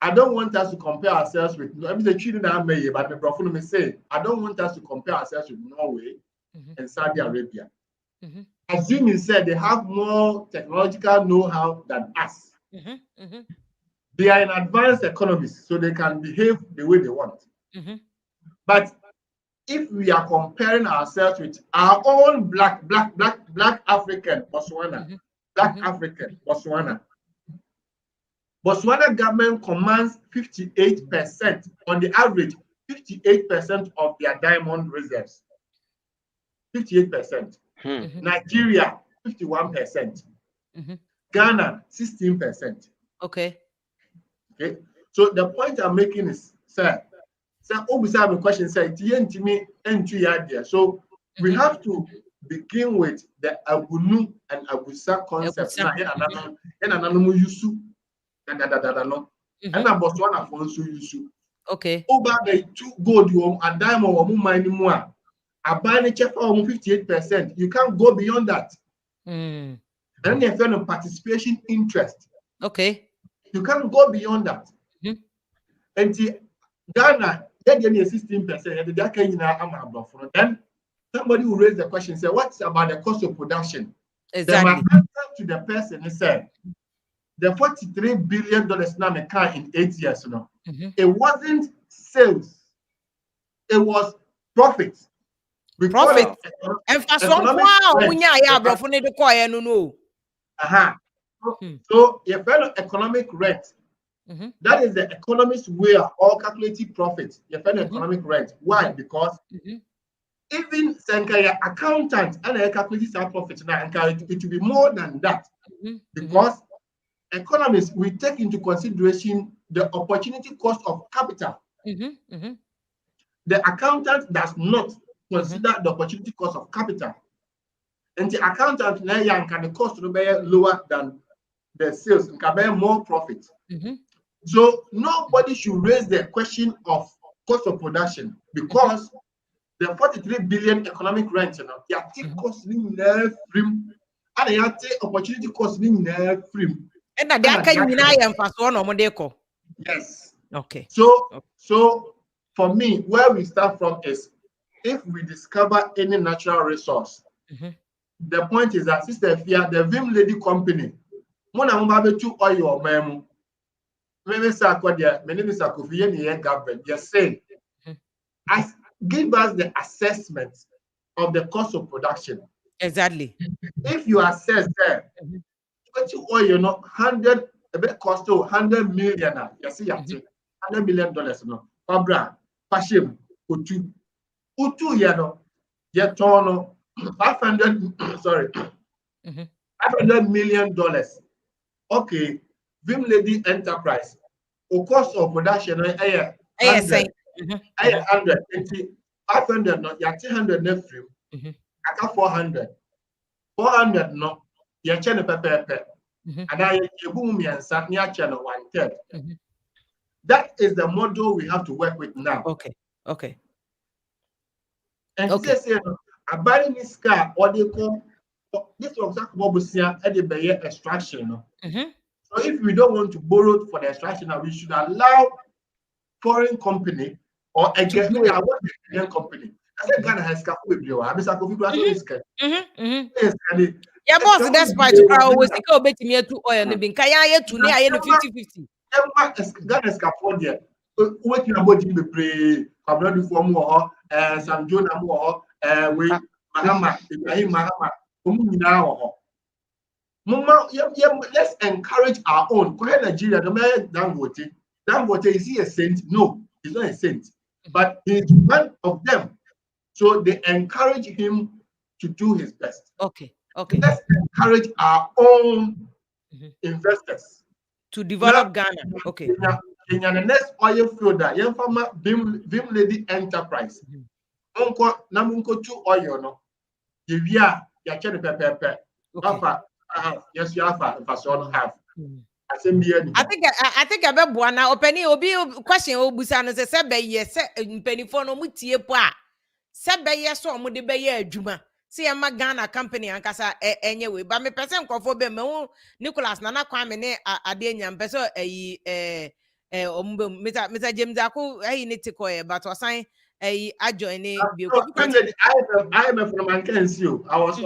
I don't want us to compare ourselves with. I mean, the children but the prophet may say, I don't want us to compare ourselves with Norway and Saudi Arabia. Assuming said they have more technological know-how than us. They are in advanced economies, so they can behave the way they want. But if we are comparing ourselves with our own black African Botswana, Botswana government commands 58% on the average, 58% of their diamond reserves. 58%. Nigeria, 51%. Ghana, 16%. Okay. So the point I'm making is, sir, always have a question, sir. So we have to begin with the Agunu and Agusa concept. And Botswana for Yusu. Okay. Over the two gold and diamond or money more. A buying check for 58%. You can't go beyond that. And then you have a participation interest. Okay. You can't go beyond that. And Ghana, they gave me 16%. Then somebody will raise the question, say, what's about the cost of production? Exactly. My answer to the person is said, the $43 billion now a car in 8 years. It wasn't sales, it was profit. Profit. And for some So your fellow economic rent. That is the economist way of all calculating profit. Your fellow economic rent. Why? Because even Sankaya accountant and calculating some profit now, and it will be more than that. Because economists we take into consideration the opportunity cost of capital. The accountant does not consider the opportunity cost of capital. And the accountant now can the cost to be lower than the sales, can be more profit. So nobody should raise the question of cost of production because the 43 billion economic rent, they are cost free, and they are opportunity cost free. And yes. Okay. So for me, where we start from is if we discover any natural resource, the point is that Sister Fia, the Vim Lady Company, oil memo. Maybe my name is Akofiye government. Yes, say, give us the assessment of the cost of production. Exactly. If you assess there, oil, 100, a bit cost to 100 million. Yes, $100 million. No, Fabra, Pashim, Utu, Yetono, 500. Sorry, $500 million. Okay. Vim Lady Enterprise, the cost of production, 100, 500, not 200 net free. I got 400. 400, no, you're channel pepper, and I boom me and sat near channel 1/3. That is the model we have to work with now. Okay. And they say, I buy this car, or they call this was Bobusia at the Bayer extraction. So if we don't want to borrow for the extraction, we should allow foreign company or a Ghanaian company. I said Ghana has capital with you. I'm saying yeah, boss, that's why to crowd was go bet me to oil and bin kaya to near 50-50. Ghana has capital there. Working about you be pray, Kabla for more, Sam Jonah more, we Mahama, Ibrahim Mahama, now. Mama, let's encourage our own. Go ahead, Nigeria, the man Dangote. Dangote, is he a saint? No, he's not a saint. But he's one of them. So they encourage him to do his best. Okay. Let's encourage our own investors to develop Ghana. Okay. In the next oil field, young farmer Vim Lady Enterprise. Unko Namunko 2 oil no. Yevia, Yachen Pepe. Yes, you have have. I think I be buana openi obi question obusa no se be yes penifo no mutie po a se be yes o mu de be ye adwuma se e ma Ghana company ankasa enye we ba me pese nkofo be me Nicholas Nana Kwame ne ade nyam pese ayi ombe Mr James Ako ayi ne tikoye but osan ayi ajoin ne bi I am from Ankensi. I was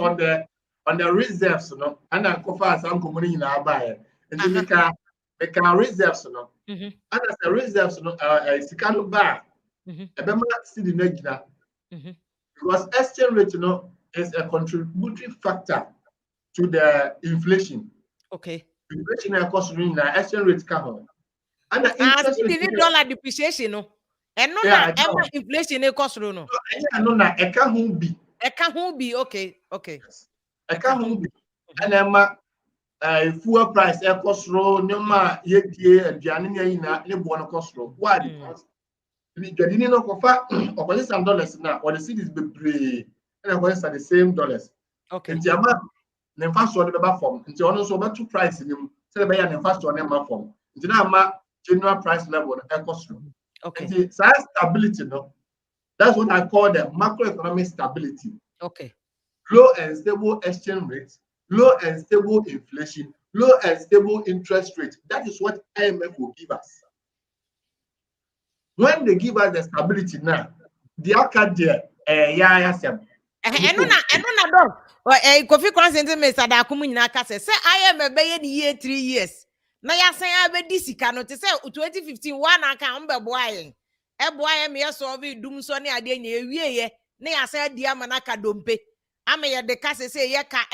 on the reserves, and I go fast some community in our buy. And we can reserves, and as the reserves, a Sikano bar, a Bema city Negina, because exchange rate, is a contributory factor to the inflation. Okay. Inflation cost exchange rate come and the interest rate dollar depreciation, no, and no, inflation cost no. I know that a can be. Okay. I can't be. And Emma, fuel price, air cost row, no ma, yet, and Janina, you want to cost row. Why? Because we didn't know for some dollars now, or the cities be brave, and I was at the same dollars. Okay. And Jama, the first one the form, and you also about 2 price in him, say by an first one never form. Jama, general price level, air cost row. Okay. And size stability, that's what I call the macroeconomic stability. Okay. Low and stable exchange rates, low and stable inflation, low and stable interest rates. That is what IMF will give us. When they give us the stability now, the outcome there, Kofi Kwanse sada akumu nyina ka se IMF be ye the year 3 years. Na ya san abedi sika no te se 2015 one aka mbe boaye. E boaye me solve dum so ne ade nya ewie ye. Na ya san dia manaka dompe. Ame the case say ye ka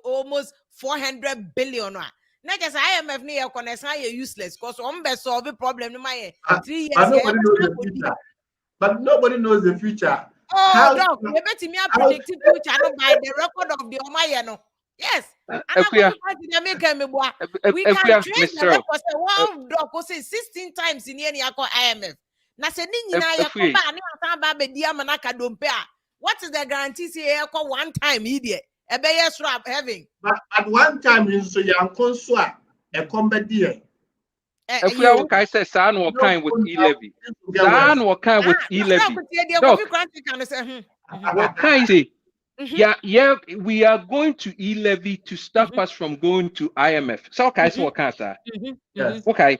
almost 400 billion. Na just IMF ni ye konesan ye useless because be solve problem ni my 3 years. But nobody knows the future. Oh, doc, we bet me a predictive future by the record of the Omaye no. Yes. We can trace the record. One doc will say 16 times in any IMF. Na se ni nyina ye ko ba ni asa ba be dia manaka dompe a. What is the guarantee say one time idiot? A bay having. But at one time you so young consua a combat dear. If we are okay, say San or kind with E-levy. San or kind with E-levy. What kind say? Yeah, we are going to E-levy to stop us from going to IMF. So okay, so what kind of yes. Okay.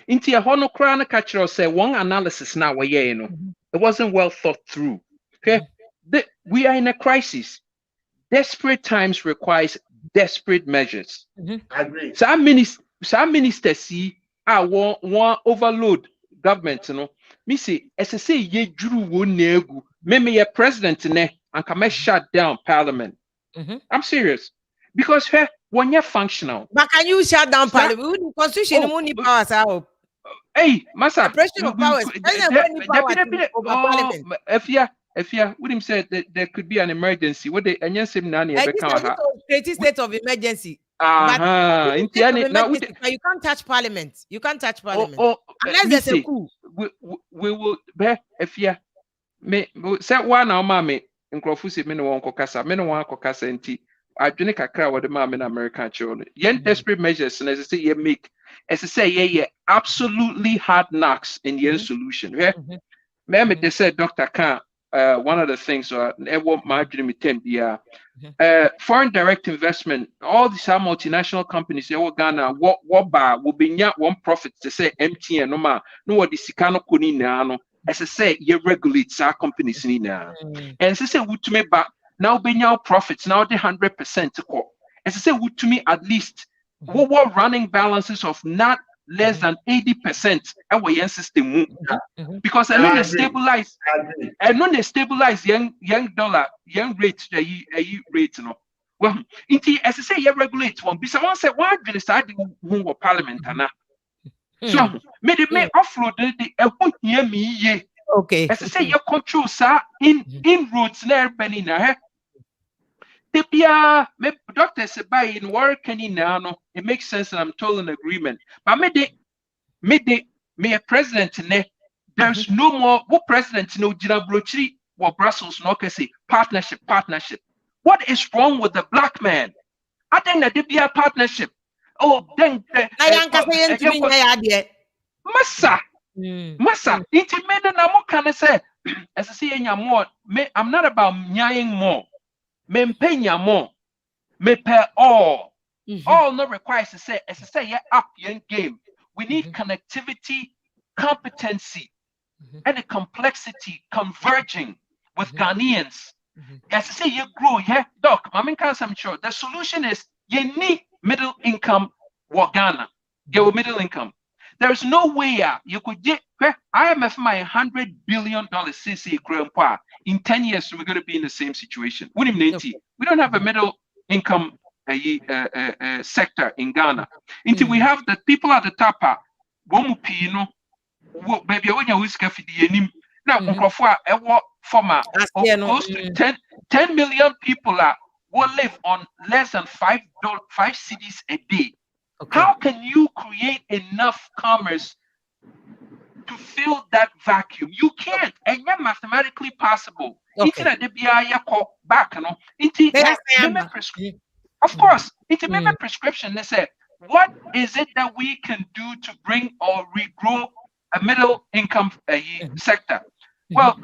Into a hono crown catcher say one analysis now where it wasn't well thought through. Okay, we are in a crisis. Desperate times requires desperate measures. I agree. Some ministers see one overload government. Me say, as I say, ye drew one negu. Me president ne and come shut down parliament. I'm serious because when you're functional. But can you shut down parliament? Constitution only powers out. Hey, Massa. Separation of powers. If you would him said that there could be an emergency, what they and yes, him nani state of emergency. Now you can't touch parliament. You can't touch parliament unless there's a coup. We will be if you me say one now, mammy, and Crawfus, me no one kokasa, me no one kokasa enti. I drink a crowd with the mom in American children. Yen desperate measures, and as I say, you make as I say, yeah, absolutely hard knocks in your solution. Yeah, remember they said Dr. Khan. one of the things foreign direct investment, all these are multinational companies, Ghana, what bar will be one profit to say MTN no what the Sicano Kunina, as I say, you regulate our companies in and as I say, would to me back now be now profits now the 100% to call. As I say, would to me at least what running balances of not less than 80% our system because I know they stabilize young dollar rate rate no well as I say you regulate one because one say one decide who parliament na so me offload the me okay as I say you control sir in roads na everybody na me doctor say by in work no it makes sense and I'm told in agreement but me a president there's no more what president no Brochiri or Brussels no can say partnership what is wrong with the black man I think that there be a partnership then massa intimate na mo can say as I say more I'm not about nying more me pay more me pay all not requires to say as I say yeah up your game. We need connectivity, competency, and the complexity converging with Ghanaians. As I say, you grow, yeah, Doc, I'm sure the solution is you need middle income for Ghana. You middle income. There is no way you could get IMF my $100 billion CC grandpa. In 10 years, we're going to be in the same situation. We don't have a middle income sector in Ghana until we have the people at the top maybe when you whisker for the now former close to 10 million people will live on less than 5 cedis a day. How can you create enough commerce to fill that vacuum? You can't, and you're mathematically possible. Of course, it's a member prescription. They say, what is it that we can do to bring or regrow a middle income sector? Well,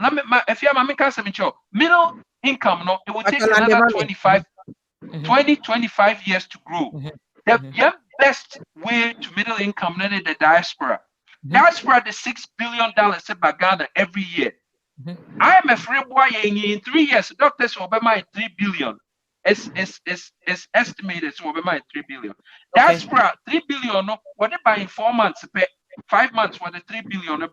if you're middle income, no, it will take another 25 years to grow. The best way to middle income is the diaspora. Diaspora, the $6 billion by Ghana every year. I am a free boy in 3 years. Doctors will be my 3 billion. Is estimated to be my 3 billion. That's for 3 billion. What they buy in 4 months, 5 months for the 3 billion.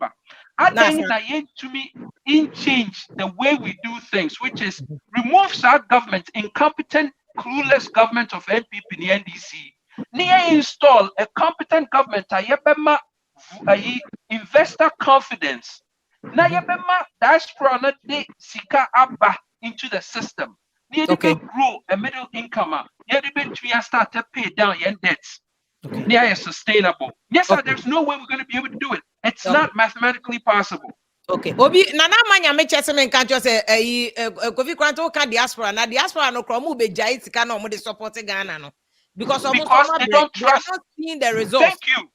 I think that to me in change the way we do things, which is removes our government, incompetent, clueless government of NPP and the NDC. Near install a competent government. Investor confidence. Now diaspora not they sika abba into the system. Need to grow a middle income. Need to start to pay down your debts. Near sustainable. Yes, sir, there's no way we're going to be able to do it. It's not mathematically possible. Okay. Obi nana manya me chese me kan say Kofi Kwanto ka diaspora na diaspora no kromo be jai sika na omo dey support Ghana no because they don't trust. They are not seeing the results. Thank you.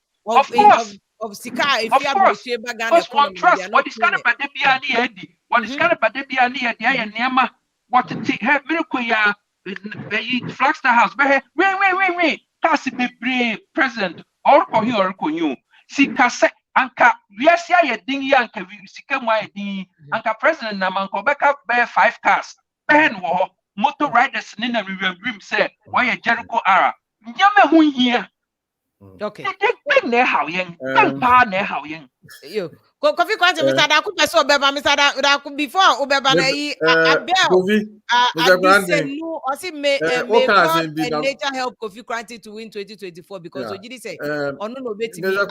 Of sika if you have Ghana economy. What is kind of bad be ani what is kind of bad be ani ya niama what to have miracle ya Flagstaff House wait pass be president or you see kase anka yes ya ye din ya anka sika mu ya din anka president na manko beka be 5 cars ben wo motor riders ni na rewim say why Jericho ara nyame hu hia okay ne how yen pa ne how yen yo Kofi Kwanto Mr. Daku person obeba Mr. Daku before obeba na yi abel osi me nature help Kofi Kwanto to win 2024 because Ojidi say onu no beti where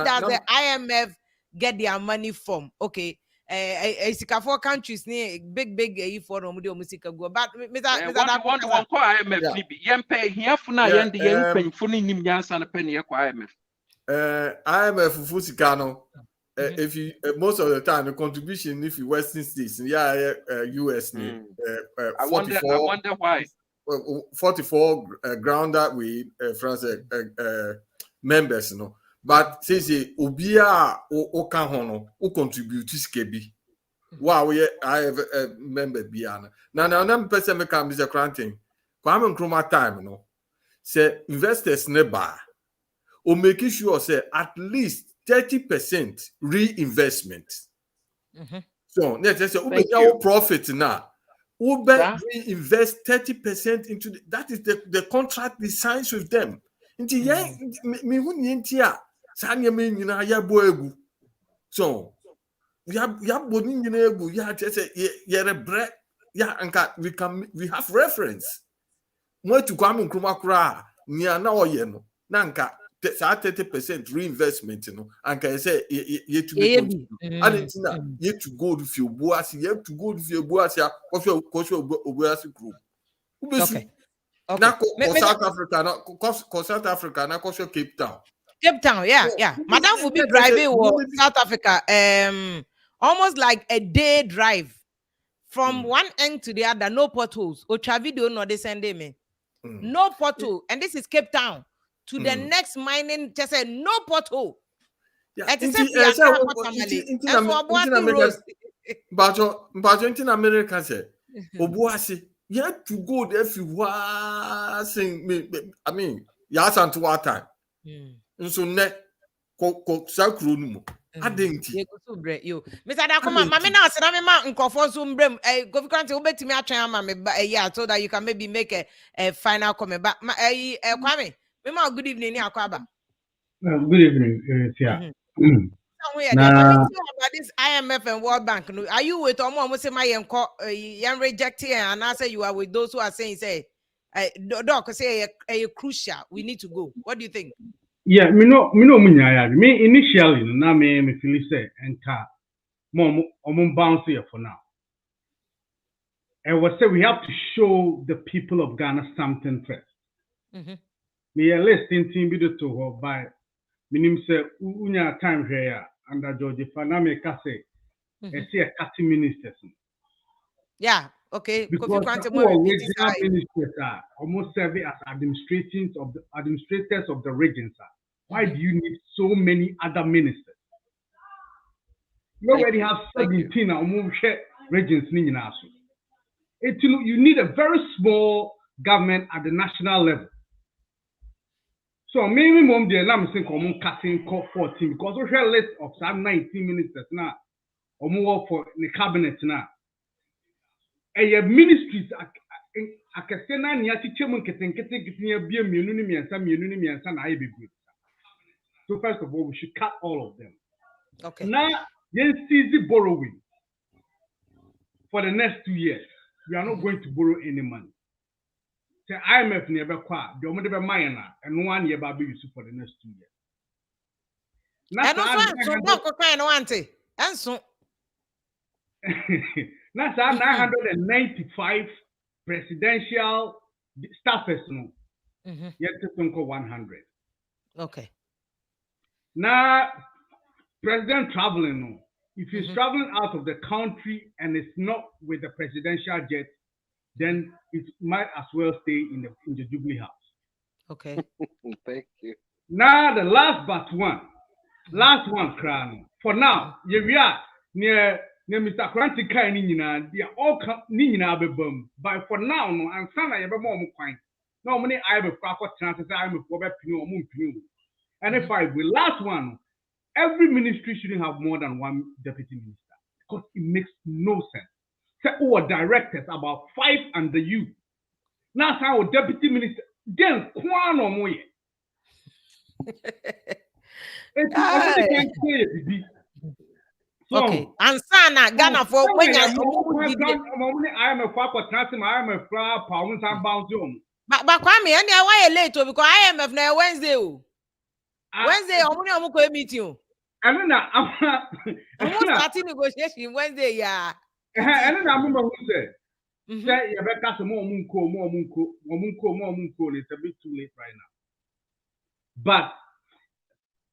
does the IMF get their money from? Okay, Sika 4 countries ni big for no mu sika go but Mr. Daku want ko IMF ni bi yen pay here funa yen de yen penfo ni nim yansa na pen ye ko IMF IMF Fusikano, if you most of the time the contribution if you Western states, US, 44, I wonder why 44 ground that we France members, but since Ubia o Kahono who contribute to Skebi. Wow, yeah, I have a member Biana. Now, person become Mr. Cranting. Kwame Nkrumah time, say investors never or making sure say at least 30% reinvestment. So let's say we profit now. Uber reinvest 30% into that is the contract we signs with them. Into me who so we have we have reference. More to come in Krumakra near now no nanka 30% reinvestment and can say yet to be and yet to go to few boas yet to go to few boas ya group. Okay. Now South Africa, South Africa, now Cape Town. Cape Town, yeah. Madam will be driving South Africa, almost like a day drive from one end to the other, no potholes. Ocha video no they send me. No pothole. And this is Cape Town. To the next mining, just say no pothole. Yeah, in America, say, Obuasi, you have to go there if you want sing me. I mean, yes, and to our time. And so net Sakrunu. I didn't. You, Mr. Dakuma, Mamma, Sanama, and Kofosum Brim, a go country over to me a yeah, so that you can maybe make a final comment. But Kwame, Mima, good evening, Yakwaba. Good evening, yeah. About this IMF and World Bank. Are you with almost say my young rejecting and I say you are with those who are saying doc say a crucial we need to go. What do you think? Yeah, me initially na me feel say enter mom bounce here for now. And we say we have to show the people of Ghana something first. Me a listing team video to her by minim say unya time here under George Faname Kase and see a 30 ministers. Yeah, okay. Because the regional ministers are almost serving as administrators of the regions. Why do you need so many other ministers? You already have 17 regions. You need a very small government at the national level. So maybe mom the I'm saying common cutting 14 because we have a list of some 19 ministers now or more for the cabinet now. And your ministries I can say now you have to be so first of all we should cut all of them. Okay. Now you see the borrowing for the next 2 years. We are not going to borrow any money. The IMF never qua, the only minor, and 1 year baby use for the next 2 years. And also, kind of auntie, and so that's 995 presidential staffers. No, yet to 100. Okay. Now, president traveling. No, if he's traveling out of the country and it's not with the presidential jet, then it might as well stay in the Jubilee House. Okay. Thank you. Now the last crown. For now, we are near Mr. Kranti Kainina. They are all Nina Bebum. But for now, no, and Sana Yabamo Quine. No money I have a proper chances. I'm a proper Pino Moon. And if I will last one, every ministry shouldn't have more than one deputy minister because it makes no sense. Directors about 5 under you. Now, our deputy minister, then Kwano Moye. Okay, and Sana Ghana for when I am a papa transfer, I am a flower pounds and bound home. But Kwame, and why late because I am now Wednesday. Wednesday, I'm going to meet you. I'm starting negotiation Wednesday, yeah. And then I remember who said, say, you better more munko. It's a bit too late right now. But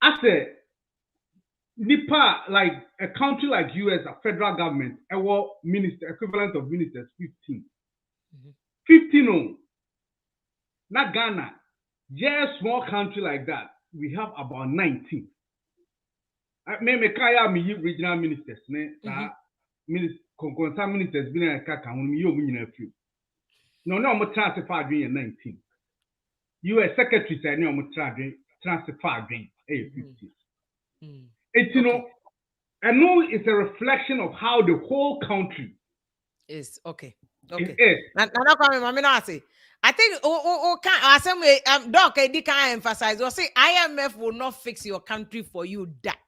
I said, Nipa, like a country like US, a federal government, our minister, equivalent of ministers, 15. 15 on. Not Ghana. Just small country like that, we have about 19. I mean, regional ministers, concerned ministers been a kaka when you win a few. No, more transfer during 19. You a secretary said no more transfer during 50. It's you know, I know it's a reflection of how the whole country is. Okay. It is. I think Doc can emphasize or say IMF will not fix your country for you that.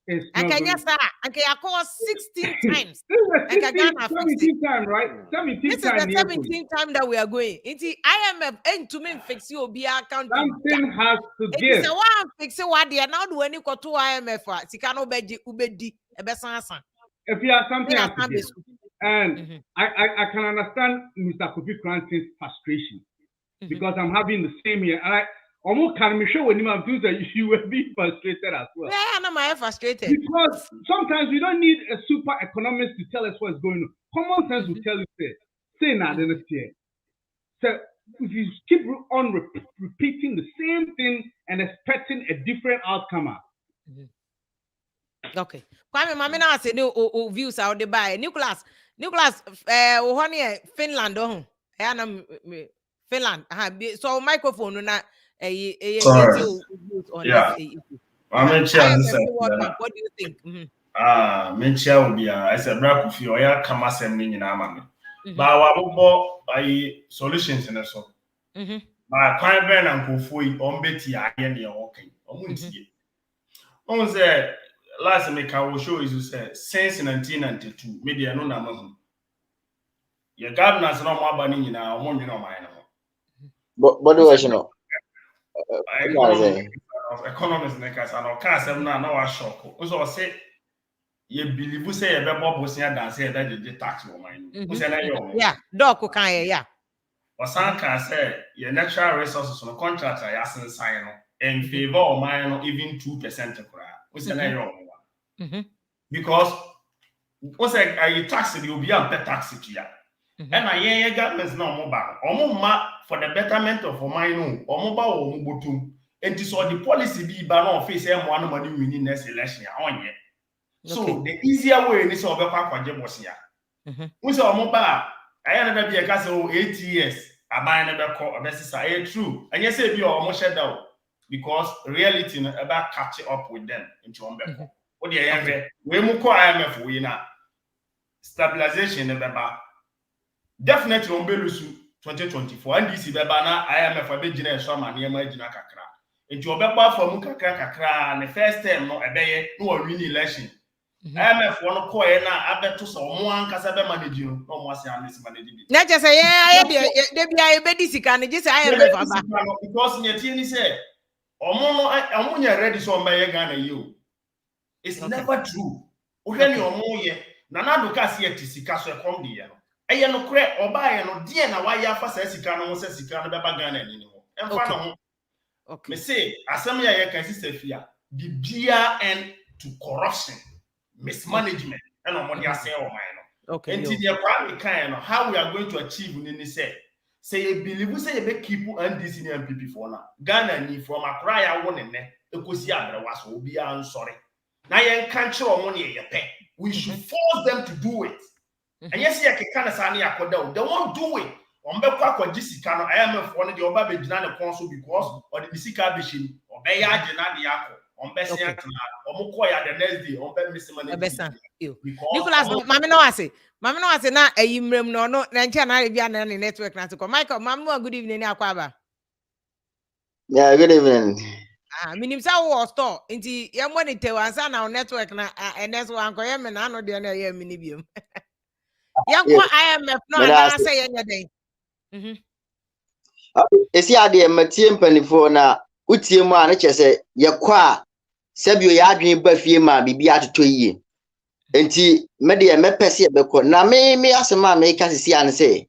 And can you say and can you call 16 times? 17 times, right? 17 this is the 17th time that we are going. It's IMF ain't to me fix you be account. Something has to give. It's a one fix what they are now doing you go to IMF. Sikano beji ubedi ebesansan. If you have something has to give. And I can understand Mr. Kofi Cranton's frustration because I'm having the same here. And I almost can be sure when you have do that, you will be frustrated as well. Yeah, I'm frustrated. Because sometimes we don't need a super economist to tell us what's going on. Common sense will tell you, say now, then it's here. So if you keep on repeating the same thing and expecting a different outcome. Okay. Kwame, mama na say no views out the buy. Nicholas, Finland Finland. So microphone na yeah. What do you think? Menchia will be I said black of you ya kama semni nyina ama me. Ba wa bobo ai solutions in so. Ba kwan be na nkofo yi on beti aye ne okay. Omuntie. On say last me can show is to say since 1992 media no na mahu. Your governors no mo abani nyina omo nwene oman no. But do you know? Economists nekas and okasem na wa shock. So say you believe say you be bobosia dance say the tax woman. Yeah, doc kan yeah. Osan kan say your natural resources on contract ya sign no in favor of mine even 2% kura. We say na your because we say I tax the obi am pay tax to ya. And I governments no mobile. Omuma for the betterment of mine no omoba o mubotum. And so the policy be ban on face one money winning next election on yet. So the easier way is over kwaje was here. We say omoba I never be a castle 8 years. I buy never call a best true. And yes, be almost shut down because reality about catch up with them into one better. What the IMF we mu call IMF we na stabilization never definitely on belusu 2024 and this beba na IMF abegina so ma na ema gina kakra enti obeba from kakra na first time no ebeye no win election IMF won call na abeto so mo ankasa be manage no mo ase an manage bi na je say yeah de bia e be disika na je say IMF aba because nyeti ni say omo nya ready so mba ye Ghana you it's never true o hwe ni omo ye na na do ka se etisika so e come dey no eye no kure obaye no die na wa ya fa sa sika no se sika no beba Ghana ni ho emfa no ho me say asem ya ye kan sister fia bibia end to corruption mismanagement and omodi ase o man no and the kwame kan no how we are going to achieve ni say you believe say you be keep NDC and MPP for now Ghana ni from Accra ya wo ne ekosi abrewa so obi an sorry na ye kan kire omo ne ye pe we should force them to do it. And yes, you can say they won't do it. On Bekwa Jessica, no, IMF one of the Oba Bejana council because or the Bisika Bishin, or Baya Janadiako, on Bessia, or Mukoya the next day, on Bessimon. Nicholas, Mamma no say na a yimrem no Nigeria Arabian network na to come. Michael, Mamma, good evening, Aquaba. Yeah, good evening. Minim sa wo store nti ye monitor ansa na network na ns one ko ye me na no de na ye mini biom ye ko IMF no na say ye nyeden esi ade matie mpanifo na utie mu a na chese ye ko a sebio ya adwen ba fie ma bibia atoto yie nti me de me pese ye be ko na me asema me ka sisi an say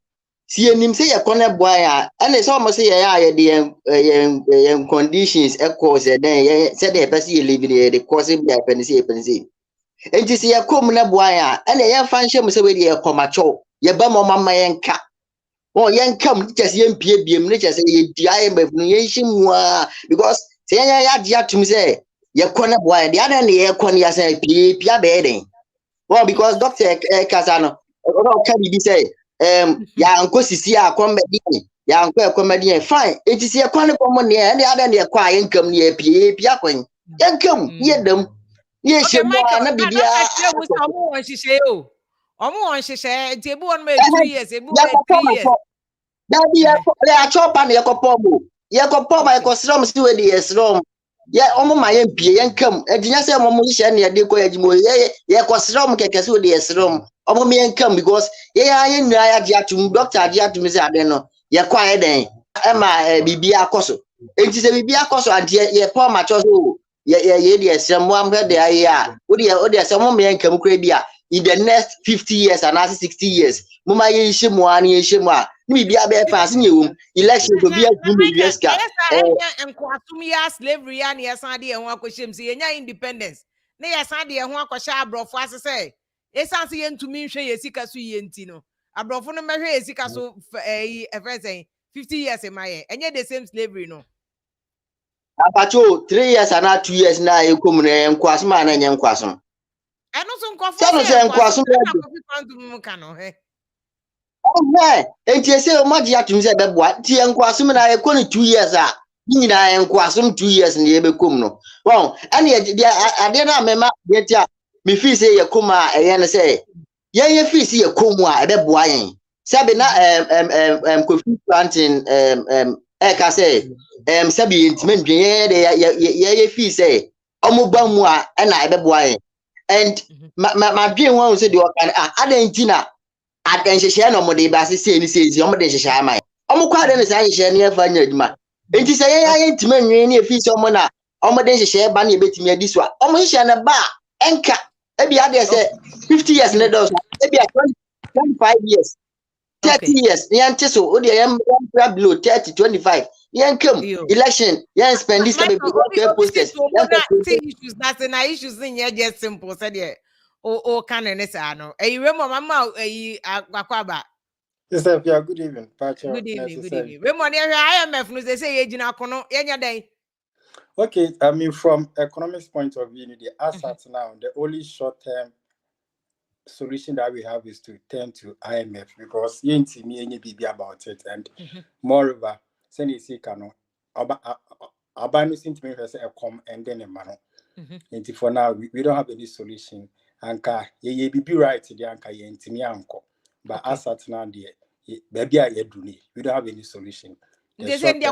si enim say ye ko na boa ya ene so mo say ye ya ye de conditions echoes den ye say de pese ye live the cause be penisi enti si ye kom na boa ya ene ye fa nhye mo say we de ye komacho ye ba mo mama ye nka o ye nka mo chese ye mpie biem ne chese ye di IMF no ye hyimu a because say ya dia tum say ye ko na boa ya de ana ne ye ko ne ya say pia be den Well, because Dr. Casano, can be say, Yanko Sisia, Yanko comedian, fine. It is a quantity money and the other near quiet income near Piaquin. Income, near them. Yes, Okay, Michael, not be there. She say, oh, she say, table one made 2 years, a 3 years. Daddy, I chop and Yakopomo. Yakopoma, Yakosrom, still the Esrom. Yeah, my MP, income. And you say, Momushan, Yadiko, Yakosrom, Kakasu, the Esrom. Me income because, I am Doctor Adiatum, Adeno. You're quiet, Emma, Bibia Coso. It is a Bibia Coso, and ye poor macho. Yeah, someone where they are. Would some me income crabia in the next 50 years and 60 years. Mama Yishimwa. We be a passing you election to be a good and Quatumia slavery and yes, idea and walk with him, see any independence. Nay, yes, idea and walk with Shabro for us to say. It's answering to me, say, Sika Suyentino. A brofuna Mary Sika so a saying 50 years in my and yet the same slavery, no. About 3 years and not 2 years now, you come and Quasman and young Quasum. I know some Quasum. Oh, and you say, much yet to say, but what? Tea and Quasum and I are 2 years. You and Quasum 2 years in the Ebecumno. Well, and yet, I did not remember yet. Me fee say a kuma, and say, yeah, fee see a kuma, a bed boying. Sabina, coffee planting, Eka say, Sabi intimate, yeah, fee say, Omubamwa, and I bed boying. And my dream one said, you can add Tina. I can share no more basis says your mother share my quite any share near Fanyama. And you say, I ain't many if he's someone. Almost share bunny bit me this one. Almost share a bar and cat. Maybe I say 50 years in a dozen, maybe 25 years, 30 years. Yan Teso, Odi am below 30, 25. Yan come election, yan spend this process. Issues that's an issues in here just simple said yeah. Oh, can I know? A remember, Mamma, Aquaba. Yes, sir. Good evening. Good evening. Good evening. Remember, IMF, no, they say, Agent Akono, any day. Okay, I mean, from economics point of view, the assets now, the only short-term solution that we have is to turn to IMF because you ain't see me any BB about it. And moreover, send you see, Kano, Abanu seem to me as a come and then a man. And for now, we don't have any solution. Anka ye be right the anka ye ntimi anko but assets now there baby I do we don't have any solution. Exactly.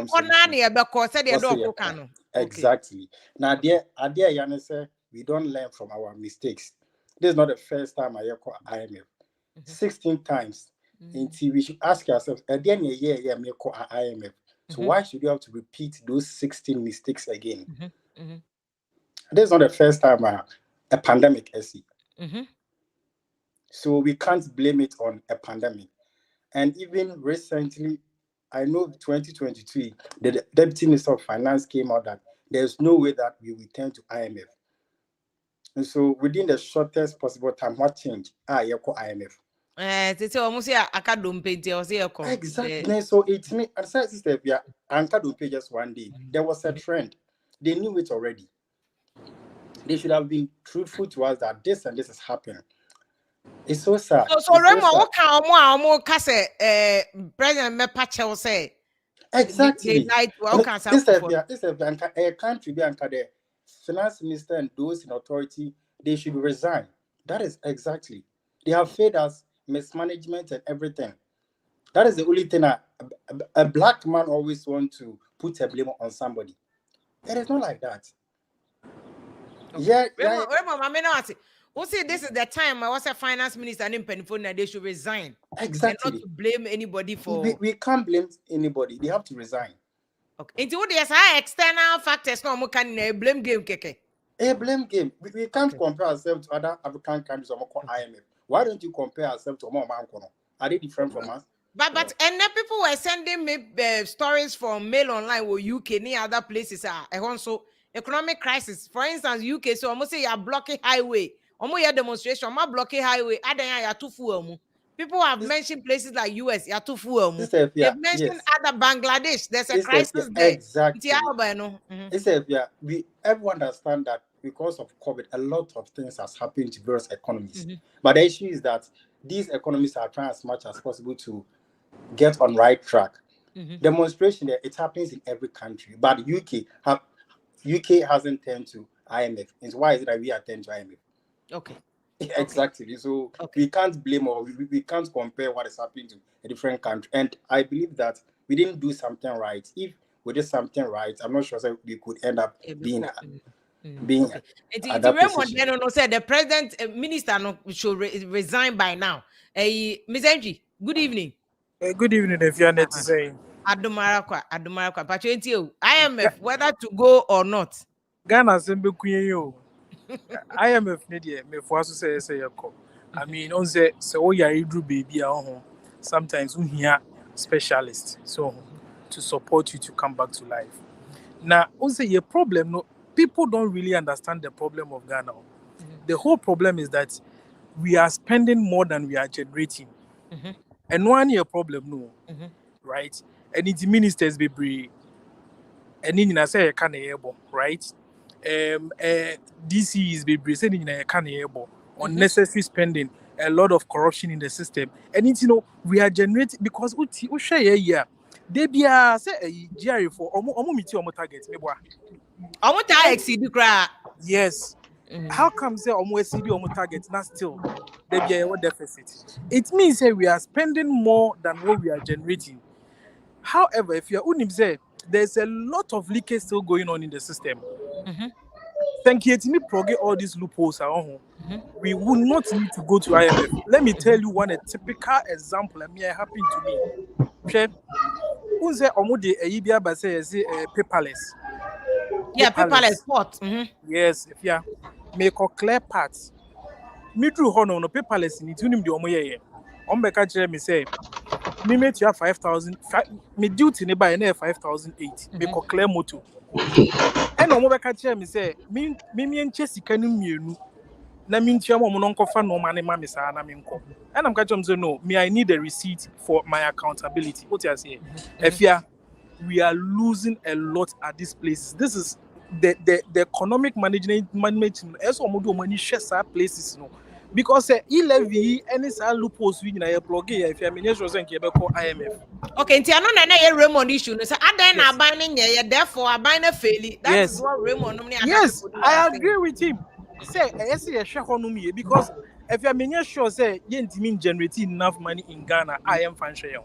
Now there Yana say we don't learn from our mistakes. This is not the first time I call IMF. 16 times. Until we should ask ourselves again a year me call IMF. So why should you have to repeat those 16 mistakes again? This is not the first time a pandemic SE. So we can't blame it on a pandemic. And even recently, I know 2023, the Deputy Minister of Finance came out that there's no way that we return to IMF. And so within the shortest possible time, what changed? You call IMF. Exactly. So it's me. And sister, yeah, Anka don't pay just one day. There was a trend. They knew it already. They should have been truthful to us that this and this is happening. It's so sad. So Remo, what can say? President Mepache say exactly. This is a country be the finance minister and those in authority. They should resign. That is exactly. They have failed us, mismanagement and everything. That is the only thing a black man always want to put a blame on somebody. It is not like that. Who say this is the time I was a finance minister and in Penifona they should resign. Exactly. And not to blame anybody for. We can't blame anybody. They have to resign. Okay. Into what there's high external factors. No, we can blame game keke. A blame game. We can't compare ourselves to other African countries or IMF. Why don't you compare ourselves to more Mankono? Are they different from us? But and then people were sending me stories from Mail Online or UK and other places. Also economic crisis. For instance, UK. So almost say you're blocking highway. Omo ya demonstration, ma block highway, adan ya too full. People have mentioned places like US, Yatufu. Yeah, They've mentioned yes. other Bangladesh. There's a crisis there. Exactly. We everyone understand that because of COVID, a lot of things has happened to various economies. But the issue is that these economies are trying as much as possible to get on right track. Demonstration there, it happens in every country, but UK hasn't turned to IMF. And why is it that we are turned to IMF? Okay. Exactly. So we can't blame or we can't compare what is happening to a different country. And I believe that we didn't do something right. If we did something right, I'm not sure that we could end up being at that position. Raymond said the president minister should resign by now. Ms. Angie, good evening. Good evening, if you're net to say. Adumarakwa, IMF, whether to go or not. Ghana Sembe Kuyo. IMF Nidia, me for us to say, I mean, on the so ya idru baby at home. Sometimes we hear specialists so to support you to come back to life. Now, on say your problem, no, people don't really understand the problem of Ghana. The whole problem is that we are spending more than we are generating. And one year problem, no, right? And it's ministers be brave. And in I say I can't able, right? DC is be saying I can't able. Unnecessary spending, a lot of corruption in the system, and it's we are generating because we share here. They be say a GRE for meet your target. Exceed the crowd. Yes. How come say exceed your target? Not still there be a deficit. It means say we are spending more than what we are generating. However, if you're say there's a lot of leakage still going on in the system. Thank you. Me progate all these loopholes around. We will not need to go to IMF. Let me tell you a typical example. Happened to me. Okay, unse omode eyibia ba say paperless. Yeah, paperless pot. Yes, if you make a clear parts. Me drew no paperless ni tunim de omoye. Ombeka kire me say me met you 5,000. Me duty ne buy na 5,008. Make a clear moto. And ombeka kire me say me enche sika ni mienu. Na me ntia mo no nkofa no mane ma me sa na me nko. And I'm catching say no, me I need a receipt for my accountability. What you say? If we are losing a lot at these places. This is the economic management as money share places no. Because E-levy any loopholes we na plug if you mean sure say call IMF. Okay, nti ano na ye Raymond issue no say adan na aban ne therefore aban na fail. That's what Raymond no. Yes, I agree with him. Say yes a share honum because if you mean sure say you didn't generate enough money in Ghana, I am fan share.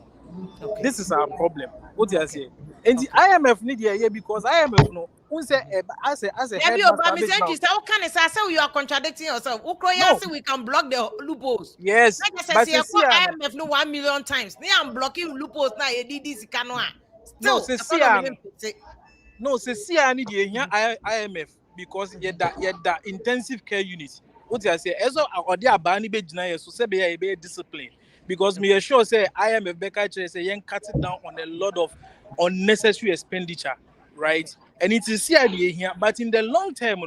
Okay. This is our problem. What you say? And the IMF need here because IMF no. As a head how can I say you are contradicting yourself? We can block the loopholes. Yes, but IMF no 1 million times. They are blocking loopholes now. No, see, I need IMF because that intensive care unit. What you say? As or they are banning be denied, so say be discipline. Because me sure say IMF Becca say cut it down on a lot of unnecessary expenditure, right? And it is here, but in the long term,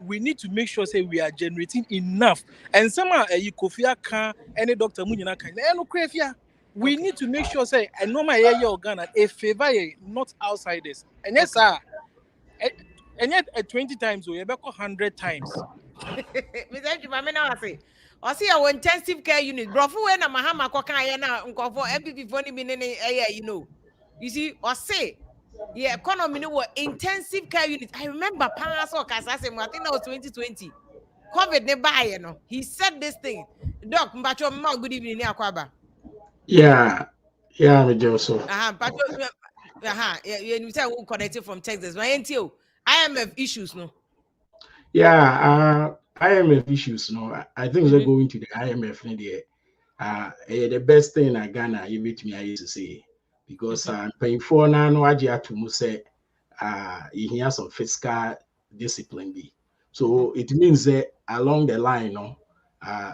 we need to make sure say we are generating enough. And some Kofia can any doctor Munina can we need to make sure say I know my area organ a favor not outsiders. And yes, sir. And yet 20 times we 100 times. I see our intensive care unit. Brofu na mahama kwa kan na nkofo MPP for ni you see, or say yeah, economy no intensive care unit. I remember Panaso Kasase, I think that was 2020. COVID ne buy, he said this thing. Doc, Mbacho Ma, good evening, Akwaba. Yeah, Gyaso. You say we connected from Texas. Why ain't you? IMF issues, no? Yeah, IMF issues, no. I think they're going to the IMF the best thing in Ghana, you meet me, I used to say. Because paying for now, no idea to say he has some fiscal discipline. So it means that along the line,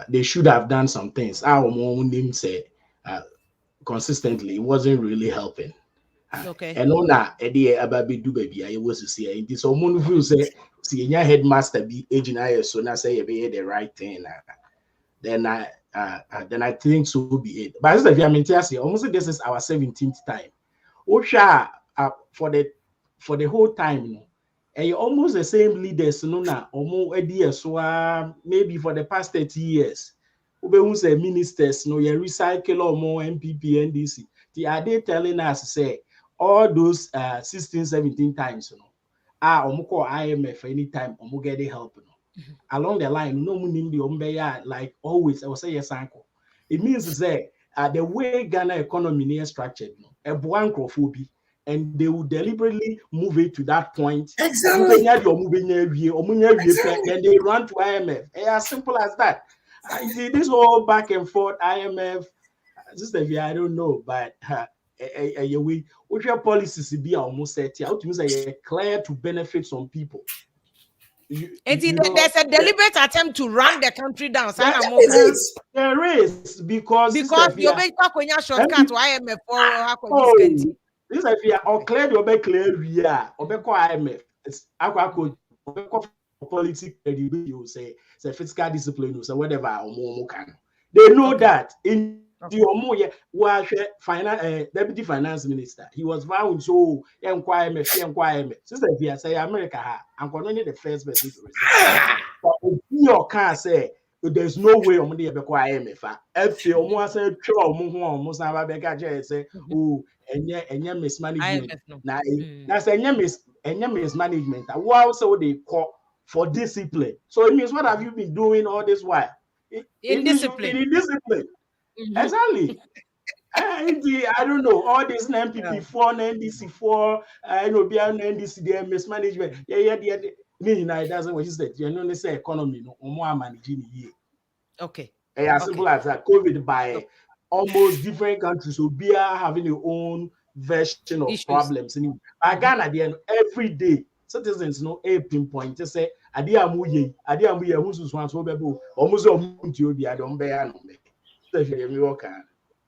they should have done some things. Our mom didn't say consistently, it wasn't really helping. Okay. And on that, Ababi do baby, I was to say it is someone who say, see, your headmaster be aging so now say you be the right thing. Then then I think so will be it. But as I mean, almost this is our 17th time. Osha for the whole time, you know, and almost the same leaders, you know, now almost a year, so maybe for the past 30 years, who say ministers, you know, you recycle or more MPP, NDC. Are they telling us say all those 16, 17 times, you know, call IMF anytime, get the help, you know. Along the line, no money the like always. I will say yes, uncle. It means to say the way Ghana economy is structured, a blancophobia, and they will deliberately move it to that point. Exactly. Then they run to IMF. As simple as that. I see this whole back and forth IMF. Sister, I don't know, but which your policies be almost set here. How to say clear to benefit some people. There's a deliberate attempt to run the country down. There is because you make a shortcut to IMF for this idea or clear your back clear or IMF. It's politics you say fiscal discipline or whatever they know that in the deputy finance minister, he was vowing so IMF. Sister, if you say America, I'm going to the first person to resign. But your car say there's no way I'm going to be IMF. If you want to say, almost never say, oh, and mismanagement. Now, that's a mismanagement. What also they call for discipline. So it means what have you been doing all this while? Indiscipline. Exactly. I don't know. All this MPP 4, NDC 4, I know beyond NDC, the mismanagement. Yeah. Me, it doesn't what you said. You know, they say economy, no more managing here. Okay. As simple as that. COVID by almost different countries, so be having their own version of problems. And Ghana, at the end, every day, citizens know a pinpoint to say, Adiamuye, who's one so bebo, almost to be I don't bear no.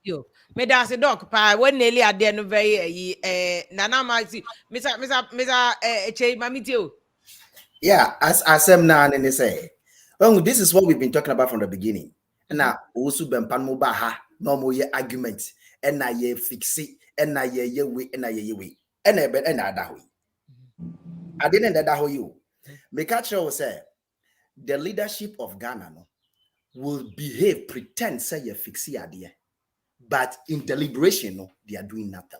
Yo, me that's a dog pa when nearly at the end of very Nana Maxi, Mr. Che Mamitio. Yeah, as I'm now and they say, well, this is what we've been talking about from the beginning. And now also been panmobaha, no more arguments, and now ye fix it, and now ye way, and now ye way, and I bet another way. I didn't that how you make a show say the leadership of Ghana will behave, pretend say you fix the idea, but in deliberation, they are doing nothing.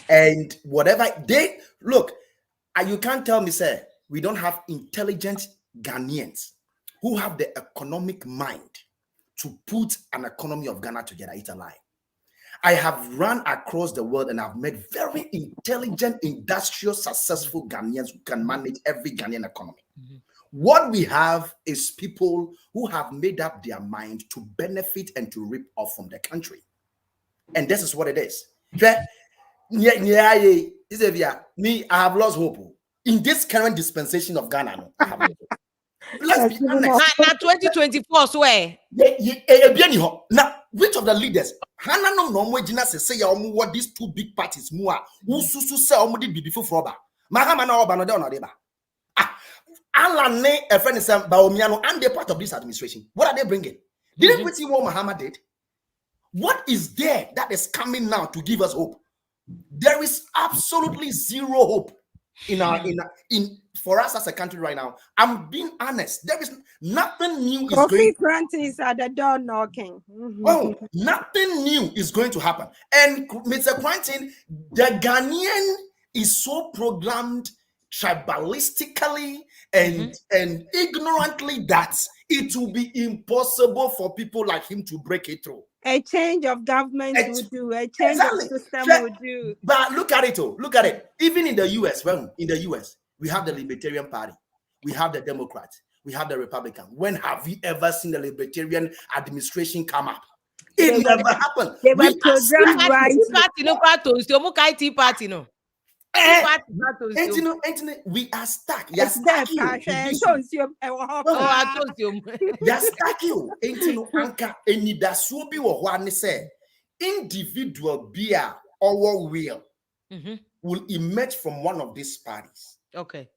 And whatever they look, you can't tell me, say, we don't have intelligent Ghanaians who have the economic mind to put an economy of Ghana together. It's a lie. I have run across the world and I've met very intelligent, industrial, successful Ghanaians who can manage every Ghanaian economy. What we have is people who have made up their mind to benefit and to rip off from the country. And this is what it is. Me, I have lost hope. In this current dispensation of Ghana, I have lost hope. Let's be honest. Now 2024, swear. Now, which of the leaders? Hana no more say what these two big parties more who say be before froba. Mahama na oba no de onadeba. Alan ne a friend is Baomiano and they're part of this administration. What are they bringing? Didn't we see what Mahama did? What is there that is coming now to give us hope? There is absolutely zero hope for us as a country right now. I'm being honest. There is nothing new. Coffee Granting is at the door knocking. Oh, nothing new is going to happen. And Mr. Granting, the Ghanaian is so programmed tribalistically and ignorantly that it will be impossible for people like him to break it through. A change of government would do, a change of system would do. But look at it, look at it. Even in the US, we have the Libertarian Party, we have the Democrats, we have the Republican. When have we ever seen the Libertarian administration come up? It never happened. They were programmed right. We are stuck. They are stuck. Individual beer or will emerge from one of these parties. Okay.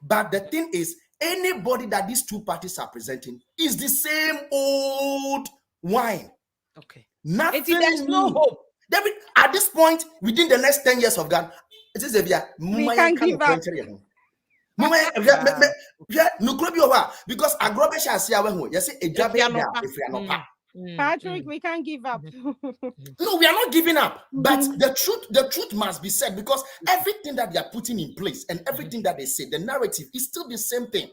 But the thing is, anybody that these two parties are presenting is the same old wine. Okay. Nothing There's no new. hope. David, at this point, within the next 10 years of Ghana, it is we can't give up. Because agrobe shall see our yes, a job if we are not. Patrick, we can't give up. No, we are not giving up. But the truth must be said, because everything that they are putting in place and everything that they say, the narrative is still the same thing.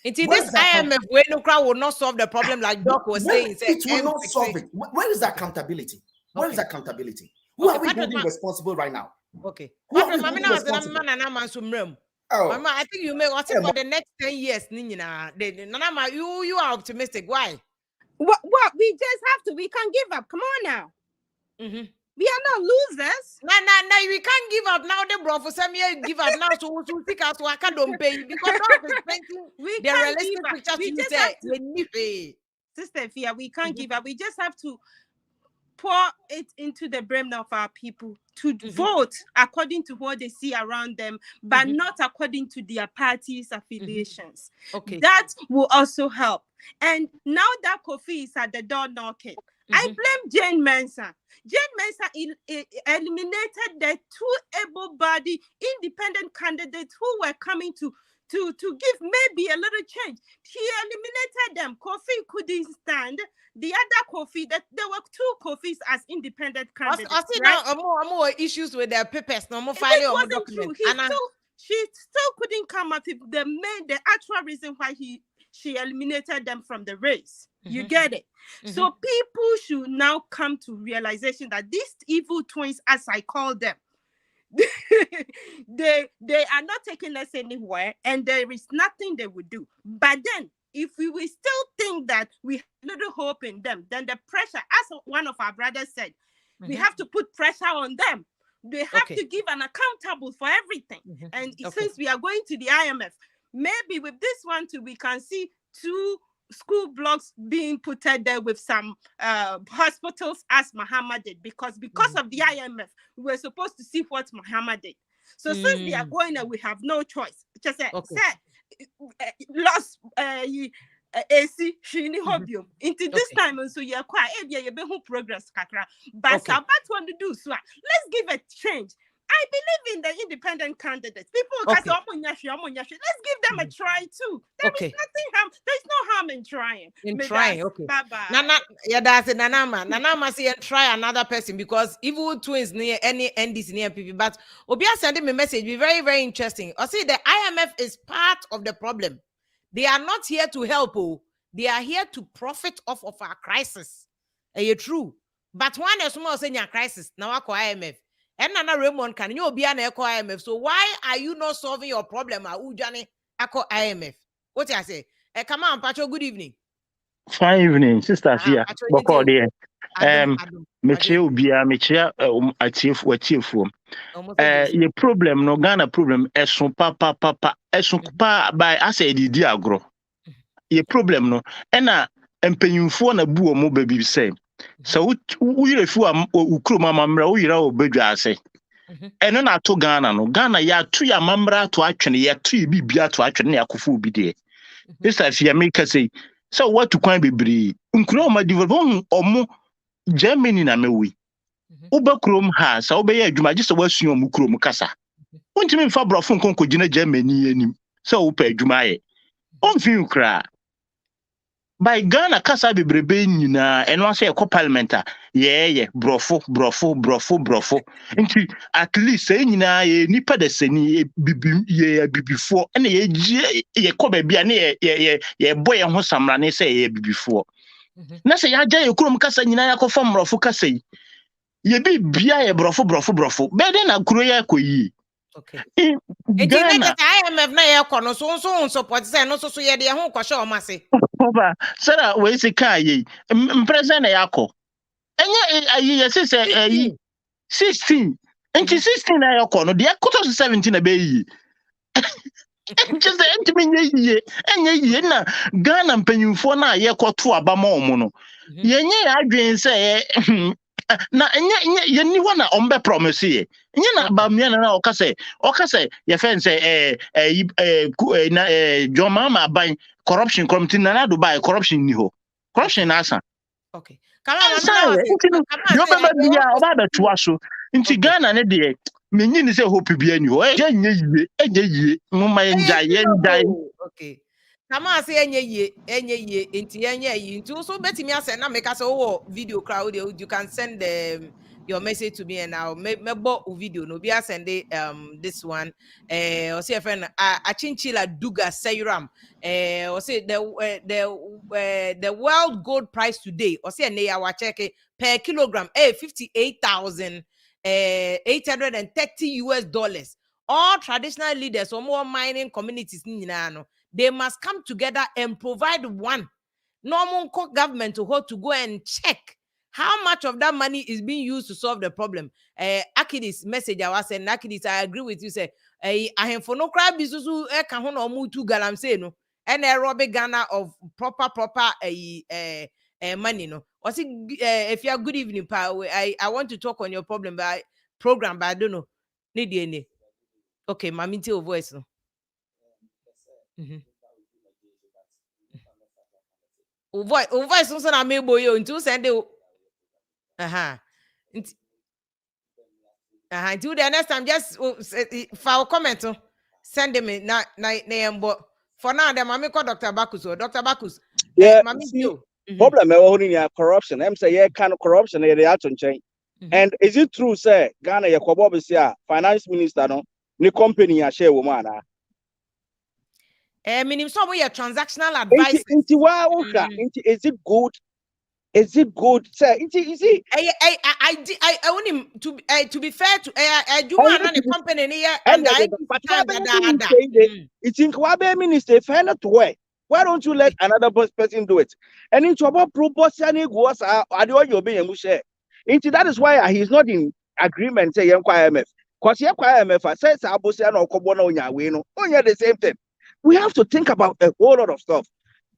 This IMF will not solve the problem, like Doc was saying. It will not solve it. Where is the accountability? Where is accountability? Who are we holding responsible right now? Okay. I think you may also for the next 10 years. You are optimistic. Why? What? We just have to. We can't give up. Come on now. We are not losers. No, we can't give up now. The bro for some years give up now, so we think us so I can't pay because we the can't realistic give up. picture We you just say have to, Sister Fia, we can't give up. We just have to pour it into the brain of our people to vote according to what they see around them, but not according to their party's affiliations. Okay, that will also help. And now that Kofi is at the door knocking, I blame Jane Mensah. Jane Mensah eliminated the two able-bodied independent candidates who were coming to give maybe a little change. She eliminated them. Kofi couldn't stand. The other Kofi, that there were two Kofis as independent candidates. I see now more issues with their papers. No more filing on documents. She still couldn't come up with the actual reason why she eliminated them from the race. You get it? So people should now come to realization that these evil twins, as I call them, they are not taking us anywhere, and there is nothing they would do. But then, if we will still think that we have little hope in them, then the pressure, as one of our brothers said, we have to put pressure on them. They have to give an accountable for everything. And since we are going to the IMF, maybe with this one too, we can see 2 school blocks being put there with some hospitals as Muhammad did, because of the IMF, we were supposed to see what Muhammad did. So since they are going there, we have no choice. Just lost AC shini hobium into this time, and so you're quite progress kakra. But about what to do, so let's give a change. I believe in the independent candidates. People can say, let's give them a try too. There is nothing harm. There's no harm in trying. Bye-bye. That's it. Nanama say try another person, because evil twins near any NDC near people. But Obia sending me a message. Be very, very interesting. I see the IMF is part of the problem. They are not here to help. They are here to profit off of our crisis. True. But one is more saying your crisis. Now I call IMF. And Nana Raymond can you be an echo IMF? So why are you not solving your problem? Ujani echo IMF. What I say? Come on, Pacho. Good evening. Fine evening, sister Fia. Boko there. Meche ubia meche atief. Your problem no Ghana problem. Eson papa by I say di agro. Your problem no. Ena empenyumfo na bu omo baby say. So we refu ukroma mamra we yira obedwa ase. Eno na to Ghana no. Ghana ya tu ya mamra to atwene ya tu bibia to atwene na yakofo obi de. Sister Fia make say so what to kwan bebre. Nkroma develop omo Germany na mewi. Uba krom ha sa obeye adwuma gise wasu omu krom kasa. Untimi mfa brofo nkonko gina Germany anim. So upa adwuma ye. Onfin kra. By Ghana kasa bebrebe nyina eno ase ekọ parliament brofo. Nti at least say nyina ye nipa de seni bibifo ene ye kọ ba bia ne ye boy ho samra ne say ye bibifo. Na say ya ye krom kasa nyina ya kọ fam brofo kasa yi. Ye bibia ye brofo. Be de na kuro ya koyi. Okay. IMF na ye kọ no so support say no so ye de ho kwhye o mase. Oba Sarah we say kai president na yakọ. Enye ayi say 16. Enti 16 na yakọ no de yakọ 17 na be yi. Just the enti enye na Ghana mpanyimfo na ye kọ to aba ma omo no. Yenye adwen say na enye yeni wana ombe promise ye enye na ba me na okase ye fence na joma ma ban corruption committee na Dubai corruption ni ho corruption na asa okay kama mama na yo baba bia oba betua so nti Ghana ne de menyi ni se hope bia ni ho enye yie mo ma yenjai okay kama say enye yie nti enye yi nti so betimi ase na make say wo video crowd you can send your message to me and I'll mebo video no be send this one or say friend achinchila duga serum or say the world gold price today or say na our check per kilogram 58,830 US dollars. All traditional leaders or more mining communities they must come together and provide one normal government to hold to go and check how much of that money is being used to solve the problem. Akidis message I was saying, Akidis, I agree with you. Say, I have for no crab bisusu kahon or mutu galam say no, and a robber Ghana of proper money no. Or see, if you are good evening, pa, I want to talk on your program, but I don't know. Need any. Okay, mamiti your voice no. Voice also na me boy into send it. Until the next time, just for our comment, send them name. But for now, the mommy call Dr. Bakus or Dr. Bakus. Yeah, problem is corruption. I'm saying yeah, kind of corruption they reaction change. And is it true, say Ghana ya kwabob is finance minister no ni company ya share woman meaning some way transactional advice. Is it good? Is it good? Say, is it? I want him to be fair to I do want a company here and it's in Kwabe minister fair to way. Why don't you let another person do it? And into about proportion was you being share. Into that is why he's not in agreement say IMF. Because IMF says Abusian or Kobono Nyawino, only the same thing. We have to think about a whole lot of stuff.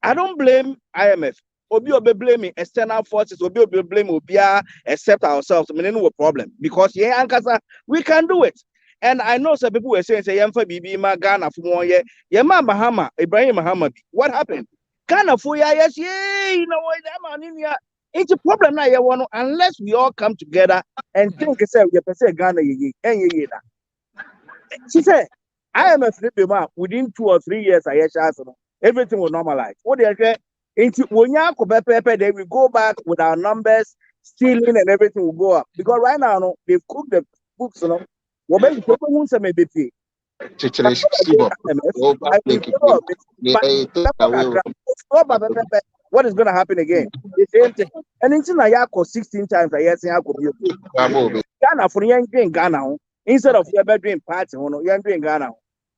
I don't blame IMF. Obi blaming external forces, Obi blame Obia except ourselves. I mean, no problem. Because we can do it. And I know some people were saying, say, Bibi, ma Ghana for 1 year. Yama Mahama, Ibrahim Muhammad. What happened? Ghana for yes, you know what? It's a problem now, unless we all come together and think, say, Ghana, she said, IMF within 2 or 3 years, everything will normalize. What they say? Then we go back with our numbers, stealing and everything will go up. Because right now, they've cooked the books, what is going to happen again? The same thing. And it's in a 16 times a year. Ghana for Ghana instead of your bedroom party, you're doing Ghana.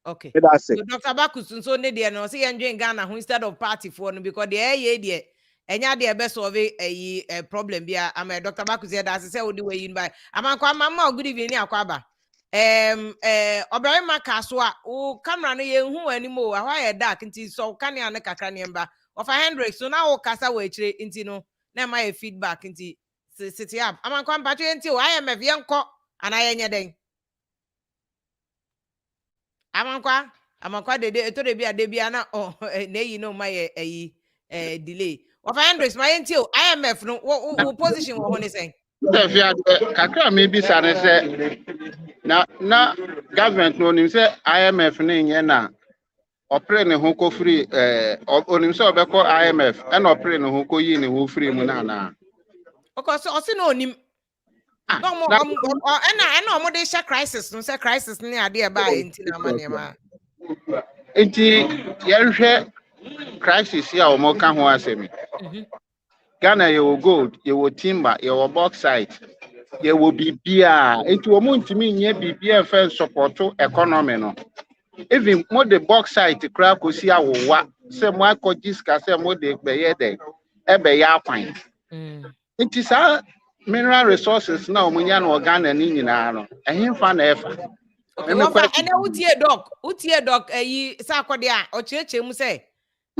Okay. So Dr. Bakus so ne dey no say enjoy Ghana instead of party for no because the enya dey best solve a problem bia am Dr. Bakus here that say we way in by amankwa mama good evening akwaba obrahima kaso a o camera no ye hu animo why e dark nti so kania ne kakra ne mba of 100 so now kasa we chire nti no na my feedback nti sit up amankwa mpacho nti o IMF yenko anayenye den Amankwa de to de bia de bia na na yi no my delay of 100 my until IMF no position wo ne say kakra maybe say na government no nim say IMF na nye na opere ne ho ko free onim say obekọ IMF and opere ne ho ko yi ne ho free mu na because o se no onim no mo na mo dey share crisis no say crisis ni ade e ba enti na manema enti yenhwe crisis ya o mo ka ho asemi Ghana you gold you will timber you will bauxite you will bibia enti o mo ntimi nye bibia first support economy no even mo the bauxite kra kosi awowa say mo akọjiska say mo de gbeye de ebe ya kwan enti sa mineral resources na omunya na Ghana ni nyina no ehimfa na efa ene utie doc ayi sa akode a o cheche mu say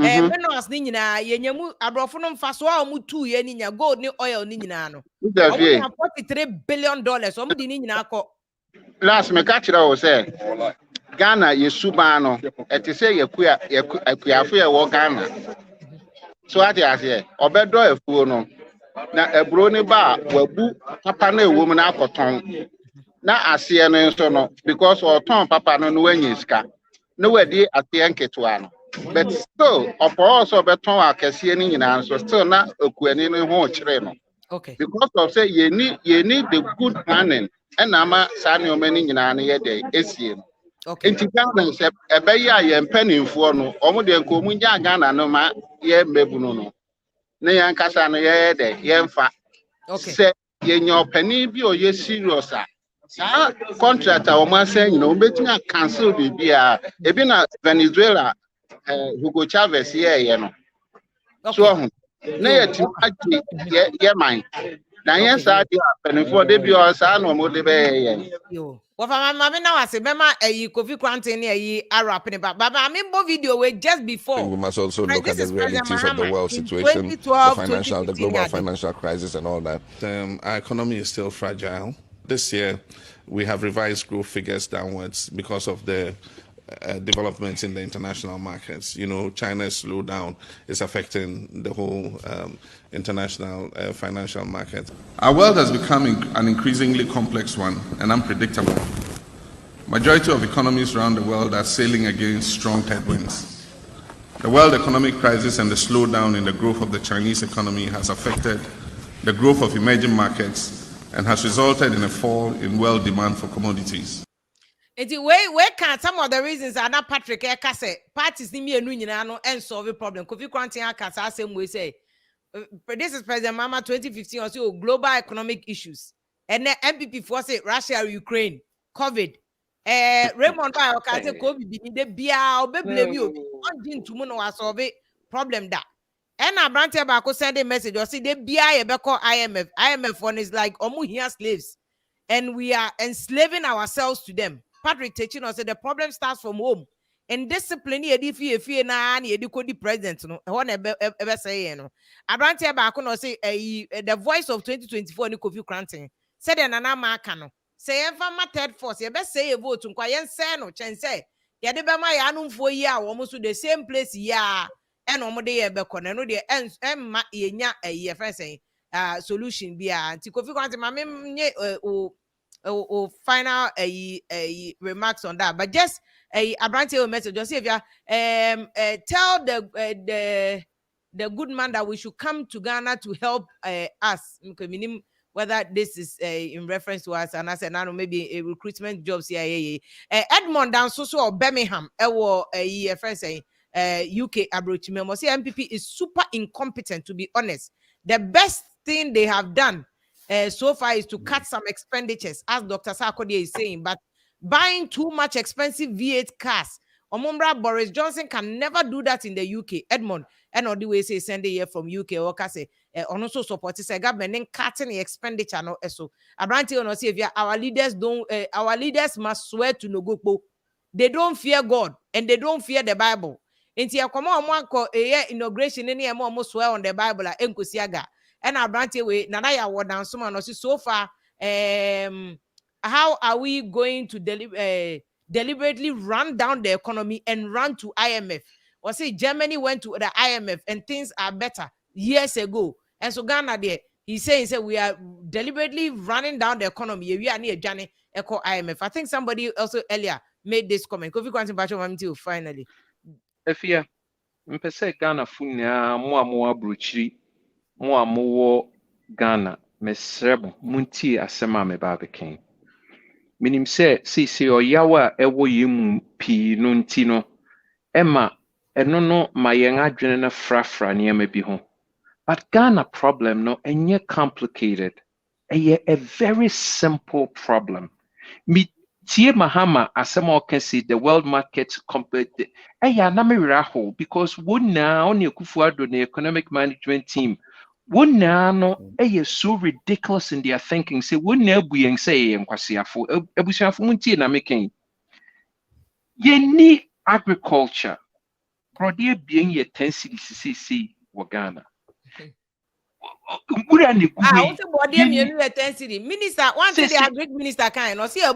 minerals ni nyina yenyamu abrofo no mfa so a mu 2 ye ni nya gold ni oil ni nyina no $43 billion omu di ni nyina akọ last me catch o say Ghana yesuban no ete say yakuafo ye wo Ghana so ati ase obedo afuo no na eburo ni ba wabu papa na ewo mu na akoton na ase no nso no because oton papa no no wanyi sika no wedi ase enketo ano but still also beton akese ni nyina nso still na okuani no ho kire no okay because of say you need the good planning and ama sani omani nyina na ye dey esie no okay enti Ghana se ebe ya ye mpanimfo no omo de nko mu nya Ghana no ma ye mebunu no na yan kasa no ye dey ye mfa okay se ye nya opani bi o ye serious a sa contractor o ma say nyina o betina cancel bibia ebi na Venezuela Hugo Chavez ye no so na ye ti ye man na ye sa dia penifo de bi o sa no mo de be ye yo wafa mama na wase bema Kofi quarantine ayi arap ne baba me bo video we just before we must also look at the realities of the world situation, the global financial crisis and all that. Our economy is still fragile. This year we have revised growth figures downwards because of the developments in the international markets. You know, China's slowdown is affecting the whole international financial market. Our world has become an increasingly complex one and unpredictable. Majority of economies around the world are sailing against strong headwinds. The world economic crisis and the slowdown in the growth of the Chinese economy has affected the growth of emerging markets and has resulted in a fall in world demand for commodities. We can some of the reasons are not Patrick Ekase parties ni mienu nyina no and solve the problem. Kofi quarantine akasa same way say this is President Mama 2015 also global economic issues. And then MPP for say Russia, Ukraine, COVID. Raymond Ba okase COVID bi de bia obeblame you on din to no solve problem that. And Abrante ba ko send a message or say de bia ye be call IMF one is like omu here slaves and we are enslaving ourselves to them. Patrick Petition said the problem starts from home. And discipline if you na the president no ever say no. Abrante ba ko no say the voice of 2024 ni Kofi quarantine said nana maka no say ever third force you be say vote nkwa yen say no chen say ye de be ma ya anumfo yi a wo so the same place ya and omo de ye be ko no de emma ye nya ye friend say solution bia nti Kofi quarantine ma me nye final remarks on that, but just a Abrante message. Just if you tell the good man that we should come to Ghana to help us. Whether this is in reference to us, and I said, no, maybe a recruitment jobs here. Edmond down so or Birmingham, a friend saying UK approach memo. See, MPP is super incompetent, to be honest. The best thing they have done so far is to cut some expenditures, as Dr. Sarkodie is saying, but buying too much expensive V8 cars. Omumbra Boris Johnson can never do that in the UK. Edmond, and all the way say send a year from UK or say on also support the government and cutting the expenditure. No, so Abranti on say if our leaders don't, our leaders must swear to no go. They don't fear God and they don't fear the Bible. Inti ya come on inauguration any almost swear on the Bible like Enkusiaga. And Abranti we nana ya wodan so far how are we going to deliberately run down the economy and run to IMF? Or say Germany went to the IMF and things are better years ago. And so Ghana there, he's saying we are deliberately running down the economy. We are near Johnny Echo IMF. I think somebody also earlier made this comment. Kofi Kwanti finally. Efia, mpese Ghana funya mo abrochiri mo Ghana mesrebo munti asema me ba beken. Minim se oyawa ewo yemu pi no nti no ema eno no ma yen adwene na frafra niam bi ho. But Ghana problem no enye complicated. A very simple problem. Mi tie mahama asema okesi the world market compete na me raho because wona on Akufo-Addo the economic management team wona no so ridiculous in their thinking say wona buyen say enkwasiafo ebusuafo muntie na meken ye ni agriculture Crowdia being a 10 CDC Wagana. Also body me 10 city. Minister, one day the agric minister kind or see a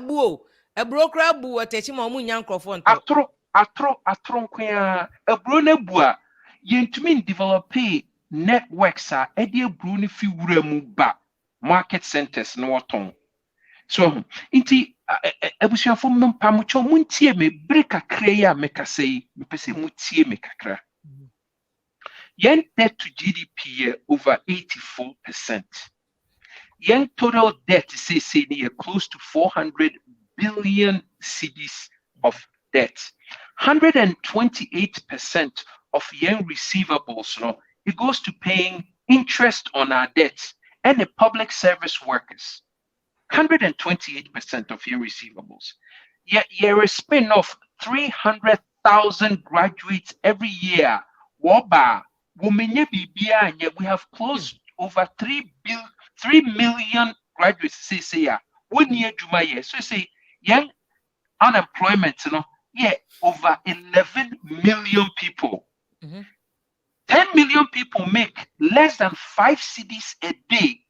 broker boo at Techimo microphone. Atron quia a brune bua. Yen to mean develop networks are Eddie Bruni Figuremu ba market centers no ton. So inti ebusia fo mpa mucho muntie me break akrea meka sei mpese mutie me kakra. Yen debt to GDP over 84%. Yen total debt say near close to 400 billion cedis of debt. 128% of yen receivables, no, it goes to paying interest on our debts and the public service workers. 128% of yen receivables. Yet you're a spin off 300,000 graduates every year. Woba, we have close over 3 million graduates. Say 1 year Juma. So say young unemployment, over 11 million people. 10 million people make less than 5 cedis a day.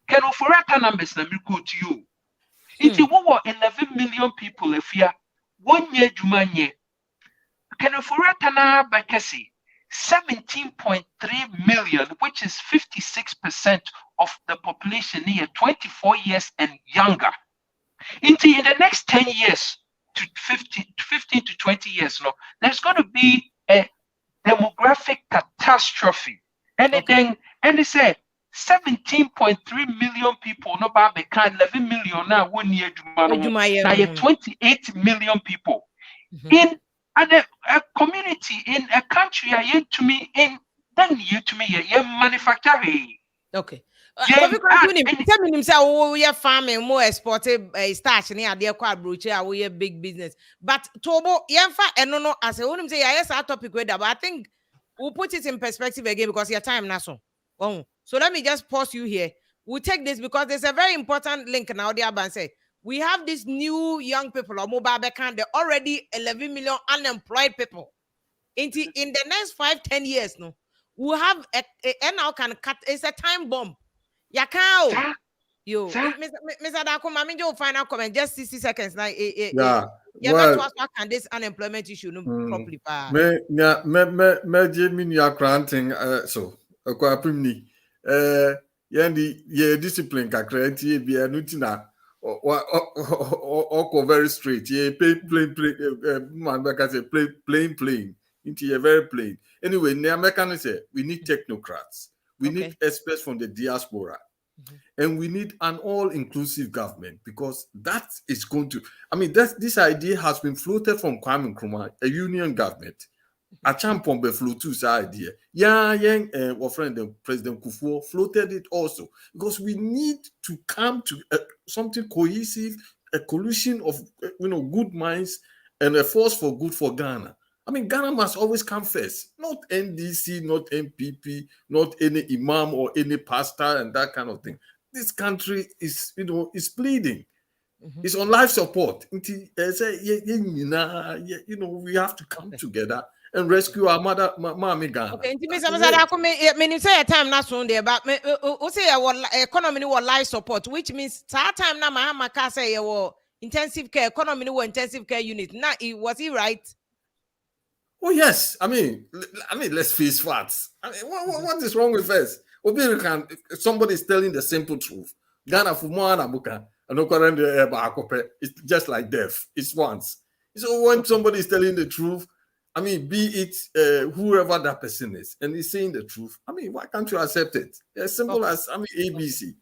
Can offer numbers na me go to you. If you want 11 million people if you 1 year Jumanye, can offer na bakasi 17.3 million, which is 56% of the population near 24 years and younger. In the next 10 years to 15 to 20 years, there's going to be a demographic catastrophe. And then, and they say 17.3 million people, no bad, 11 million now, 1 year, now 28 million people in a community, in a country, to me, in then you to me, manufacturing. Okay. We are farming more exported starch near their quad brochure, we are big business. But Tobo, Yanfa, and no, as I wouldn't say, yes, our topic with that, but I think we'll put it in perspective again because your time now. So let me just pause you here. We'll take this because there's a very important link now. The Aban say we have these new young people or mobile backend, they're already 11 million unemployed people. In the next 5-10 years, we'll have and now can cut. It's a time bomb. Yakao. Yo, Mr. Dako, Maminjo, final comment, just 60 seconds. Now, well, can this unemployment issue properly? Me granting so yendi discipline kakranti be anutina or very straight. Plain. Into very plain. Anyway, the Americans say we need technocrats. We need experts from the diaspora. And we need an all-inclusive government because that is going to, this idea has been floated from Kwame Nkrumah, a union government. A champion be floated this idea. Our friend President Kufuor floated it also because we need to come to something cohesive, a coalition of good minds and a force for good for Ghana. Ghana must always come first, not NDC, not MPP, not any imam or any pastor and that kind of thing. This country is, is bleeding. It's on life support. We have to come together and rescue our mommy Ghana. Okay, Mr. Say a time not soon there, but say our economy was life support, which means that time now Mahama say intensive care economy intensive care unit. Now, was he right? Oh yes, let's face facts. What is wrong with us? If somebody is telling the simple truth, Ghana it's just like death. It's once. So when somebody is telling the truth, be it whoever that person is, and he's saying the truth, why can't you accept it? As simple as ABC.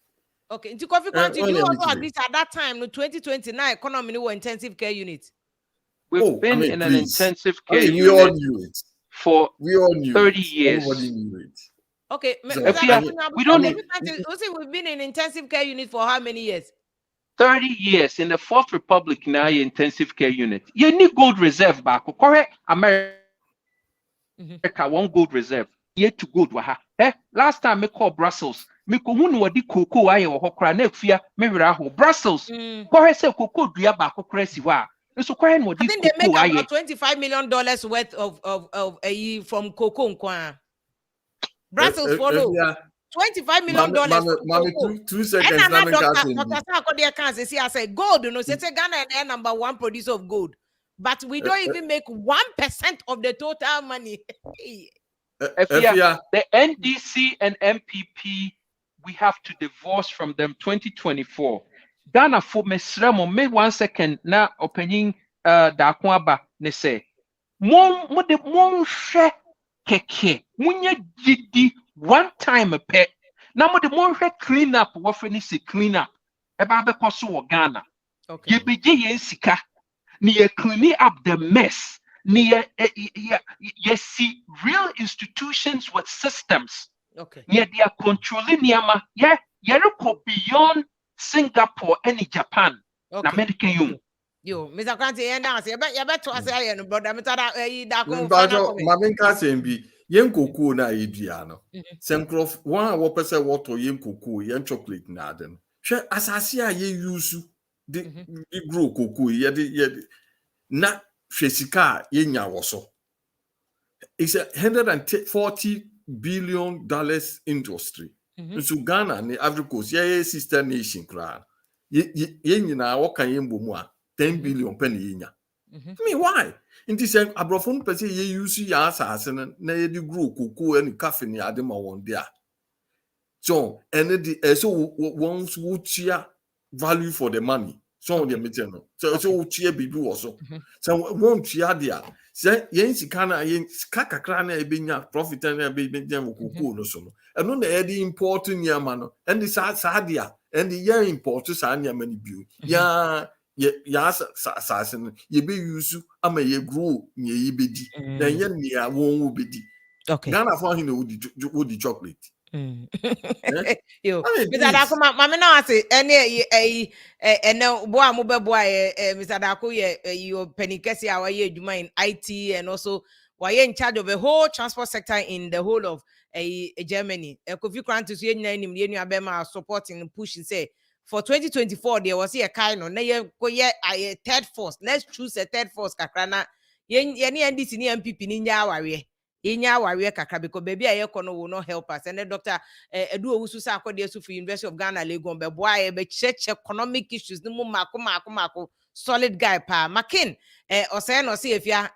Okay, into coffee country, you also agree at that time, the 2029 economy was intensive care unit. We've been in an intensive care unit. We all knew it. For 30 years. Everybody knew it. Okay, so we've been in intensive care unit for how many years? 30 years in the Fourth Republic now, intensive care unit. You need gold reserve back. Correct? America one gold reserve. Yet to gold waha. Last time I called Brussels. Me ko hunu wadi cocoa aye wo hokra na afia me wera ho Brussels. Correct say cocoa dua ba kokra si wa. I think they make about $25 million worth of from cocoa and Brussels follow. $25 million for 2 seconds. And Dr. I said gold, you know, say Ghana and number 1 producer of gold. But we don't even make 1% of the total money. The NDC and MPP, we have to divorce from them 2024. Ghana for Mesremo, me 1 second now opening Dakwaba ne say. Mon de mon share keke. Munye gidi 1 time a pet. Now mo de mon share clean up what say clean up. Eba be koso Ghana. Okay. Ye be yen sika. Ni clean up the mess. Ni see real institutions with systems. Okay. Ni they are controlling niama. Yeah, go beyond Singapore and Japan. Okay. American Union. Yo, Mr. Kranti, you better to say, brother, yen cocoa na idiano. Semcroft one person water yen cocoa, yen chocolate naden. She asasia ye use the grow cocoa, yet na shesika yenya waso. It's $140 billion industry. So Ghana and the Ivory Coast, sister nation cry. Yen na what can yen bumwa 10 billion penny inya. Me why? In this abrofon person ye use ya assassin na ye di grow cocoa and cafe ni adema one there. So and the so ones who cheer value for the money. So the material. So cheer bibi also. So won't cheer there. Say yen sikana yen kakakra na ebenya profit na ebenya cocoa no so no. And no na the important yamano and the sadia and the year import sa anya many bill. Ya assassin ye be use ama ye grow nye ye bedi na ye nia won wo bedi. Okay. Ghana for him would the chocolate. Yo, Mr. Dako, mama na say any no boy mobile boy Mr. Dako you penny kesi our year in IT and also why in charge of the whole transport sector in the whole of Germany. Kofi Kranti so yen abema supporting and pushing say for 2024 there was a kind of a third force. Let's choose a third force kakrana yen NDC ni MPP ni nya warrior kakra because baby Econo will not help us. And then Dr. Edu Owusu akode for University of Ghana Legon be boy be check economic issues no mako solid guy pa makin or say no see if ya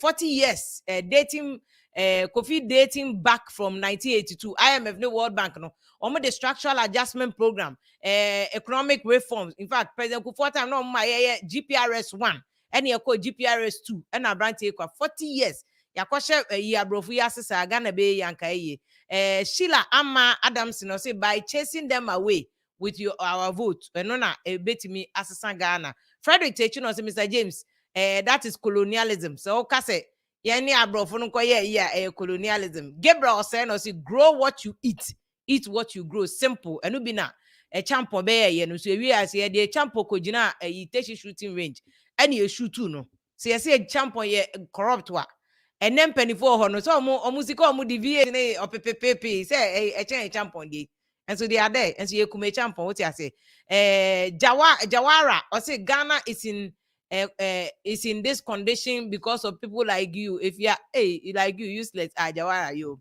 40 years dating Kofi dating back from 1982 IMF no World Bank no almost the structural adjustment program economic reforms. In fact President Kufuor time no my GPRS 1 and you call GPRS 2 and a branch 40 years yakoshe abrofu yasisa Ghana be yanka Sheila Amma Adams no say by chasing them away with our vote no na betimi asisa Ghana. Frederick Techu no say Mr. James that is colonialism. So kase yani abrofu no ko colonialism. Gabriel say no say grow what you eat what you grow, simple. Enu bi na champo be no so wi ase de champo ko gina teshi shooting range and you shoot too no. So you say champo corrupt wa. And then penny for no so musical DVA ne or pepe say a champion day. And so they are there. And so you come champion. What you say? Jawara or say Ghana is in this condition because of people like you. If you are like you useless, Jawara you.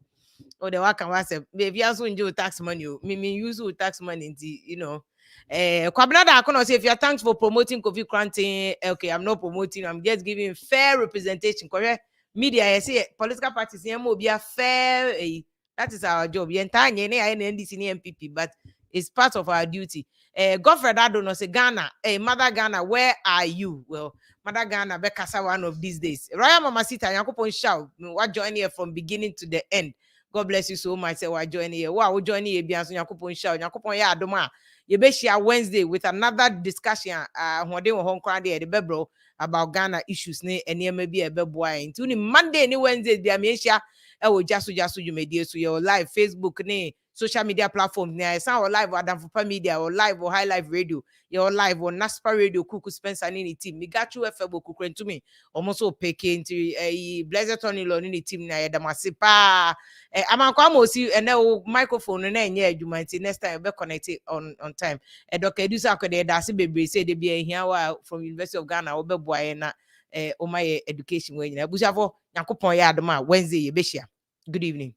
Or the work and say maybe also enjoy tax money. Me use tax money, you know. Kwabnada Akono say if you're thanks for promoting Kofi Kranti, okay, I'm not promoting, I'm just giving fair representation. Correct? Media, I say political parties will be a fair. That is our job. NDC MPP, but it's part of our duty. Godfrey Addo say Ghana, Mother Ghana, where are you? Well, Mother Ghana, Bekasa one of these days. Royal Mama Sita, Yakupon shout, what join here from beginning to the end. God bless you so much. Say what join here. Wow, join here. Bianso Yakupon shout, Yakupon ya Adoma. Yebeshia Wednesday with another discussion. When they were home crowd the Bebro about Ghana issues ne and maybe a beboy into Monday ni Wednesday the Amesia gyaso you may so your live Facebook ne social media platform near sound live or Adamfupa Media or live or High Life Radio, your live or Naspa Radio, Kuku Spencer and any team. Me got you a febo kukren to me. Almost so picking to a Blazer Tony Lon in the team na Damasipa. I'm almost you and now microphone and then yeah, you might see next time be connected on time. Dr. Edusa could that's baby say they be here from University of Ghana or boy na my education way. Busavo Yakupon Yadama Wednesday, Bishia. Good evening.